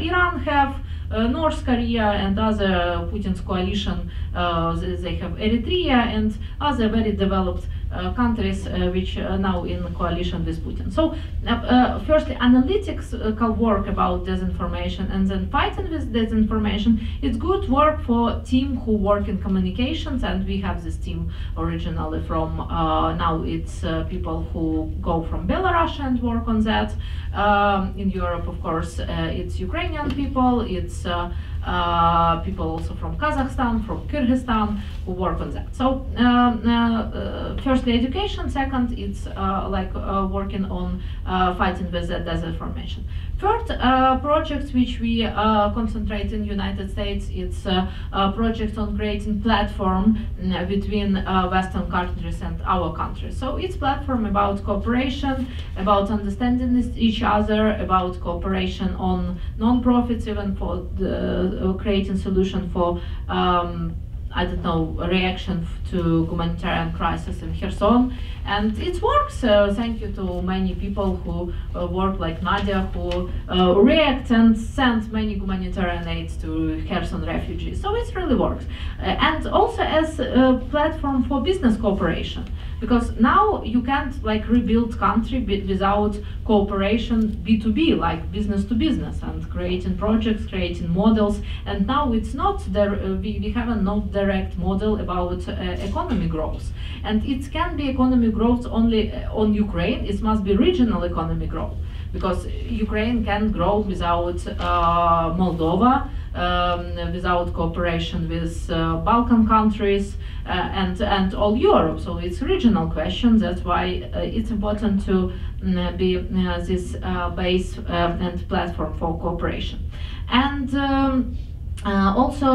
Iran have. North Korea and other Putin's coalition, they have Eritrea and other very developed countries which are now in coalition with Putin. So firstly, analytical work about disinformation and then fighting with disinformation, it's good work for team who work in communications, and we have this team originally from, now it's people who go from Belarus and work on that. In Europe, of course, it's Ukrainian people, it's people also from Kazakhstan, from Kyrgyzstan who work on that. So firstly education, second it's like working on fighting with that disinformation. Third, projects which we concentrate in United States, it's projects on creating platform between Western countries and our country. So it's platform about cooperation, about understanding each other, about cooperation on non-profits, even for the, creating solution for I don't know, reaction to humanitarian crisis in Kherson, and it works. Thank you to many people who work like Nadia, who react and send many humanitarian aids to Kherson refugees. So it really works, and also as a platform for business cooperation, because now you can't like rebuild country without cooperation B2B, like business to business, and creating projects, creating models. And now it's not there. We have a not direct model about economy growth, and it can be economy growth only on Ukraine. It must be regional economy growth, because Ukraine can grow without Moldova, without cooperation with Balkan countries and all Europe. So it's regional question. That's why it's important to be this base and platform for cooperation. And also,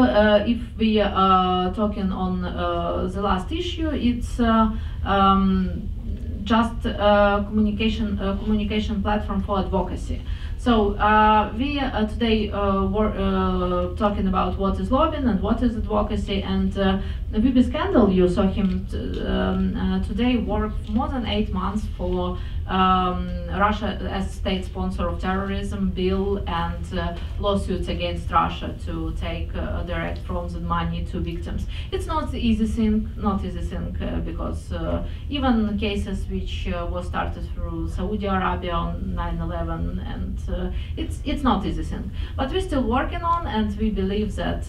if we are talking on the last issue, it's just communication platform for advocacy. So we today were talking about what is lobbying and what is advocacy, and Bibi Scandal, you saw him today, worked more than 8 months for Russia as state sponsor of terrorism bill and lawsuits against Russia to take direct funds and money to victims. It's not the easy thing, because even cases which was started through Saudi Arabia on 9/11, and it's not easy thing. But we're still working on, and we believe that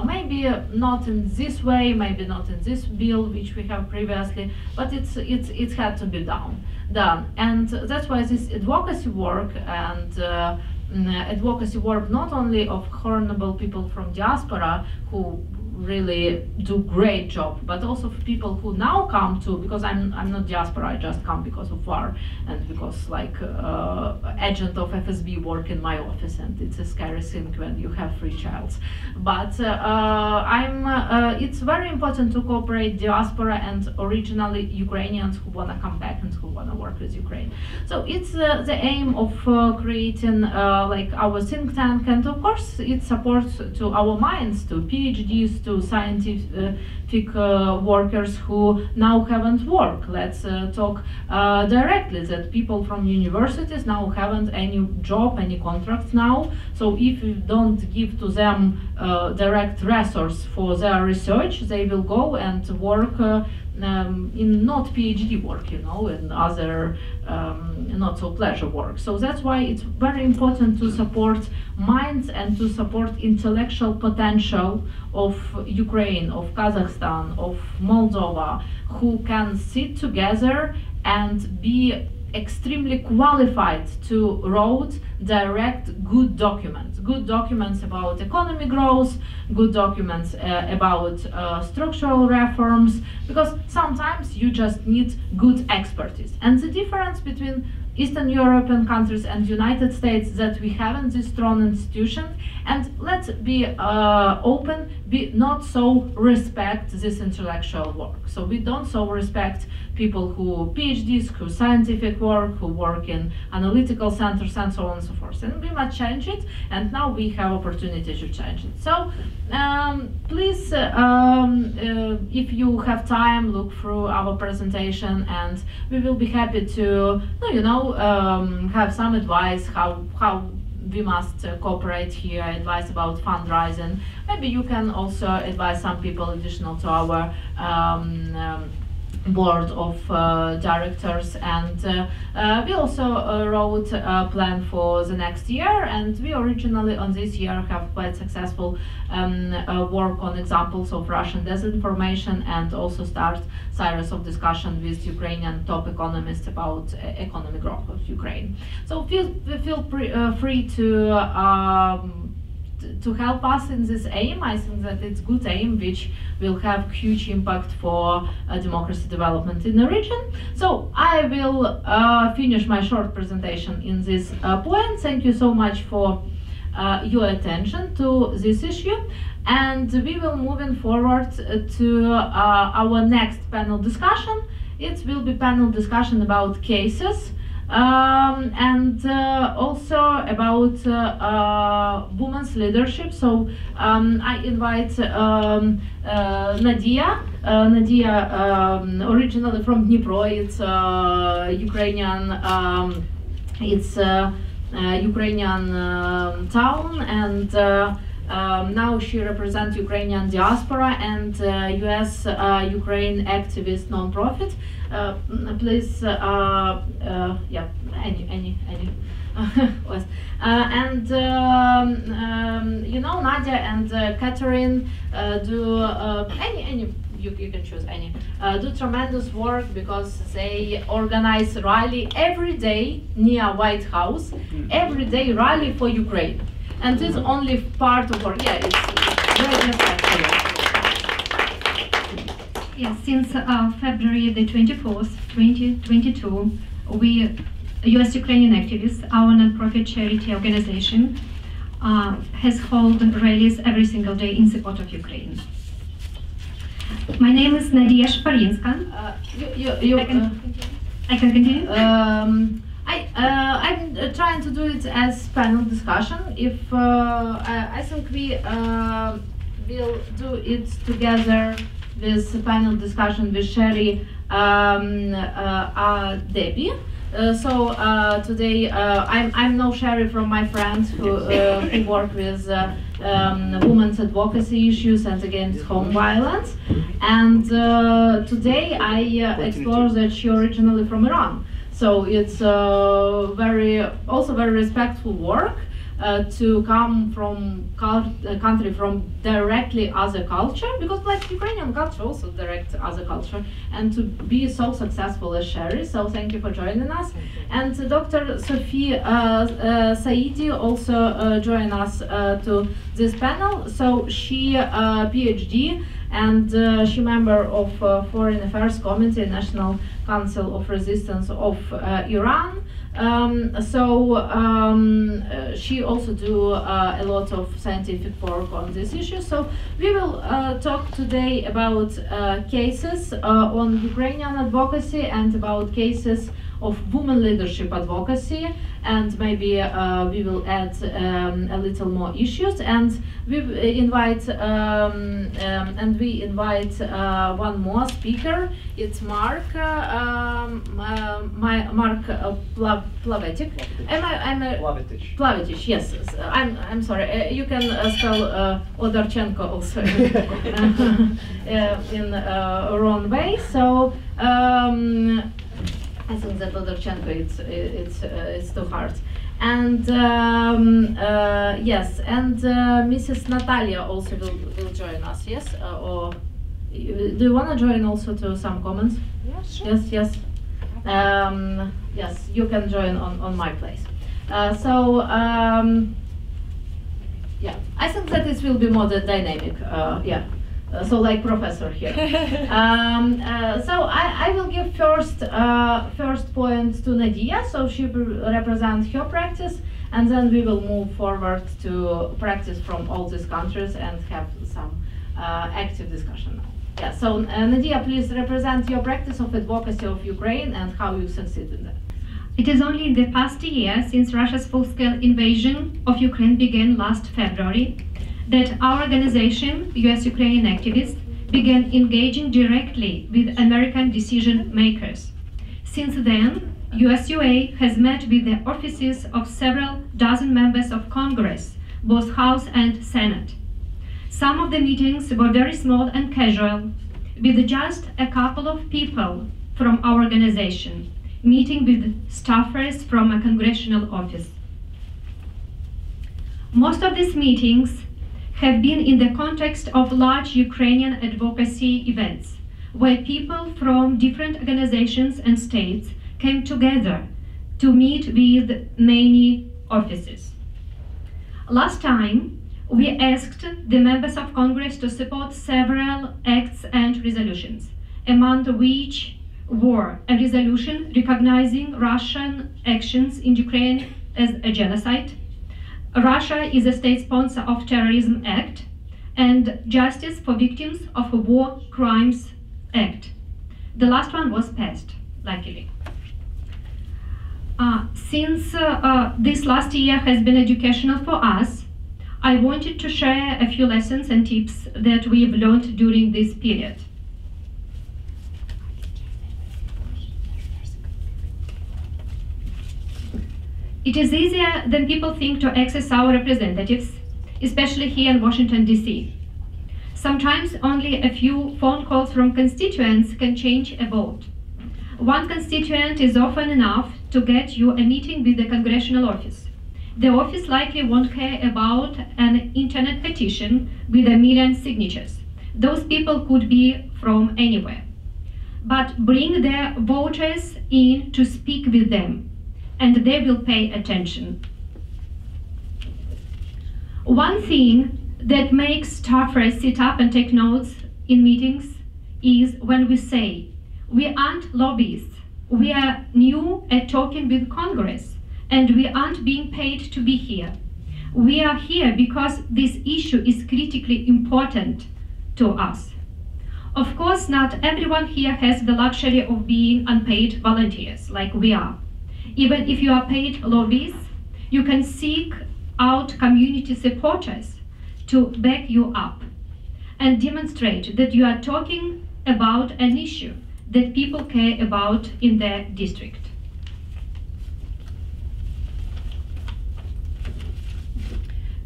maybe not in this way, maybe not in this bill which we have previously, but it had to be done. And that's why this advocacy work and advocacy work not only of honorable people from diaspora who really do great job, but also for people who now come to, because I'm not diaspora, I just come because of war and because like agent of FSB work in my office, and it's a scary thing when you have 3 children. But it's very important to cooperate diaspora and originally Ukrainians who want to come back and who want to work with Ukraine. So it's the aim of creating like our think tank, and of course it supports to our minds, to PhDs, to scientific workers who now haven't worked. Let's talk directly that people from universities now haven't any job, any contracts now. So if you don't give to them direct resource for their research, they will go and work in not PhD work, you know, and other not so pleasure work. So that's why it's very important to support minds and to support intellectual potential of Ukraine, of Kazakhstan, of Moldova, who can sit together and be extremely qualified to write direct good documents about economy growth, good documents about structural reforms, because sometimes you just need good expertise. And the difference between Eastern European countries and United States that we haven't this strong institution, and let's be open, we not so respect this intellectual work. So we don't so respect people who PhDs, who scientific work, who work in analytical centers and so on and so forth. And we must change it, and now we have opportunity to change it. So please, if you have time, look through our presentation, and we will be happy to, have some advice how we must cooperate here, advice about fundraising. Maybe you can also advise some people additional to our board of directors, and we also wrote a plan for the next year, and we originally on this year have quite successful work on examples of Russian disinformation, and also start series of discussion with Ukrainian top economists about economic growth of Ukraine. So feel free to help us in this aim. I think that it's good aim which will have huge impact for democracy development in the region. So I will finish my short presentation in this point. Thank you so much for your attention to this issue, and we will moving forward to our next panel discussion. It will be panel discussion about cases, and also about women's leadership. So I invite Nadia. Nadia, originally from Dnipro, it's Ukrainian. Ukrainian town, and now she represents Ukrainian diaspora and U.S. Ukraine activist non-profit. Please, yeah, any. And Nadia and Catherine do any. You can choose any. Do tremendous work because they organize rally every day near White House. Every day rally for Ukraine, and this is only part of our. Yeah, it's very respectful. Yes, since February the 24th, 2022, we, U.S. Ukrainian activists, our non-profit charity organization, has held rallies every single day in support of Ukraine. My name is Nadia Shparinska. I can continue? I'm trying to do it as panel discussion. If I think we will do it together with panel discussion with Sherry Debbie. So today I'm no Sherry from my friends who work with women's advocacy issues and against home violence. And today I explore that she originally from Iran. So it's very respectful work to come from country from directly other culture, because like Ukrainian culture also direct other culture, and to be so successful as Sherry. So thank you for joining us. And Dr. Sophie Saidi also joined us to this panel. So she PhD, and she member of Foreign Affairs Committee, National Council of Resistance of Iran. She also do a lot of scientific work on this issue. So we will talk today about cases on Ukrainian advocacy and about cases of women leadership advocacy, and maybe we will add a little more issues, and we invite one more speaker. It's Mark Plavetic. Plavetic, yes. I'm sorry. You can spell Odorchenko also in wrong way. So. I think that Odorchenko it's too hard, and yes, and Mrs. Natalia also will join us. Yes, or do you want to join also to some comments? Yeah, sure. Yes. Yes, you can join on my place. Yeah, I think that it will be more dynamic. Yeah. So like professor here. So I will give first point to Nadia, so she will represent her practice, and then we will move forward to practice from all these countries and have some active discussion. Yeah, so Nadia, please represent your practice of advocacy of Ukraine and how you succeed in that. It is only in the past year, since Russia's full-scale invasion of Ukraine began last February, that our organization, US Ukrainian Activists, began engaging directly with American decision makers. Since then, USUA has met with the offices of several dozen members of Congress, both House and Senate. Some of the meetings were very small and casual, with just a couple of people from our organization, meeting with staffers from a congressional office. Most of these meetings have been in the context of large Ukrainian advocacy events, where people from different organizations and states came together to meet with many offices. Last time, we asked the members of Congress to support several acts and resolutions, among which were a resolution recognizing Russian actions in Ukraine as a genocide, Russia is a state sponsor of Terrorism Act, and Justice for Victims of War Crimes Act. The last one was passed, luckily. Since this last year has been educational for us, I wanted to share a few lessons and tips that we've learned during this period. It is easier than people think to access our representatives, especially here in Washington, D.C. Sometimes only a few phone calls from constituents can change a vote. One constituent is often enough to get you a meeting with the congressional office. The office likely won't care about an internet petition with 1 million signatures. Those people could be from anywhere. But bring their voters in to speak with them, and they will pay attention. One thing that makes staffers sit up and take notes in meetings is when we say, we aren't lobbyists, we are new at talking with Congress, and we aren't being paid to be here. We are here because this issue is critically important to us. Of course, not everyone here has the luxury of being unpaid volunteers like we are. Even if you are paid lobbyists, you can seek out community supporters to back you up and demonstrate that you are talking about an issue that people care about in their district.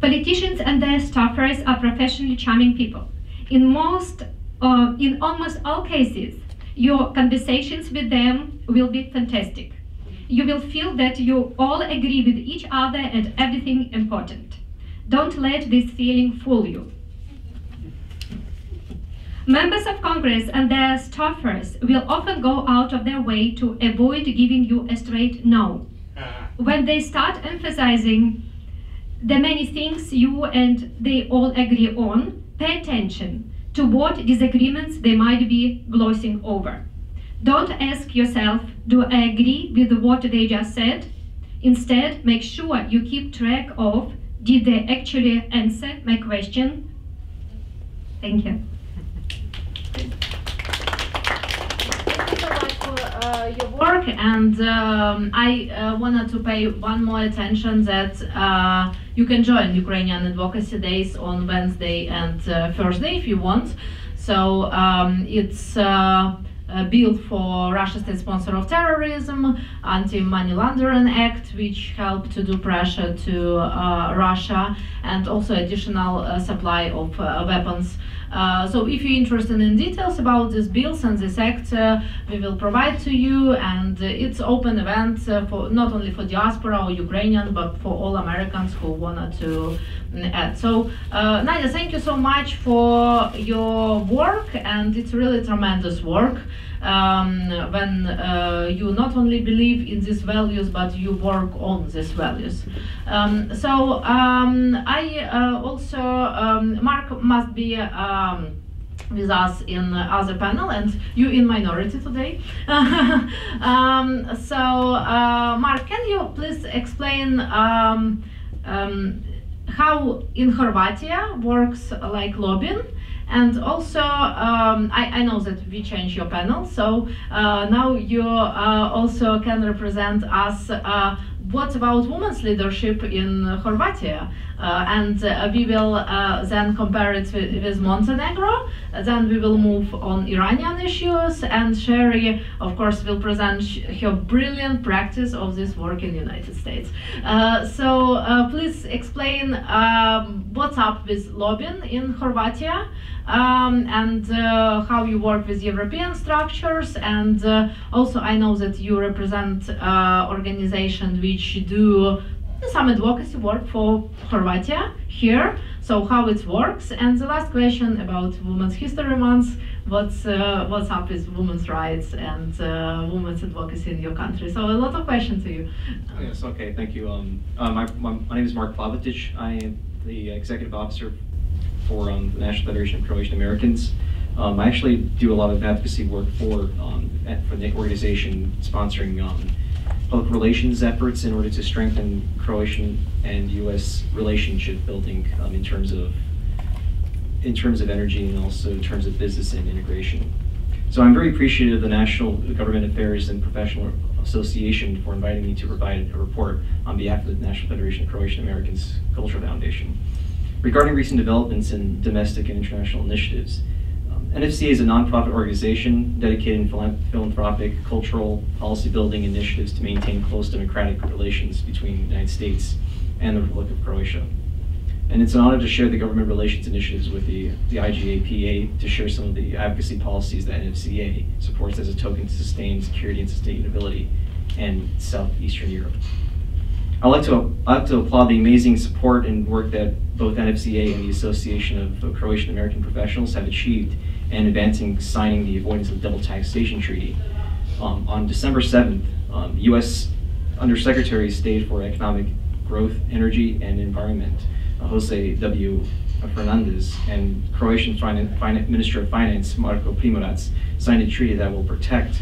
Politicians and their staffers are professionally charming people. In almost all cases, your conversations with them will be fantastic. You will feel that you all agree with each other and everything important. Don't let this feeling fool you. Members of Congress and their staffers will often go out of their way to avoid giving you a straight no. When they start emphasizing the many things you and they all agree on, pay attention to what disagreements they might be glossing over. Don't ask yourself, do I agree with what they just said? Instead, make sure you keep track of, did they actually answer my question? Thank you. Thank you so much for your work, and I wanted to pay one more attention that you can join Ukrainian Advocacy Days on Wednesday and Thursday if you want. So it's built for Russia State Sponsor of Terrorism, Anti-Money Laundering Act, which helped to do pressure to Russia, and also additional supply of weapons. So if you're interested in details about these bills and this act, we will provide to you, and it's open event for not only for diaspora or Ukrainian, but for all Americans who wanted to add. So Nadia, thank you so much for your work, and it's really tremendous work when you not only believe in these values, but you work on these values. I also, Mark must be with us in other panel, and you in minority today. Mark, can you please explain how in Horvatia works like lobbying? And also, I know that we changed your panel, so now you also can represent us. What about women's leadership in Horvatia? And we will then compare it with Montenegro. Then we will move on Iranian issues, and Sherry, of course, will present her brilliant practice of this work in the United States. Please explain what's up with lobbying in Horvatia, and how you work with European structures, and also I know that you represent organizations which do some advocacy work for Horvatia here, so how it works. And the last question about Women's History Month, what's up with women's rights and women's advocacy in your country? So a lot of questions to you. Oh, yes, okay, thank you. My name is Mark Plavicic. I am the executive officer for the National Federation of Croatian Americans. I actually do a lot of advocacy work for the organization sponsoring public relations efforts in order to strengthen Croatian and U.S. relationship building in terms of energy and also in terms of business and integration. So I'm very appreciative of the National Government Affairs and Professional Association for inviting me to provide a report on behalf of the National Federation of Croatian Americans Cultural Foundation regarding recent developments in domestic and international initiatives. NFCA is a nonprofit organization dedicated in philanthropic, cultural, policy building initiatives to maintain close democratic relations between the United States and the Republic of Croatia. And it's an honor to share the government relations initiatives with the IGAPA to share some of the advocacy policies that NFCA supports as a token to sustain security and sustainability in Southeastern Europe. I'd like to applaud the amazing support and work that both NFCA and the Association of Croatian American Professionals have achieved in advancing signing the Avoidance of Double Taxation Treaty. On December 7th, U.S. Undersecretary of State for Economic Growth, Energy, and Environment, Jose W. Fernandez, and Croatian Minister of Finance, Marko Primorac, signed a treaty that will protect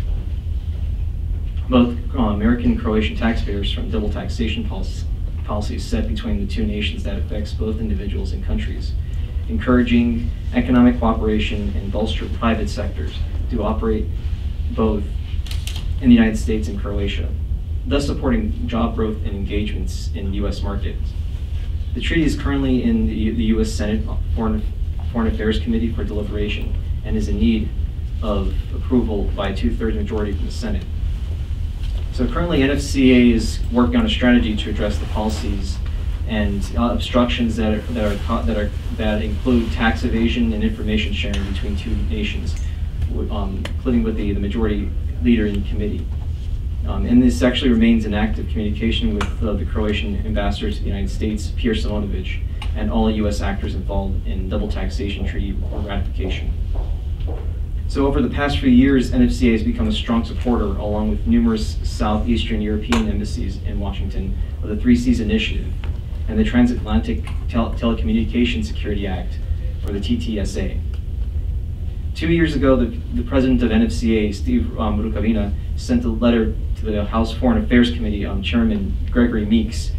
both American and Croatian taxpayers from double taxation policies set between the two nations that affects both individuals and countries, encouraging economic cooperation and bolster private sectors to operate both in the United States and Croatia, thus supporting job growth and engagements in U.S. markets. The treaty is currently in the U.S. Senate Foreign Affairs Committee for deliberation and is in need of approval by a 2/3 majority from the Senate. So currently NFCA is working on a strategy to address the policies and obstructions that include tax evasion and information sharing between two nations, including with the majority leader in the committee. And this actually remains in active communication with the Croatian ambassador to the United States, Pierre Simonovic, and all U.S. actors involved in double taxation treaty ratification. So over the past few years, NFCA has become a strong supporter, along with numerous Southeastern European embassies in Washington, of the 3 Cs Initiative and the Transatlantic Telecommunications Security Act, or the TTSA. 2 years ago, the president of NFCA, Steve Rukavina, sent a letter to to the House Foreign Affairs Committee, Chairman Gregory Meeks,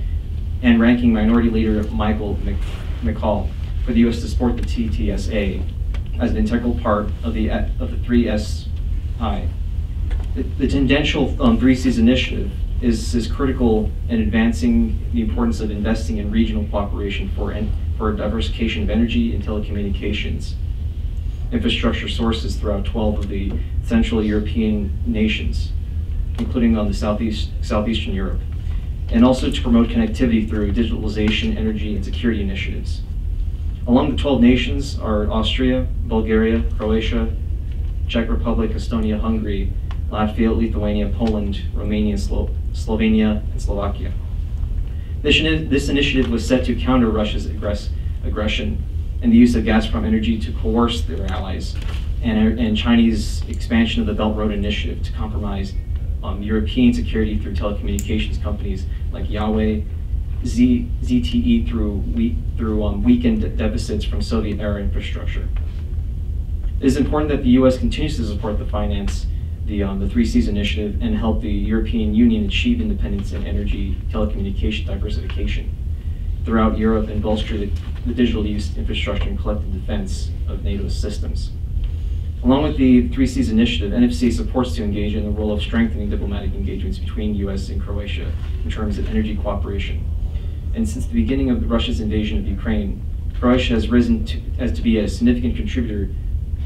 and Ranking Minority Leader Michael McCall for the U.S. to support the TTSA as an integral part of the 3SI. The tangential 3Cs initiative is critical in advancing the importance of investing in regional cooperation for diversification of energy and telecommunications infrastructure sources throughout 12 of the Central European nations, including on the Southeastern Europe, and also to promote connectivity through digitalization, energy, and security initiatives. Among the 12 nations are Austria, Bulgaria, Croatia, Czech Republic, Estonia, Hungary, Latvia, Lithuania, Poland, Romania, Slovenia, and Slovakia. This initiative was set to counter Russia's aggression and the use of Gazprom Energy to coerce their allies, and Chinese expansion of the Belt Road Initiative to compromise European security through telecommunications companies like Huawei, ZTE through weakened deficits from Soviet-era infrastructure. It is important that the U.S. continues to support the 3Cs initiative and help the European Union achieve independence in energy telecommunication diversification throughout Europe and bolster the digital use infrastructure and collective defense of NATO's systems. Along with the 3Cs initiative, NFC supports to engage in the role of strengthening diplomatic engagements between U.S. and Croatia in terms of energy cooperation. And since the beginning of Russia's invasion of Ukraine, Croatia has risen to be a significant contributor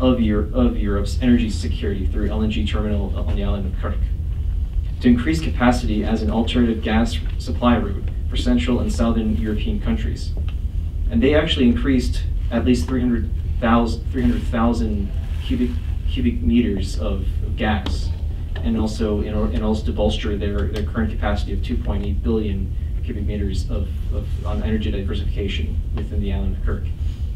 of Europe's energy security through LNG terminal on the island of Krk. To increase capacity as an alternative gas supply route for Central and Southern European countries. And they actually increased at least 300,000 cubic meters of gas, and also to bolster their current capacity of 2.8 billion cubic meters on energy diversification within the island of Krk.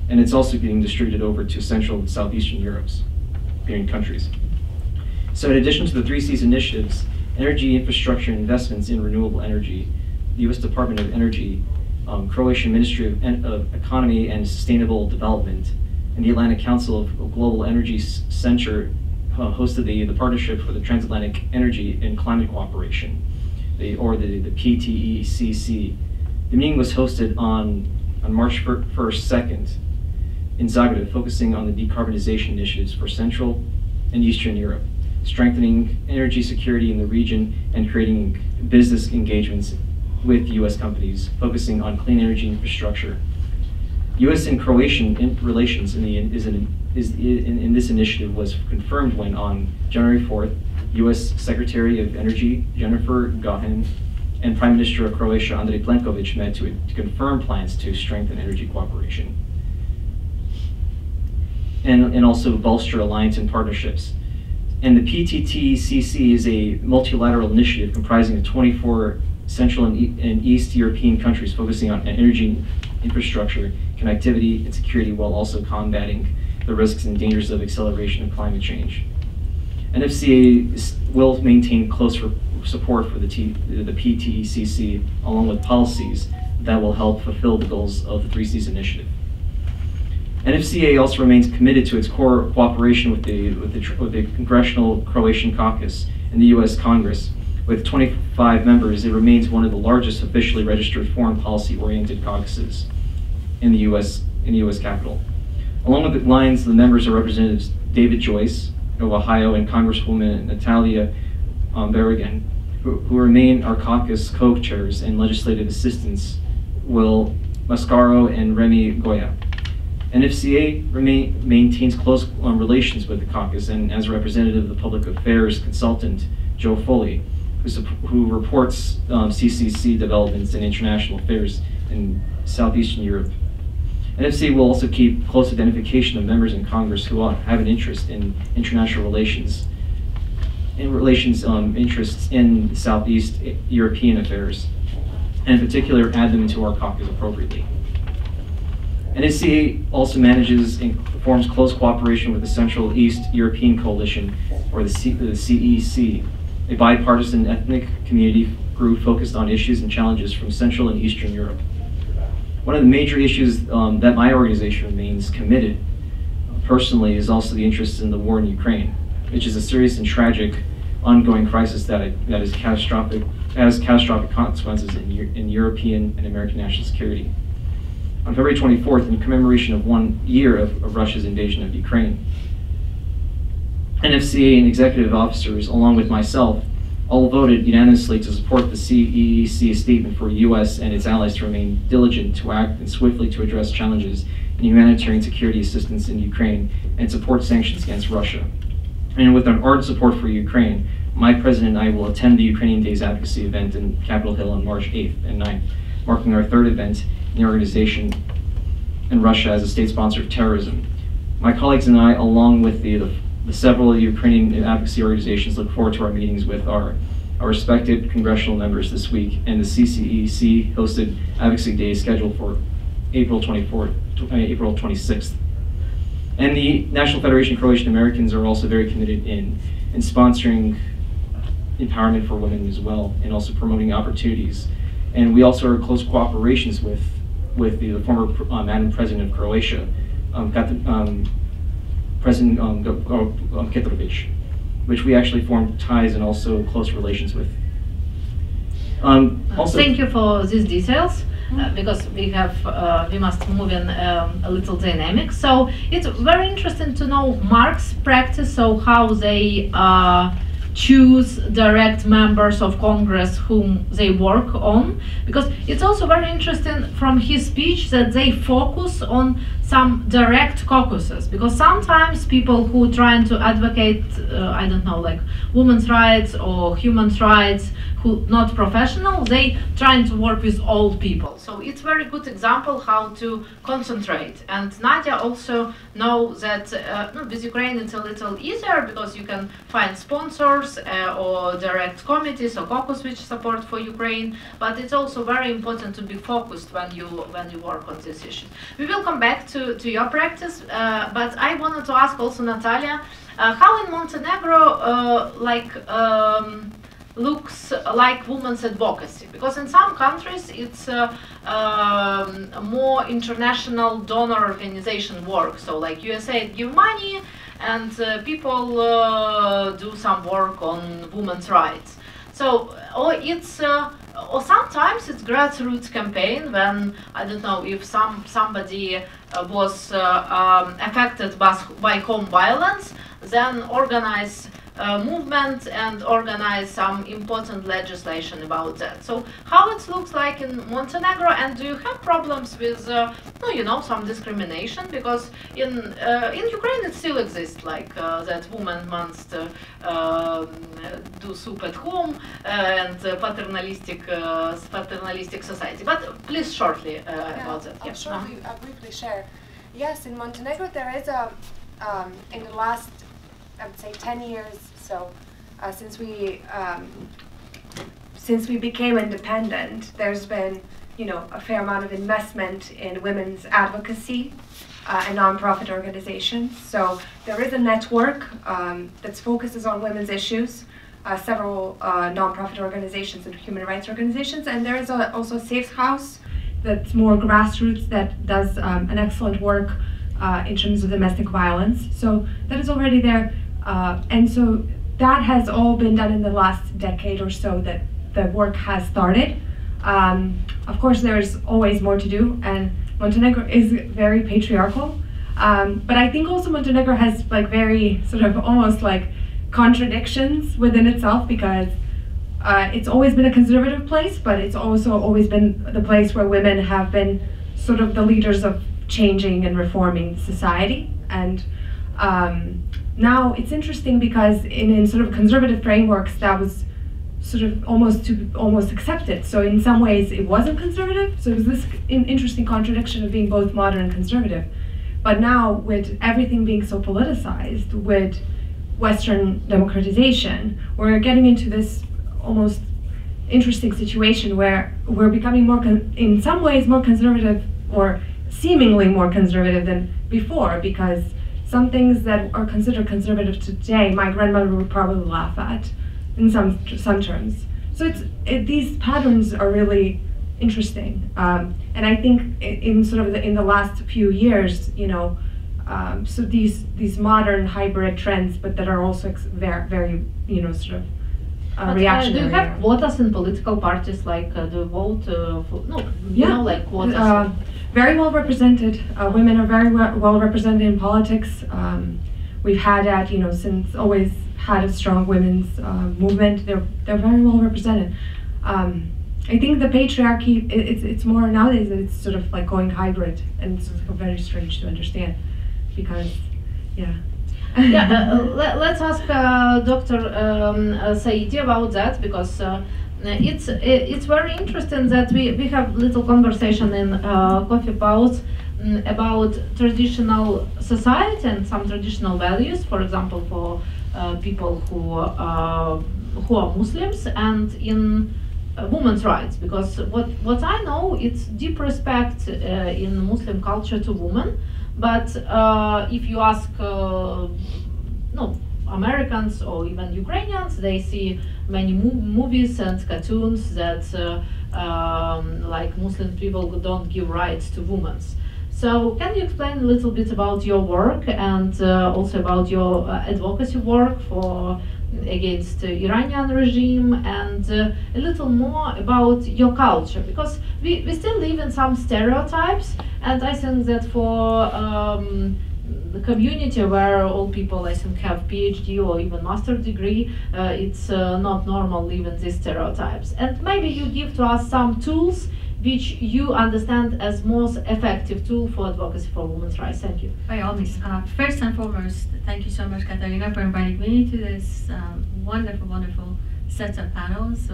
And it's also being distributed over to Central and Southeastern European countries. So in addition to the 3Cs initiatives, energy infrastructure investments in renewable energy, the U.S. Department of Energy, Croatian Ministry of Economy and Sustainable Development, and the Atlantic Council of Global Energy Center hosted the Partnership for the Transatlantic Energy and Climate Cooperation, the PTECC. The meeting was hosted on March 1st, 2nd in Zagreb, focusing on the decarbonization initiatives for Central and Eastern Europe, strengthening energy security in the region, and creating business engagements with U.S. companies, focusing on clean energy infrastructure. U.S. and Croatian relations in this initiative was confirmed when, on January 4th, U.S. Secretary of Energy Jennifer Gahan and Prime Minister of Croatia Andrej Plenković met to confirm plans to strengthen energy cooperation and also bolster alliance and partnerships. And the PTTCC is a multilateral initiative comprising of 24 Central and East European countries focusing on energy infrastructure, connectivity, and security, while also combating the risks and dangers of acceleration of climate change. NFCA will maintain close support for the PTECC, along with policies that will help fulfill the goals of the 3Cs initiative. NFCA also remains committed to its core cooperation with the Congressional Croatian Caucus in the U.S. Congress. With 25 members, it remains one of the largest officially registered foreign policy-oriented caucuses in the U.S. Capitol. Along with the lines, the members are Representatives David Joyce of Ohio and Congresswoman Natalia Berrigan, who remain our caucus co-chairs, and legislative assistants Will Mascaro and Remy Goya. NFCA maintains close relations with the caucus, and as a representative of the public affairs consultant, Joe Foley, who reports CCC developments and international affairs in Southeastern Europe. NFCA will also keep close identification of members in Congress who have an interest in international relations, interests in Southeast European affairs, and in particular add them into our caucus appropriately. NFCA also manages and forms close cooperation with the Central East European Coalition, or the CEC, a bipartisan ethnic community group focused on issues and challenges from Central and Eastern Europe. One of the major issues that my organization remains committed personally is also the interest in the war in Ukraine, which is a serious and tragic ongoing crisis that has catastrophic consequences in European and American national security. On February 24th, in commemoration of 1 year of Russia's invasion of Ukraine, NFCA and executive officers, along with myself, all voted unanimously to support the CEEC statement for U.S. and its allies to remain diligent to act and swiftly to address challenges in humanitarian security assistance in Ukraine and support sanctions against Russia. And with an ardent support for Ukraine, my president and I will attend the Ukrainian Days Advocacy event in Capitol Hill on March 8th and 9th, marking our third event in the organization in Russia as a state sponsor of terrorism. My colleagues and I, along with the several Ukrainian advocacy organizations, look forward to our meetings with our respected congressional members this week and the CCEC hosted Advocacy Day scheduled for April 26th. And the National Federation of Croatian Americans are also very committed in sponsoring empowerment for women as well, and also promoting opportunities. And we also are in close cooperations with the former Madam President of Croatia, President Petrovic, which we actually formed ties and also close relations with. Thank you for these details. Because we must move in a little dynamic. So it's very interesting to know Mark's practice, so how they choose direct members of Congress whom they work on, because it's also very interesting from his speech that they focus on some direct caucuses, because sometimes people who trying to advocate, I don't know, like women's rights or human rights, who not professional, they trying to work with all people. So it's very good example how to concentrate. And Nadia also know that with Ukraine it's a little easier because you can find sponsors or direct committees or caucus which support for Ukraine. But it's also very important to be focused when you work on this issue. We will come back to your practice, but I wanted to ask also Natalia, how in Montenegro looks like women's advocacy, because in some countries it's more international donor organization work, so like USA give money and people do some work on women's rights. So or sometimes it's grassroots campaign when, I don't know, if somebody was affected by home violence, then organize movement and organize some important legislation about that. So how it looks like in Montenegro, and do you have problems with some discrimination, because in Ukraine it still exists, like that woman must do soup at home and paternalistic society. But please shortly about that. I'll briefly share. Yes, in Montenegro there is in the last, I would say, 10 years, so since we became independent, there's been, a fair amount of investment in women's advocacy and nonprofit organizations. So there is a network that focuses on women's issues, several nonprofit organizations and human rights organizations, and there is also a safe house that's more grassroots that does an excellent work in terms of domestic violence. So that is already there. And so that has all been done in the last decade or so that the work has started. Of course, there's always more to do, and Montenegro is very patriarchal. But I think also Montenegro has very sort of almost like contradictions within itself, because it's always been a conservative place, but it's also always been the place where women have been sort of the leaders of changing and reforming society. And now it's interesting because in sort of conservative frameworks that was sort of almost accepted. So in some ways it wasn't conservative. So it was this interesting contradiction of being both modern and conservative. But now with everything being so politicized, with Western democratization, we're getting into this almost interesting situation where we're becoming more, in some ways, more conservative, or seemingly more conservative than before, because some things that are considered conservative today, my grandmother would probably laugh at in some terms. So these patterns are really interesting, and I think in the last few years, so these modern hybrid trends, but that are also very sort of reactionary. Do you have quotas in political parties, like the vote for, no, you know, like quotas? Very well represented. Women are very well represented in politics. We've had since always had a strong women's movement. They're very well represented. I think the patriarchy, it's more nowadays that it's sort of like going hybrid, and it's very strange to understand, because, yeah. Let's ask Dr. Saidi about that, because it's very interesting that we have little conversation in coffee pause about traditional society and some traditional values, for example, for people who are Muslims, and in women's rights, because what I know, it's deep respect in Muslim culture to women, but if you ask Americans or even Ukrainians, they see many movies and cartoons that like Muslim people don't give rights to women. So can you explain a little bit about your work, and also about your advocacy work against the Iranian regime, and a little more about your culture, because we still live in some stereotypes, and I think that for the community where all people, I think, have PhD or even master's degree, it's not normal living these stereotypes. And maybe you give to us some tools which you understand as most effective tool for advocacy for women's rights. Thank you. By all means. First and foremost, thank you so much, Katarina, for inviting me to this wonderful, wonderful set of panels.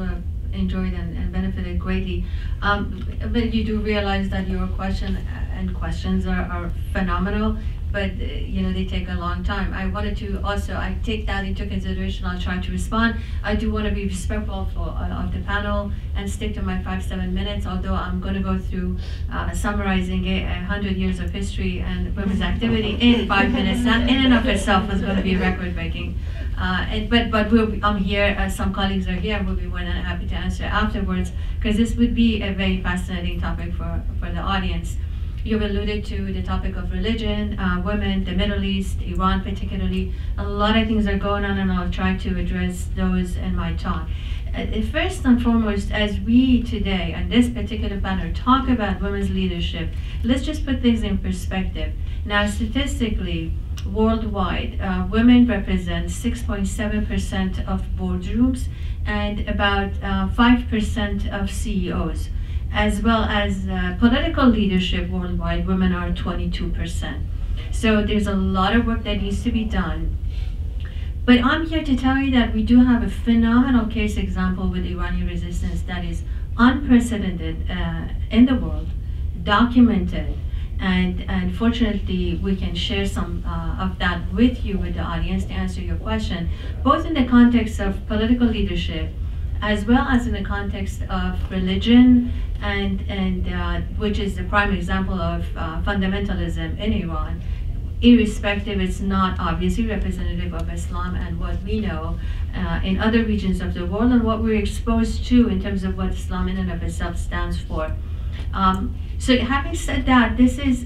Enjoyed and benefited greatly. But you do realize that your question and questions are phenomenal, but they take a long time. I wanted to also, I take that into consideration. I'll try to respond. I do want to be respectful of the panel and stick to my 5-7 minutes, although I'm going to go through summarizing 100 years of history and women's activity in 5 minutes. That in and of itself is going to be record-breaking. But I'm here, some colleagues are here, we'll be more than happy to answer afterwards, because this would be a very fascinating topic for the audience. You've alluded to the topic of religion, women, the Middle East, Iran particularly. A lot of things are going on, and I'll try to address those in my talk. First and foremost, as we today, on this particular panel, talk about women's leadership, let's just put things in perspective. Now, statistically, worldwide, women represent 6.7% of boardrooms and about 5% of CEOs. As well as political leadership worldwide, women are 22%. So there's a lot of work that needs to be done. But I'm here to tell you that we do have a phenomenal case example with Iranian resistance that is unprecedented in the world, documented, and fortunately we can share some of that with you, with the audience, to answer your question, both in the context of political leadership as well as in the context of religion, and which is the prime example of fundamentalism in Iran. Irrespective, it's not obviously representative of Islam and what we know in other regions of the world, and what we're exposed to in terms of what Islam in and of itself stands for. So having said that, this is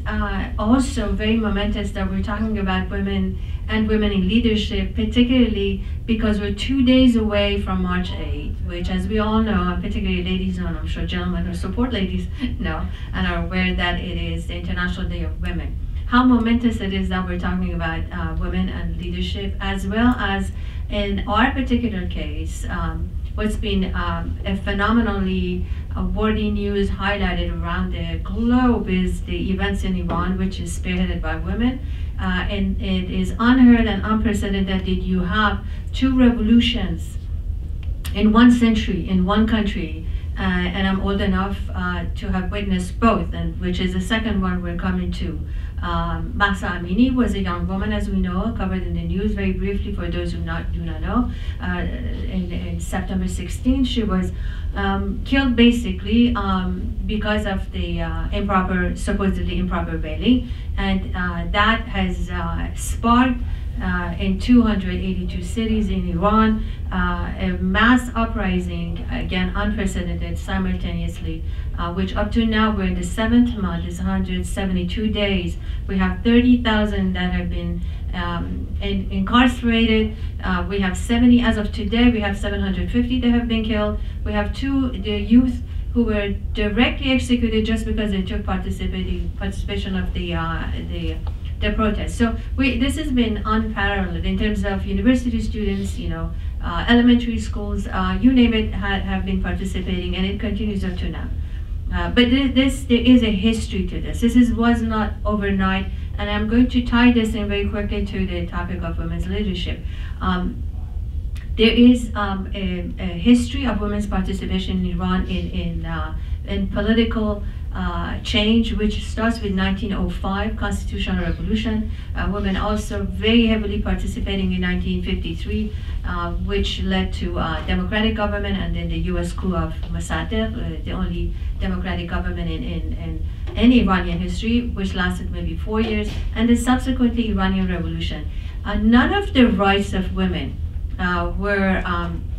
also very momentous that we're talking about women and women in leadership, particularly because we're 2 days away from March 8th, which, as we all know, and particularly ladies know, and I'm sure gentlemen who support ladies know and are aware that it is the International Day of Women. How momentous it is that we're talking about women and leadership, as well as in our particular case, what's been a phenomenally worthy news highlighted around the globe is the events in Iran, which is spearheaded by women. And it is unheard and unprecedented that you have 2 revolutions in 1 century, in 1 country. And I'm old enough to have witnessed both, and which is the second one we're coming to. Mahsa Amini was a young woman, as we know, covered in the news very briefly for those who do not know. In September 16, she was killed basically because of the supposedly improper veiling, and that has sparked in 282 cities in Iran, a mass uprising, again unprecedented simultaneously, which up to now we're in the 7th month, it's 172 days. We have 30,000 that have been incarcerated. We have 70, as of today, we have 750 that have been killed. We have the youth who were directly executed just because they took participation of the protest. So this has been unparalleled in terms of university students, elementary schools, you name it, have been participating, and it continues up to now. But there is a history to this. This was not overnight, and I'm going to tie this in very quickly to the topic of women's leadership. There is a history of women's participation in Iran in political change, which starts with 1905 constitutional revolution. Women also very heavily participating in 1953, which led to democratic government, and then the U.S. coup of Mossadegh, the only democratic government in any Iranian history, which lasted maybe 4 years, and the subsequently Iranian revolution. None of the rights of women were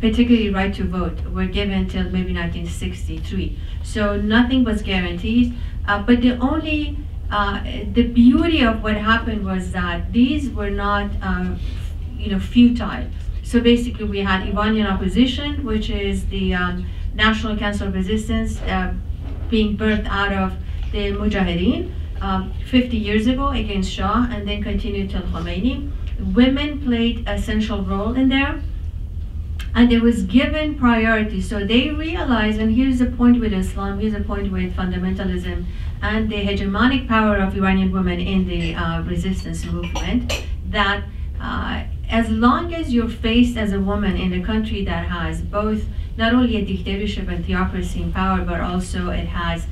particularly right to vote were given until maybe 1963. So nothing was guaranteed. But the beauty of what happened was that these were not, futile. So basically, we had Iranian opposition, which is the National Council of Resistance, being birthed out of the Mujahideen 50 years ago against Shah, and then continued till Khomeini. Women played a central role in there, and it was given priority. So they realized, and here's the point with Islam, here's the point with fundamentalism and the hegemonic power of Iranian women in the resistance movement, that as long as you're faced as a woman in a country that has both not only a dictatorship and theocracy in power, but also it has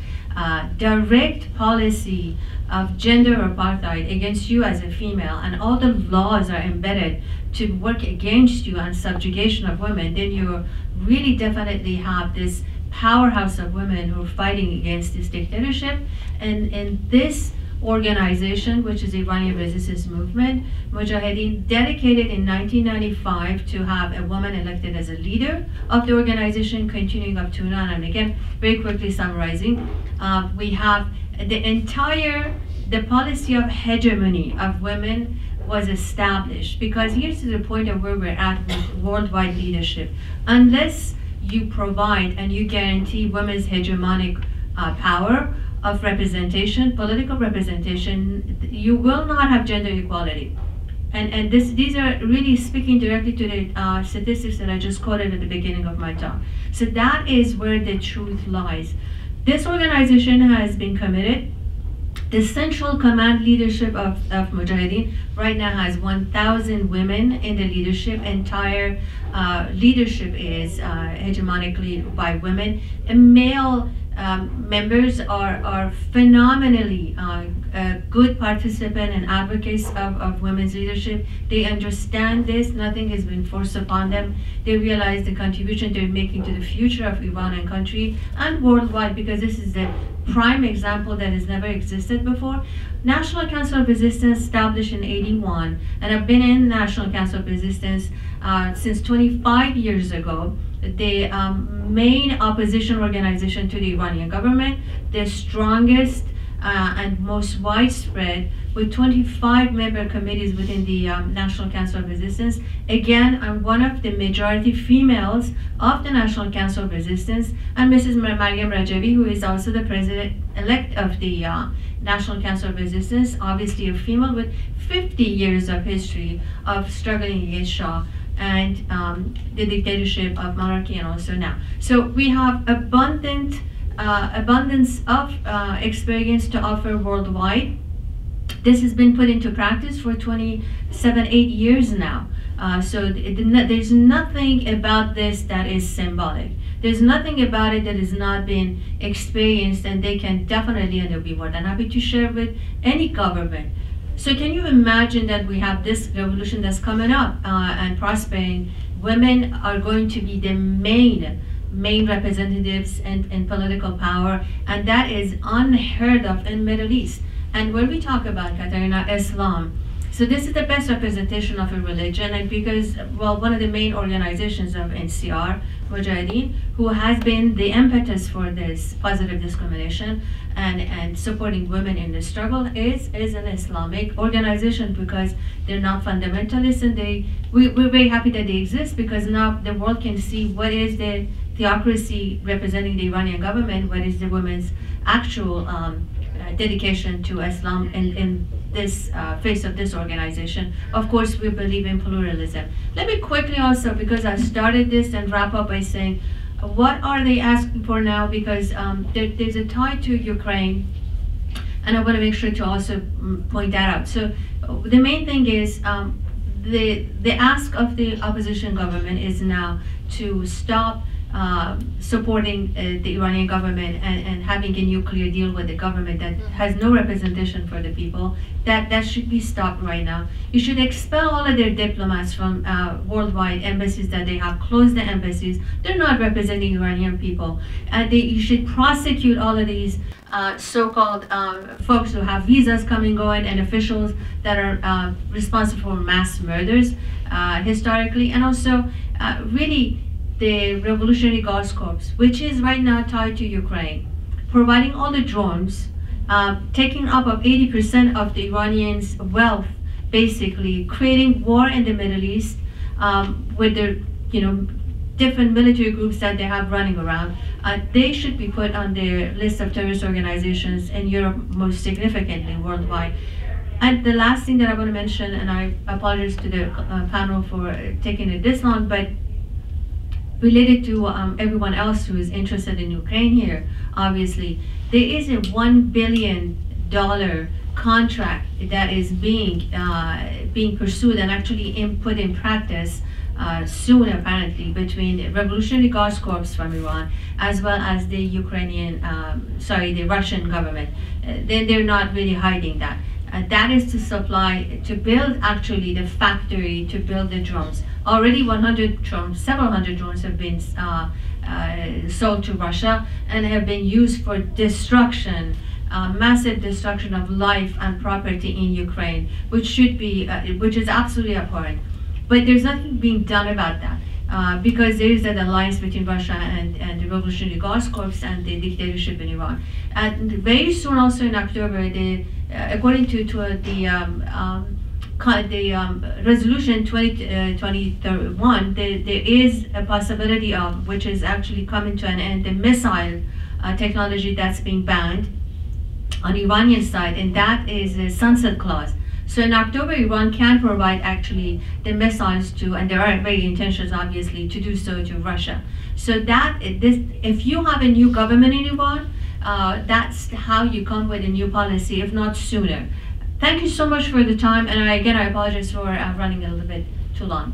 direct policy of gender apartheid against you as a female, and all the laws are embedded to work against you and subjugation of women, then you really definitely have this powerhouse of women who are fighting against this dictatorship. And this organization, which is the Iranian Resistance Movement, Mujahideen, dedicated in 1995 to have a woman elected as a leader of the organization, continuing up to now. And again, very quickly summarizing, we have the policy of hegemony of women was established, because here's the point of where we're at with worldwide leadership. Unless you provide and you guarantee women's hegemonic power of representation, political representation, you will not have gender equality. And these are really speaking directly to the statistics that I just quoted at the beginning of my talk. So that is where the truth lies. This organization has been committed. The central command leadership of Mujahideen right now has 1,000 women in the leadership. Entire leadership is hegemonically by women. And male members are phenomenally good participant and advocates of women's leadership. They understand this, nothing has been forced upon them. They realize the contribution they're making to the future of Iran and country and worldwide, because this is the prime example that has never existed before. National Council of Resistance established in '81, and I've been in National Council of Resistance since 25 years ago. The main opposition organization to the Iranian government, the strongest and most widespread, with 25 member committees within the National Council of Resistance. Again, I'm one of the majority females of the National Council of Resistance, and Mrs. Maryam Rajavi, who is also the president-elect of the National Council of Resistance, obviously a female with 50 years of history of struggling against Shah and the dictatorship of monarchy, and also now. So we have abundance of experience to offer worldwide. This has been put into practice for 8 years now. So there's nothing about this that is symbolic. There's nothing about it that has not been experienced, and they can definitely, and they'll be more than happy to share with any government. So can you imagine that we have this revolution that's coming up and prospering? Women are going to be the main representatives in political power, and that is unheard of in Middle East. And when we talk about Katarina, Islam, So this is the best representation of a religion, and because, well, one of the main organizations of NCR, Mujahideen, who has been the impetus for this positive discrimination and supporting women in the struggle is an Islamic organization, because they're not fundamentalists, and we're very happy that they exist, because now the world can see what is the theocracy representing the Iranian government, what is the women's actual dedication to Islam in this face of this organization. Of course, we believe in pluralism. Let me quickly also, because I started this, and wrap up by saying, what are they asking for now? Because there's a tie to Ukraine, and I want to make sure to also point that out. So the main thing is the ask of the opposition government is now to stop supporting the Iranian government and having a nuclear deal with the government that has no representation for the people. That should be stopped right now. You should expel all of their diplomats from worldwide embassies that they have. Closed the embassies. They're not representing Iranian people. You should prosecute all of these so-called folks who have visas coming going, and officials that are responsible for mass murders historically, and also really the Revolutionary Guards Corps, which is right now tied to Ukraine, providing all the drones, taking up 80% of the Iranians' wealth, basically creating war in the Middle East with the different military groups that they have running around. They should be put on their list of terrorist organizations in Europe, most significantly worldwide. And the last thing that I want to mention, and I apologize to the panel for taking it this long, but related to everyone else who is interested in Ukraine here, obviously, there is a $1 billion contract that is being pursued and actually put in practice soon, apparently, between the Revolutionary Guards Corps from Iran as well as the the Russian government. They're not really hiding that. That is to build actually the factory to build the drones. Already 100 drones, several hundred drones have been sold to Russia and have been used for destruction, massive destruction of life and property in Ukraine, which is absolutely abhorrent. But there's nothing being done about that because there is an alliance between Russia and the Revolutionary Guards Corps and the dictatorship in Iran. And very soon, also in October, according to the resolution 2031, there is a possibility of, which is actually coming to an end, the missile technology that's being banned on the Iranian side, and that is a sunset clause. So in October, Iran can provide actually the missiles to, and there are very intentions obviously to do so to Russia. So if you have a new government in Iran, that's how you come with a new policy, if not sooner. Thank you so much for the time, and I apologize for running a little bit too long.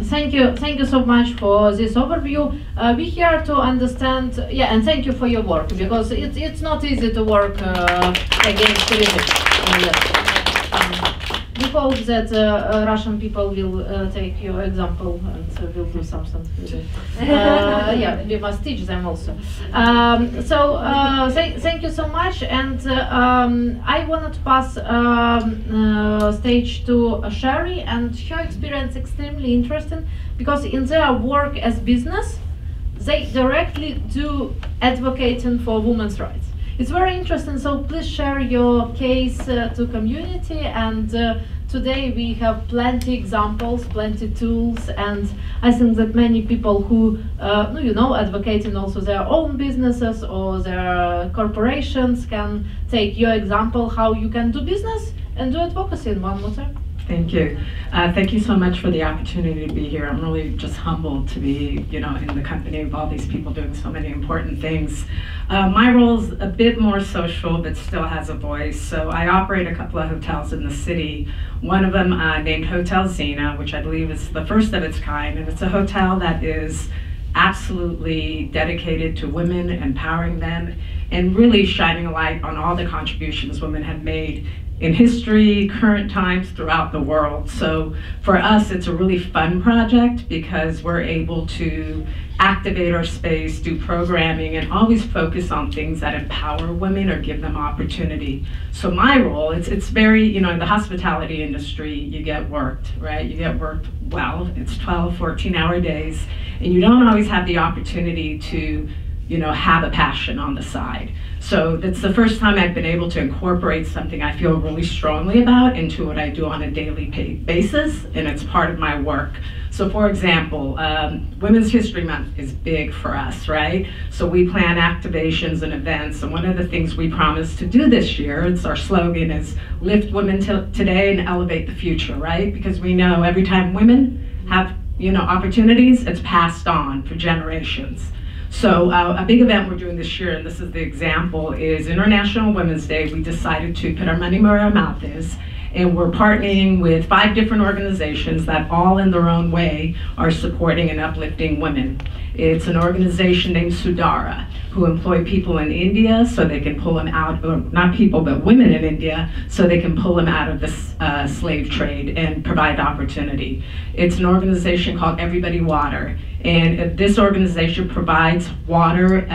Thank you so much for this overview. We're here to understand, and thank you for your work, because it's not easy to work against religion. We hope that Russian people will take your example and will do something with it. We must teach them also. Thank you so much, and I wanted to pass stage to Sherry, and her experience extremely interesting, because in their work as business, they directly do advocating for women's rights. It's very interesting, so please share your case to community, and today we have plenty examples, plenty tools, and I think that many people who, advocating also their own businesses or their corporations can take your example how you can do business and do advocacy in one more time. Thank you. Thank you so much for the opportunity to be here. I'm really just humbled to be, in the company of all these people doing so many important things. My role's a bit more social, but still has a voice. So I operate a couple of hotels in the city. One of them named Hotel Zena, which I believe is the first of its kind, and it's a hotel that is absolutely dedicated to women, empowering them, and really shining a light on all the contributions women have made in history, current times, throughout the world. So for us, it's a really fun project because we're able to activate our space, do programming, and always focus on things that empower women or give them opportunity. So my role, it's very, you know, in the hospitality industry, you get worked, right? You get worked well. It's 12, 14-hour days, and you don't always have the opportunity to, you know, have a passion on the side. So that's the first time I've been able to incorporate something I feel really strongly about into what I do on a daily basis, and it's part of my work. So for example, Women's History Month is big for us, right? So we plan activations and events, and one of the things we promised to do this year, it's our slogan, is lift women today and elevate the future, right? Because we know every time women have, you know, opportunities, it's passed on for generations. So a big event we're doing this year, and this is the example, is International Women's Day. We decided to put our money where our mouth is, and we're partnering with 5 different organizations that all in their own way are supporting and uplifting women. It's an organization named Sudara, who employ people in India so they can pull them out, or not people, but women in India, so they can pull them out of the slave trade and provide opportunity. It's an organization called Everybody Water, and this organization provides water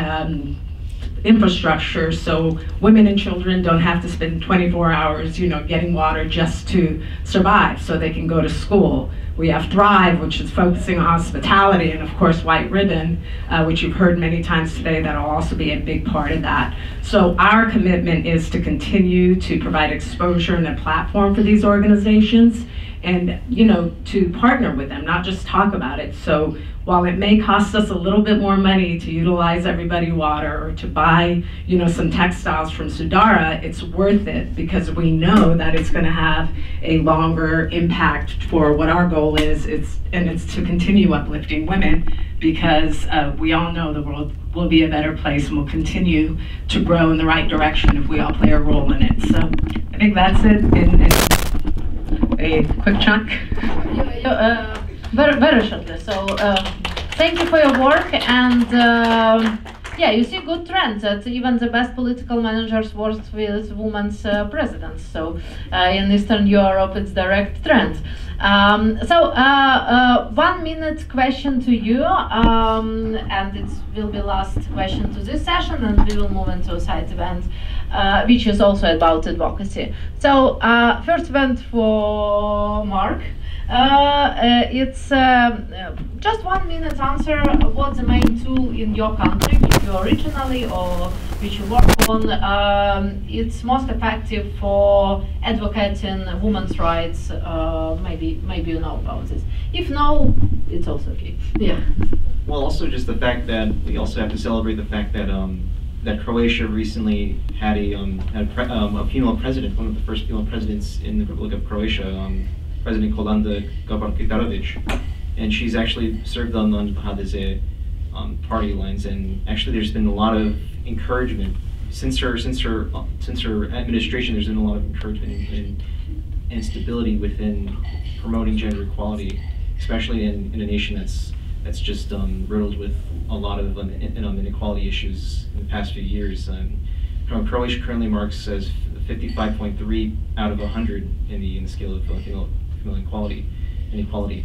infrastructure so women and children don't have to spend 24 hours, you know, getting water just to survive, so they can go to school. We have Thrive, which is focusing on hospitality, and of course White Ribbon, which you've heard many times today, that'll also be a big part of that. So our commitment is to continue to provide exposure and a platform for these organizations, and, you know, to partner with them, not just talk about it. So while it may cost us a little bit more money to utilize Everybody Water or to buy, you know, some textiles from Sudara, it's worth it because we know that it's going to have a longer impact for what our goal is. It's to continue uplifting women, because we all know the world will be a better place and will continue to grow in the right direction if we all play a role in it. So I think that's it in a quick chunk. Very shortly. So thank you for your work, and yeah, you see good trends that even the best political managers work with women's presidents. So in Eastern Europe, it's direct trend. So 1 minute question to you, and it will be last question to this session, and we will move into a side event, which is also about advocacy. So first event for Mark. It's just 1 minute answer. What's the main tool in your country, which you originally or which you work on, it's most effective for advocating women's rights? Maybe you know about this. If no, it's also okay. Yeah. Well, also just the fact that we also have to celebrate the fact that that Croatia recently had a female president, one of the first female presidents in the Republic of Croatia. President Kolanda Kitarovic, and she's actually served on HDZ party lines, and actually there's been a lot of encouragement since her administration. There's been a lot of encouragement and stability within promoting gender equality, especially in a nation that's just riddled with a lot of inequality issues in the past few years. Croatia currently marks as 55.3 out of 100 in the scale of female inequality,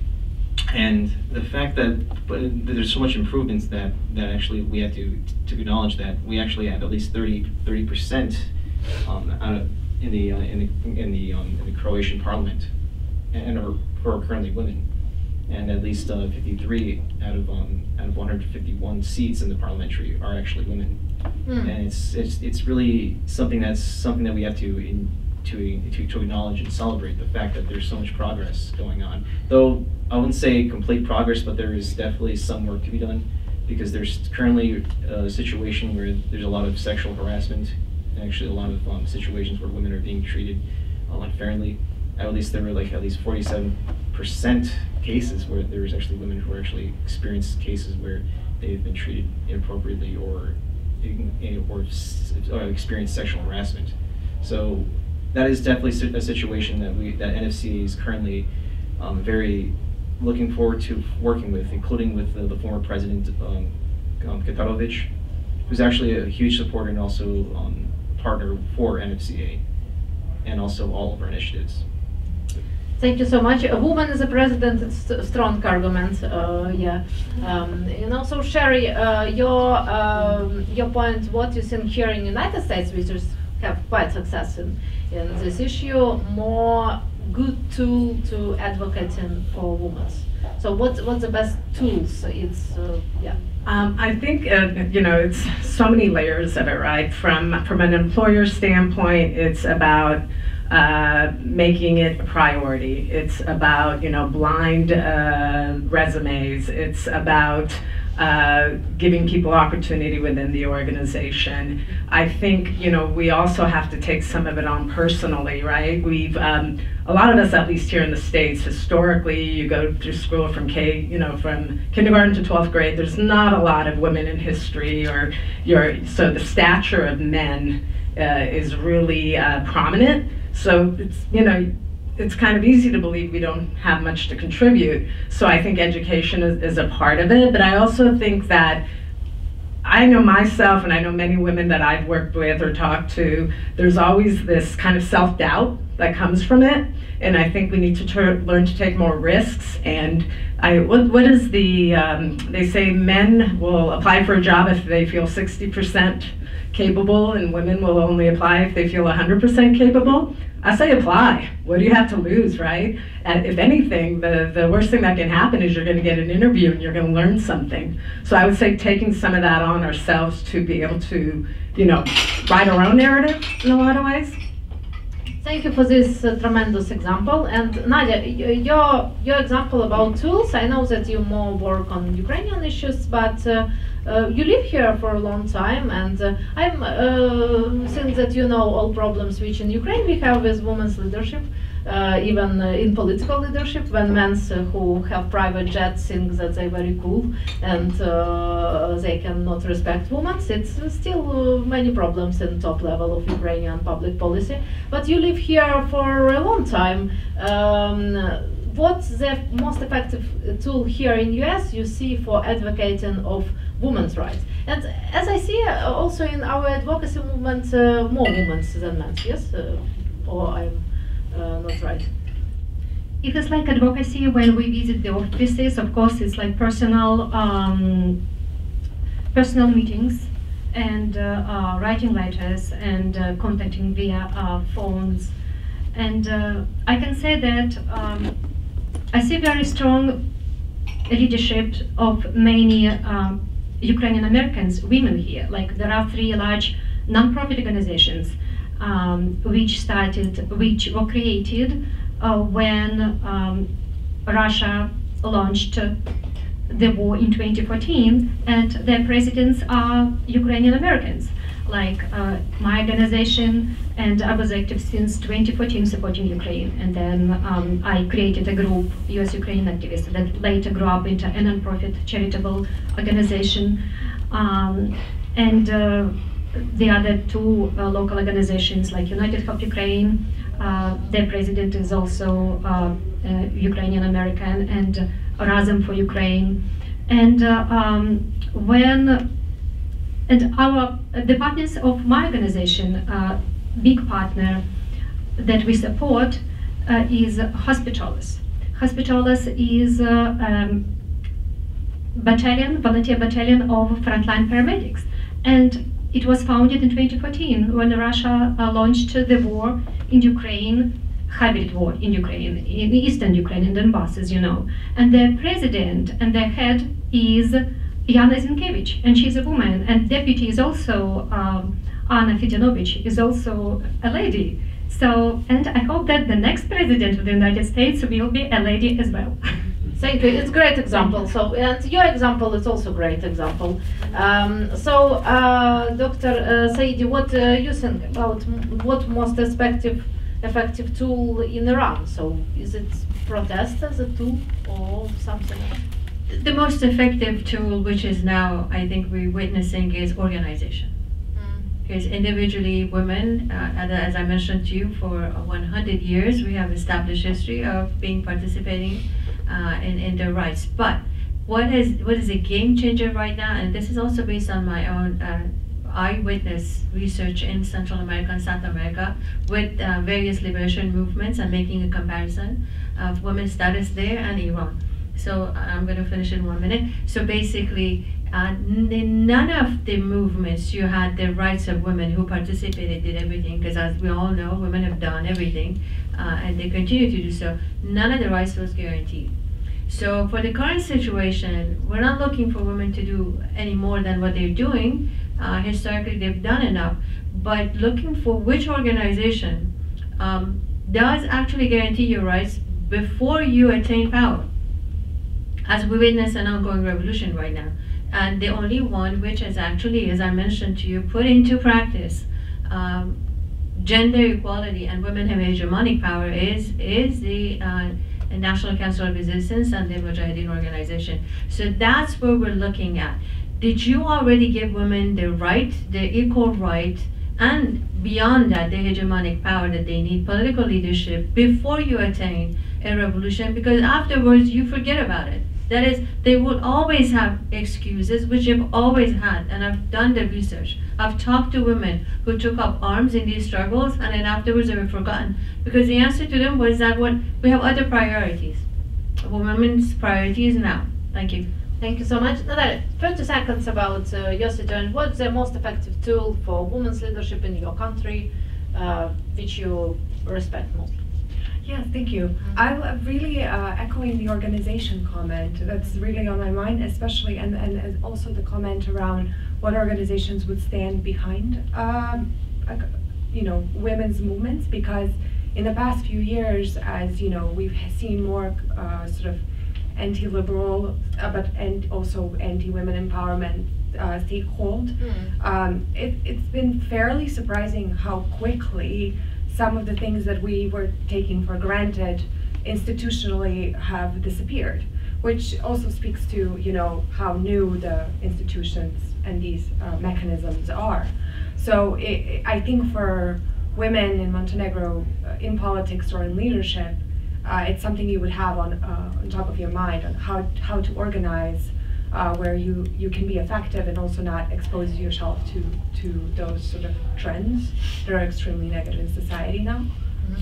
and the fact that there's so much improvements that actually we have to acknowledge that we actually have at least 30% in the Croatian parliament, and who are currently women, and at least 53 out of 151 seats in the parliamentary are actually women. And it's really something that we have to acknowledge and celebrate, the fact that there's so much progress going on. Though I wouldn't say complete progress, but there is definitely some work to be done, because there's currently a situation where there's a lot of sexual harassment, and actually a lot of situations where women are being treated unfairly. At least there were at least 47% cases where there was actually women who actually experienced cases where they've been treated inappropriately or experienced sexual harassment. So that is definitely a situation that NFCA is currently very looking forward to working with, including with the former president Kitarovic, who's actually a huge supporter and also partner for NFCA, and also all of our initiatives. Thank you so much. A woman as a president, it's a strong argument. Yeah, you know. So Sherry, your point. What you think here in the United States, which is have quite success in this issue, more good tool to advocating for women. So what's the best tools? It's yeah. I think you know, it's so many layers of it, right? From an employer standpoint, it's about making it a priority. It's about, you know, blind resumes. It's about giving people opportunity within the organization. I think, you know, we also have to take some of it on personally, right? We've, a lot of us, at least here in the States, historically, you go through school from from kindergarten to 12th grade, there's not a lot of women in history, or so the stature of men is really prominent. So it's, you know, it's kind of easy to believe we don't have much to contribute. So I think education is a part of it, but I also think that I know myself, and I know many women that I've worked with or talked to, there's always this kind of self-doubt that comes from it, and I think we need to learn to take more risks. And what is the, they say men will apply for a job if they feel 60% capable, and women will only apply if they feel 100% capable. I say apply. What do you have to lose, right? And if anything, the worst thing that can happen is you're going to get an interview and you're going to learn something. So I would say taking some of that on ourselves to be able to, you know, write our own narrative in a lot of ways. Thank you for this tremendous example. And Nadia, your example about tools, I know that you more work on Ukrainian issues, but you live here for a long time, and I'm think that you know all problems which in Ukraine we have with women's leadership, even in political leadership, when men who have private jets think that they're very cool and they cannot respect women. It's still many problems in top level of Ukrainian public policy. But you live here for a long time. What's the most effective tool here in US you see for advocating of women's rights? And as I see also in our advocacy movement, more women than men, yes? Or I'm not right? It is like advocacy when we visit the offices. Of course, it's like personal personal meetings and writing letters and contacting via phones. And I can say that I see very strong leadership of many Ukrainian Americans, women here. Like there are 3 large non-profit organizations which were created when Russia launched the war in 2014, and their presidents are Ukrainian Americans. Like my organization, and I was active since 2014 supporting Ukraine, and then I created a group, US Ukrainian Activists, that later grew up into a non-profit charitable organization. And the other 2 local organizations like United Help Ukraine, their president is also Ukrainian American, and Razum for Ukraine. And the partners of my organization, big partner that we support is Hospitalis. Hospitalis is volunteer battalion of frontline paramedics, and it was founded in 2014 when Russia launched the war in Ukraine, hybrid war in Ukraine, in eastern Ukraine, in Donbass, as you know. And their president and their head is Yana Zinkevich, and she's a woman. And deputy is also Anna Fidinovich, is also a lady. So, and I hope that the next president of the United States will be a lady as well. Thank you. It's a great example. So, and your example is also a great example. Dr. Saidi, what you think about what most effective tool in Iran? So, is it protest as a tool or something else? The most effective tool, which is now, I think, we're witnessing, is organization. Because individually, women, as I mentioned to you, for 100 years, we have established history of being participating in their rights. But what is a game changer right now, and this is also based on my own eyewitness research in Central America and South America with various liberation movements and making a comparison of women's status there and Iran. So I'm going to finish in 1 minute. So basically, in none of the movements you had the rights of women who participated, did everything, because as we all know, women have done everything and they continue to do so. None of the rights was guaranteed. So for the current situation, we're not looking for women to do any more than what they're doing. Historically, they've done enough, but looking for which organization does actually guarantee your rights before you attain power. As we witness an ongoing revolution right now. And the only one which has actually, as I mentioned to you, put into practice gender equality and women have hegemonic power is the National Council of Resistance and the Mujahideen organization. So that's where we're looking at. Did you already give women the right, the equal right, and beyond that, the hegemonic power that they need, political leadership, before you attain a revolution? Because afterwards, you forget about it. That is, they will always have excuses, which they've always had, and I've done the research. I've talked to women who took up arms in these struggles, and then afterwards they were forgotten. Because the answer to them was that we have other priorities. Women's priority is now. Thank you. Thank you so much. Natalia, 30 seconds about your situation. What's the most effective tool for women's leadership in your country, which you respect most? Yeah, thank you. I'm really echoing the organization comment. That's really on my mind, especially, and also the comment around what organizations would stand behind, women's movements, because in the past few years, as you know, we've seen more sort of anti-liberal, and also anti-women empowerment take hold. It's been fairly surprising how quickly some of the things that we were taking for granted institutionally have disappeared, which also speaks to how new the institutions and these mechanisms are. So I think for women in Montenegro in politics or in leadership, it's something you would have on top of your mind on how to organize where you can be effective and also not expose yourself to those sort of trends that are extremely negative in society now.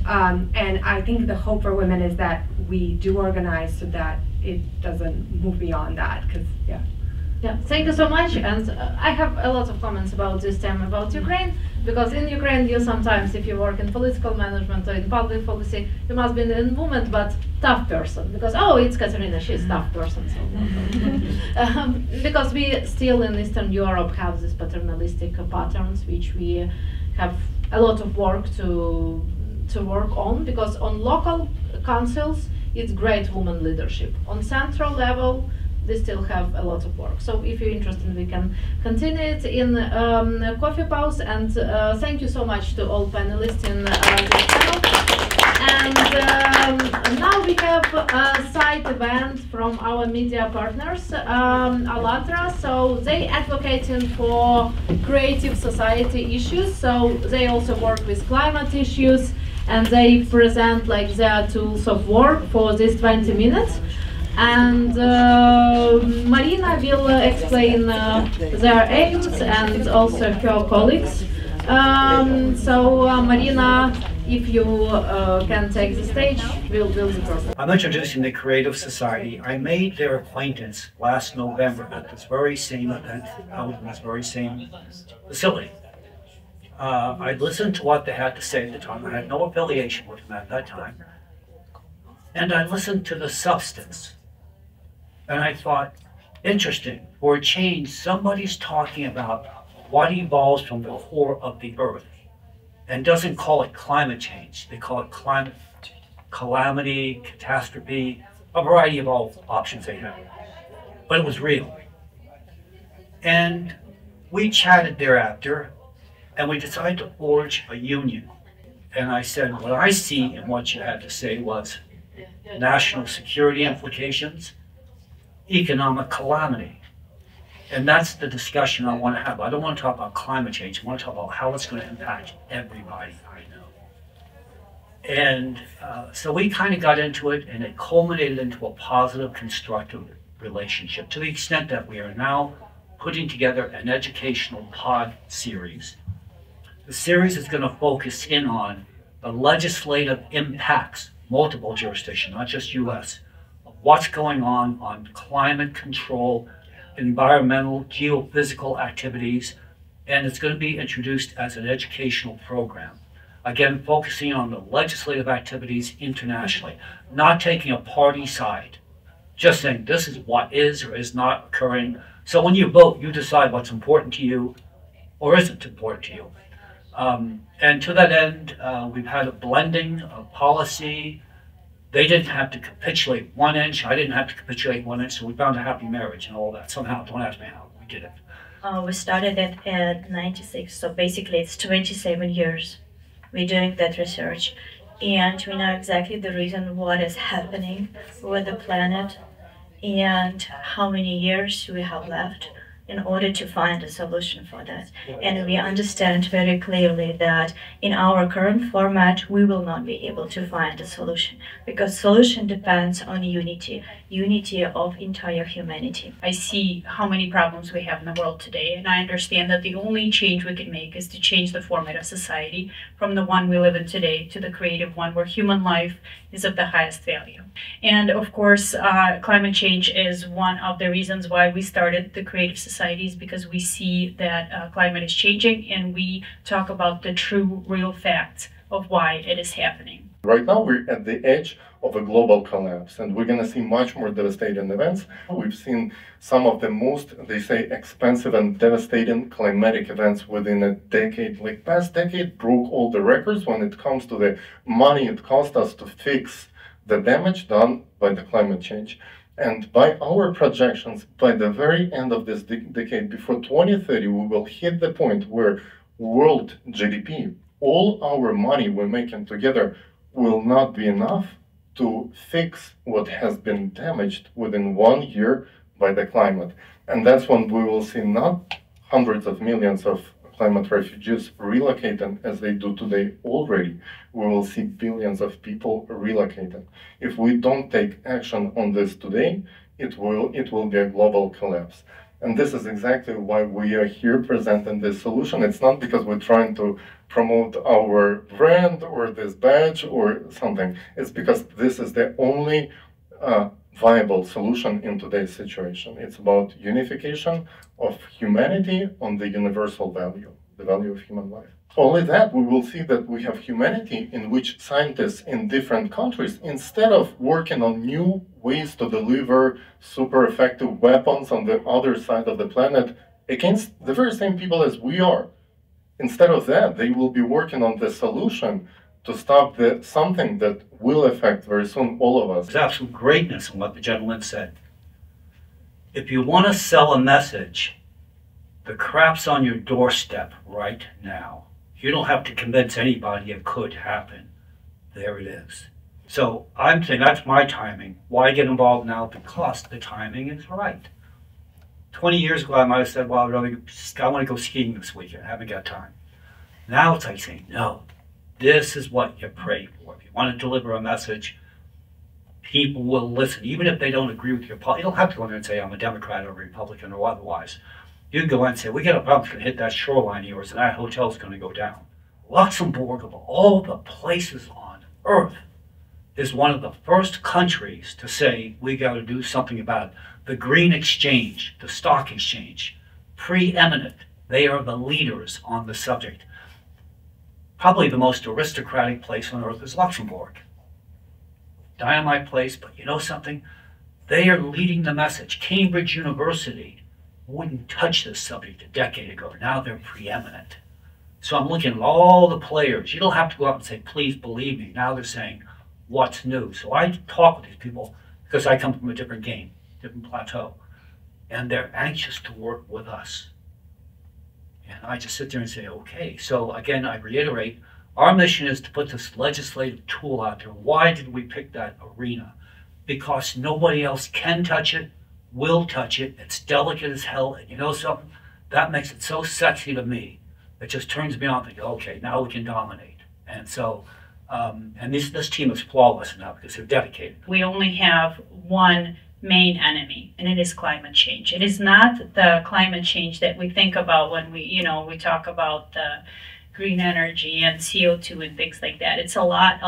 And I think the hope for women is that we do organize so that it doesn't move beyond that, because Yeah, thank you so much. And I have a lot of comments about this time about Ukraine, because in Ukraine you sometimes, if you work in political management or in public policy, you must be a woman but tough person, because it's Katerina, she's a tough person. So because we still in Eastern Europe have these paternalistic patterns, which we have a lot of work to work on, because on local councils it's great woman leadership. On central level they still have a lot of work. So if you're interested, we can continue it in coffee pause. And thank you so much to all panelists in this panel. And now we have a side event from our media partners, Alatra. So they advocating for creative society issues. So they also work with climate issues, and they present their tools of work for this 20 minutes. And Marina will explain their aims and also her colleagues. So Marina, if you can take the stage, we'll do the program. I'm introducing the Creative Society. I made their acquaintance last November at this very same event, out in this very same facility. I listened to what they had to say at the time. I had no affiliation with them at that time. And I listened to the substance. And I thought, interesting, for a change, somebody's talking about what evolves from the core of the earth and doesn't call it climate change. They call it climate calamity, catastrophe, a variety of all options they have. But it was real. And we chatted thereafter, and we decided to forge a union. And I said, what I see in what you had to say was national security implications, economic calamity. And that's the discussion I want to have. I don't want to talk about climate change. I want to talk about how it's going to impact everybody I know. And so we kind of got into it, and it culminated into a positive, constructive relationship, to the extent that we are now putting together an educational pod series. The series is going to focus in on the legislative impacts, multiple jurisdictions, not just US, of what's going on climate control, environmental, geophysical activities, and it's going to be introduced as an educational program. Again, focusing on the legislative activities internationally, not taking a party side, just saying this is what is or is not occurring. So when you vote, you decide what's important to you or isn't important to you. And to that end, we've had a blending of policy. They didn't have to capitulate 1 inch. I didn't have to capitulate 1 inch. So we found a happy marriage and all that. Somehow, don't ask me how we did it. We started it at 96, so basically it's 27 years we're doing that research. And we know exactly the reason what is happening with the planet and how many years we have left in order to find a solution for that. And we understand very clearly that in our current format, we will not be able to find a solution because solution depends on unity of entire humanity. I see how many problems we have in the world today, and I understand that the only change we can make is to change the format of society from the one we live in today to the creative one where human life is of the highest value. And of course, climate change is one of the reasons why we started the Creative Societies, because we see that climate is changing and we talk about the true, real facts of why it is happening. Right now we're at the edge of a global collapse and we're going to see much more devastating events. We've seen some of the most, they say, expensive and devastating climatic events within a decade. Like past decade broke all the records when it comes to the money it cost us to fix the damage done by the climate change. And by our projections, by the very end of this decade, before 2030, we will hit the point where world GDP, all our money we're making together, will not be enough to fix what has been damaged within 1 year by the climate. And that's when we will see not hundreds of millions of climate refugees relocating as they do today already. We will see billions of people relocating. If we don't take action on this today, it will be a global collapse. And this is exactly why we are here presenting this solution. It's not because we're trying to promote our brand or this badge or something. It's because this is the only viable solution in today's situation. It's about unification of humanity on the universal value, the value of human life. Only that we will see that we have humanity in which scientists in different countries, instead of working on new ways to deliver super effective weapons on the other side of the planet against the very same people as we are, instead of that, they will be working on the solution to stop something that will affect very soon all of us. There's absolute greatness in what the gentleman said. If you want to sell a message, the crap's on your doorstep right now. You don't have to convince anybody it could happen. There it is. So I'm saying that's my timing. Why get involved now? Because the timing is right. 20 years ago, I might have said, well, I want to go skiing this weekend. I haven't got time. Now it's like saying, no, this is what you pray for. If you want to deliver a message, people will listen, even if they don't agree with your policy. You don't have to go in there and say, I'm a Democrat or a Republican or otherwise. You can go in and say, we got a problem that's going to hit that shoreline of yours and that hotel's going to go down. Luxembourg, of all the places on earth, is one of the first countries to say, we got to do something about it. The green exchange, the stock exchange, preeminent. They are the leaders on the subject. Probably the most aristocratic place on earth is Luxembourg. Dynamite place, but you know something? They are leading the message. Cambridge University wouldn't touch this subject a decade ago. Now they're preeminent. So I'm looking at all the players. You don't have to go out and say, please believe me. Now they're saying, what's new? So I talk with these people because I come from a different game, different plateau. And they're anxious to work with us. And I just sit there and say, okay. So again, I reiterate, our mission is to put this legislative tool out there. Why did we pick that arena? Because nobody else can touch it, will touch it. It's delicate as hell. And you know something? That makes it so sexy to me. It just turns me on to go, okay, now we can dominate. And so, and this team is flawless now because they're dedicated. We only have one main enemy, and it is climate change. It is not the climate change that we think about when we talk about the green energy and CO2 and things like that. It's a lot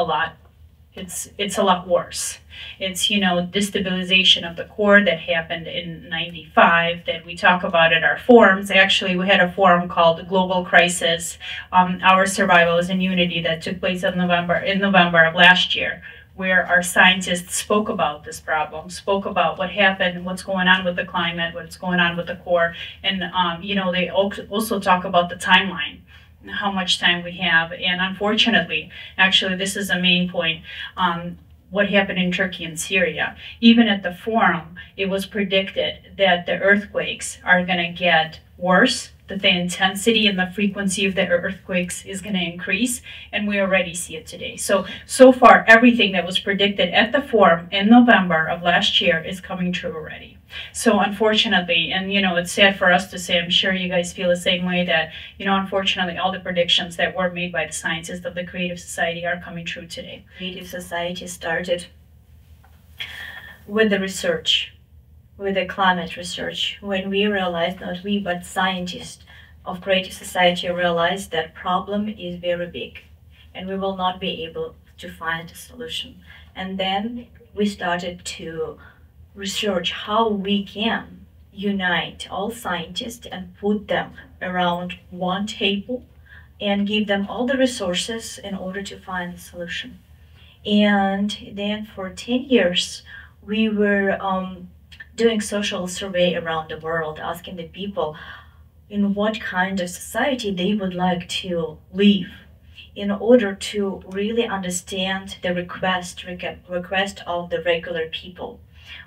it's a lot worse. It's, destabilization of the core that happened in '95 that we talk about at our forums. Actually, we had a forum called Global Crisis, Our Survival is in Unity, that took place in November of last year, where our scientists spoke about this problem, spoke about what happened, what's going on with the climate, what's going on with the core, and they also talk about the timeline, how much time we have. And unfortunately, actually, this is a main point, what happened in Turkey and Syria. Even at the forum, it was predicted that the earthquakes are going to get worse, that the intensity and the frequency of the earthquakes is going to increase, and we already see it today. So far, everything that was predicted at the forum in November of last year is coming true already. So unfortunately, and it's sad for us to say, I'm sure you guys feel the same way, that unfortunately all the predictions that were made by the scientists of the Creative Society are coming true today. Creative Society started with the research, with the climate research, when we realized, not we, but scientists of Creative Society realized that problem is very big and we will not be able to find a solution. And then we started to research how we can unite all scientists and put them around one table and give them all the resources in order to find a solution. And then for 10 years, we were doing social survey around the world, asking the people in what kind of society they would like to live, in order to really understand the request of the regular people.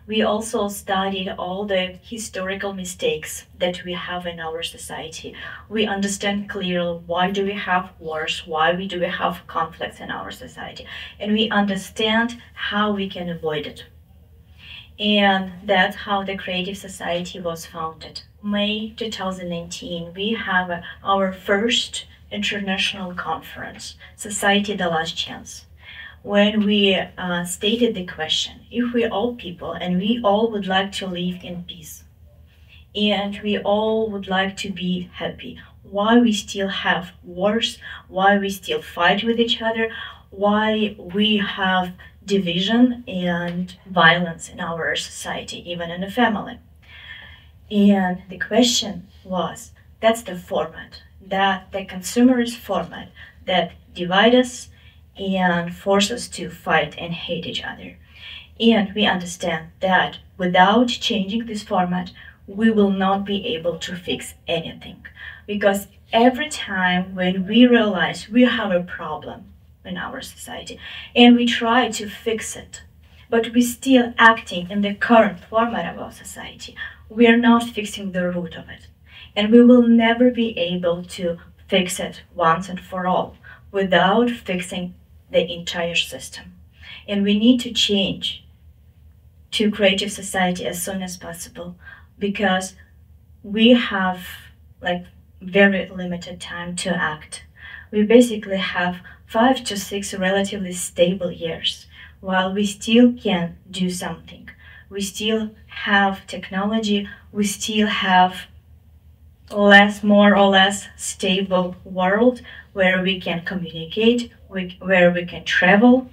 We also studied all the historical mistakes that we have in our society. We understand clearly why do we have wars, why do we have conflicts in our society, and we understand how we can avoid it. And that's how the Creative Society was founded. May 2019, we have our first international conference, Society The Last Chance, when we stated the question, if we all people and we all would like to live in peace, and we all would like to be happy, why we still have wars, why we still fight with each other, why we have division and violence in our society, even in the family. And the question was, that's the format, that the consumerist format that divides us and force us to fight and hate each other. And we understand that without changing this format, we will not be able to fix anything. Because every time when we realize we have a problem in our society and we try to fix it, but we're still acting in the current format of our society, we are not fixing the root of it. And we will never be able to fix it once and for all without fixing the entire system. And we need to change to Creative Society as soon as possible, because we have very limited time to act. We basically have 5 to 6 relatively stable years while we still can do something. We still have technology, we still have more or less stable world where we can communicate, where we can travel,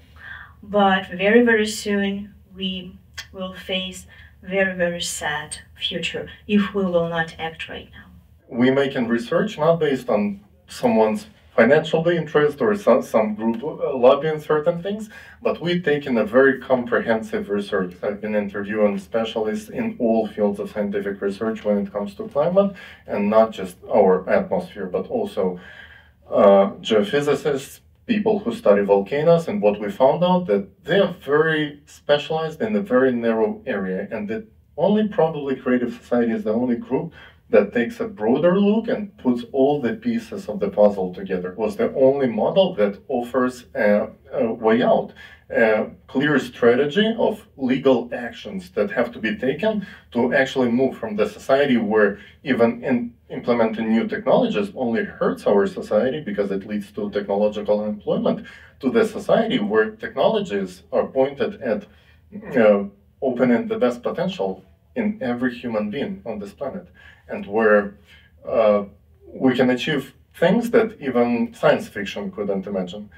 but very, very soon we will face very, very sad future if we will not act right now. We making research not based on someone's financial interest or some group lobbying certain things, but we taking a very comprehensive research. I've been interviewing specialists in all fields of scientific research when it comes to climate, and not just our atmosphere, but also geophysicists, people who study volcanoes, and what we found out that they are very specialized in a very narrow area, and that only probably Creative Society is the only group that takes a broader look and puts all the pieces of the puzzle together. It was the only model that offers a way out, a clear strategy of legal actions that have to be taken to actually move from the society where even implementing new technologies only hurts our society because it leads to technological unemployment, to the society where technologies are pointed at opening the best potential in every human being on this planet, and where we can achieve things that even science fiction couldn't imagine.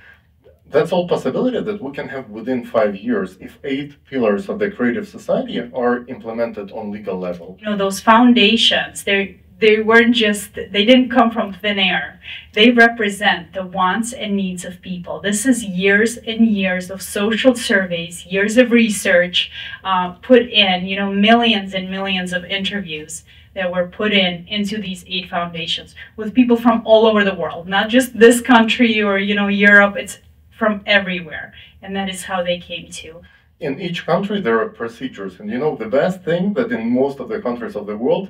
That's all possibility that we can have within 5 years if 8 pillars of the creative society are implemented on legal level. You know, those foundations, they didn't come from thin air. They represent the wants and needs of people. This is years and years of social surveys, years of research put in, you know, millions and millions of interviews that were put into these 8 foundations with people from all over the world, not just this country or, you know, Europe. It's from everywhere, and that is how they came to. In each country there are procedures, and you know the best thing that in most of the countries of the world,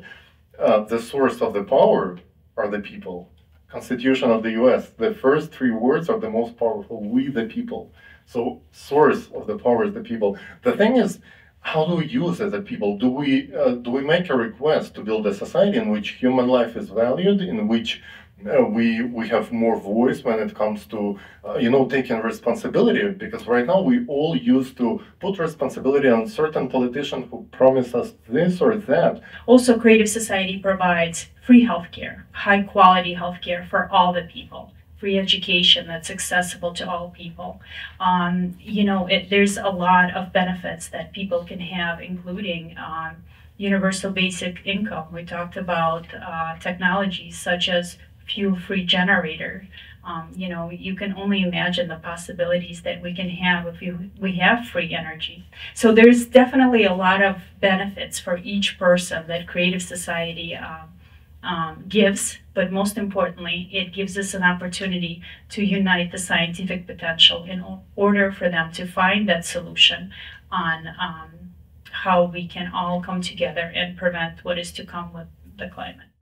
the source of the power are the people. Constitution of the US, the first 3 words are the most powerful, we the people. So source of the power is the people. The thing is, how do we use as a people? Do we make a request to build a society in which human life is valued, in which we have more voice when it comes to you know, taking responsibility? Because right now we all used to put responsibility on certain politicians who promise us this or that. Also, creative society provides free healthcare, high quality healthcare for all the people, free education that's accessible to all people. You know, there's a lot of benefits that people can have, including universal basic income. We talked about technologies such as fuel-free generator. You know, you can only imagine the possibilities that we can have if we have free energy. So there's definitely a lot of benefits for each person that creative society gives, but most importantly, it gives us an opportunity to unite the scientific potential in order for them to find that solution on how we can all come together and prevent what is to come with the climate.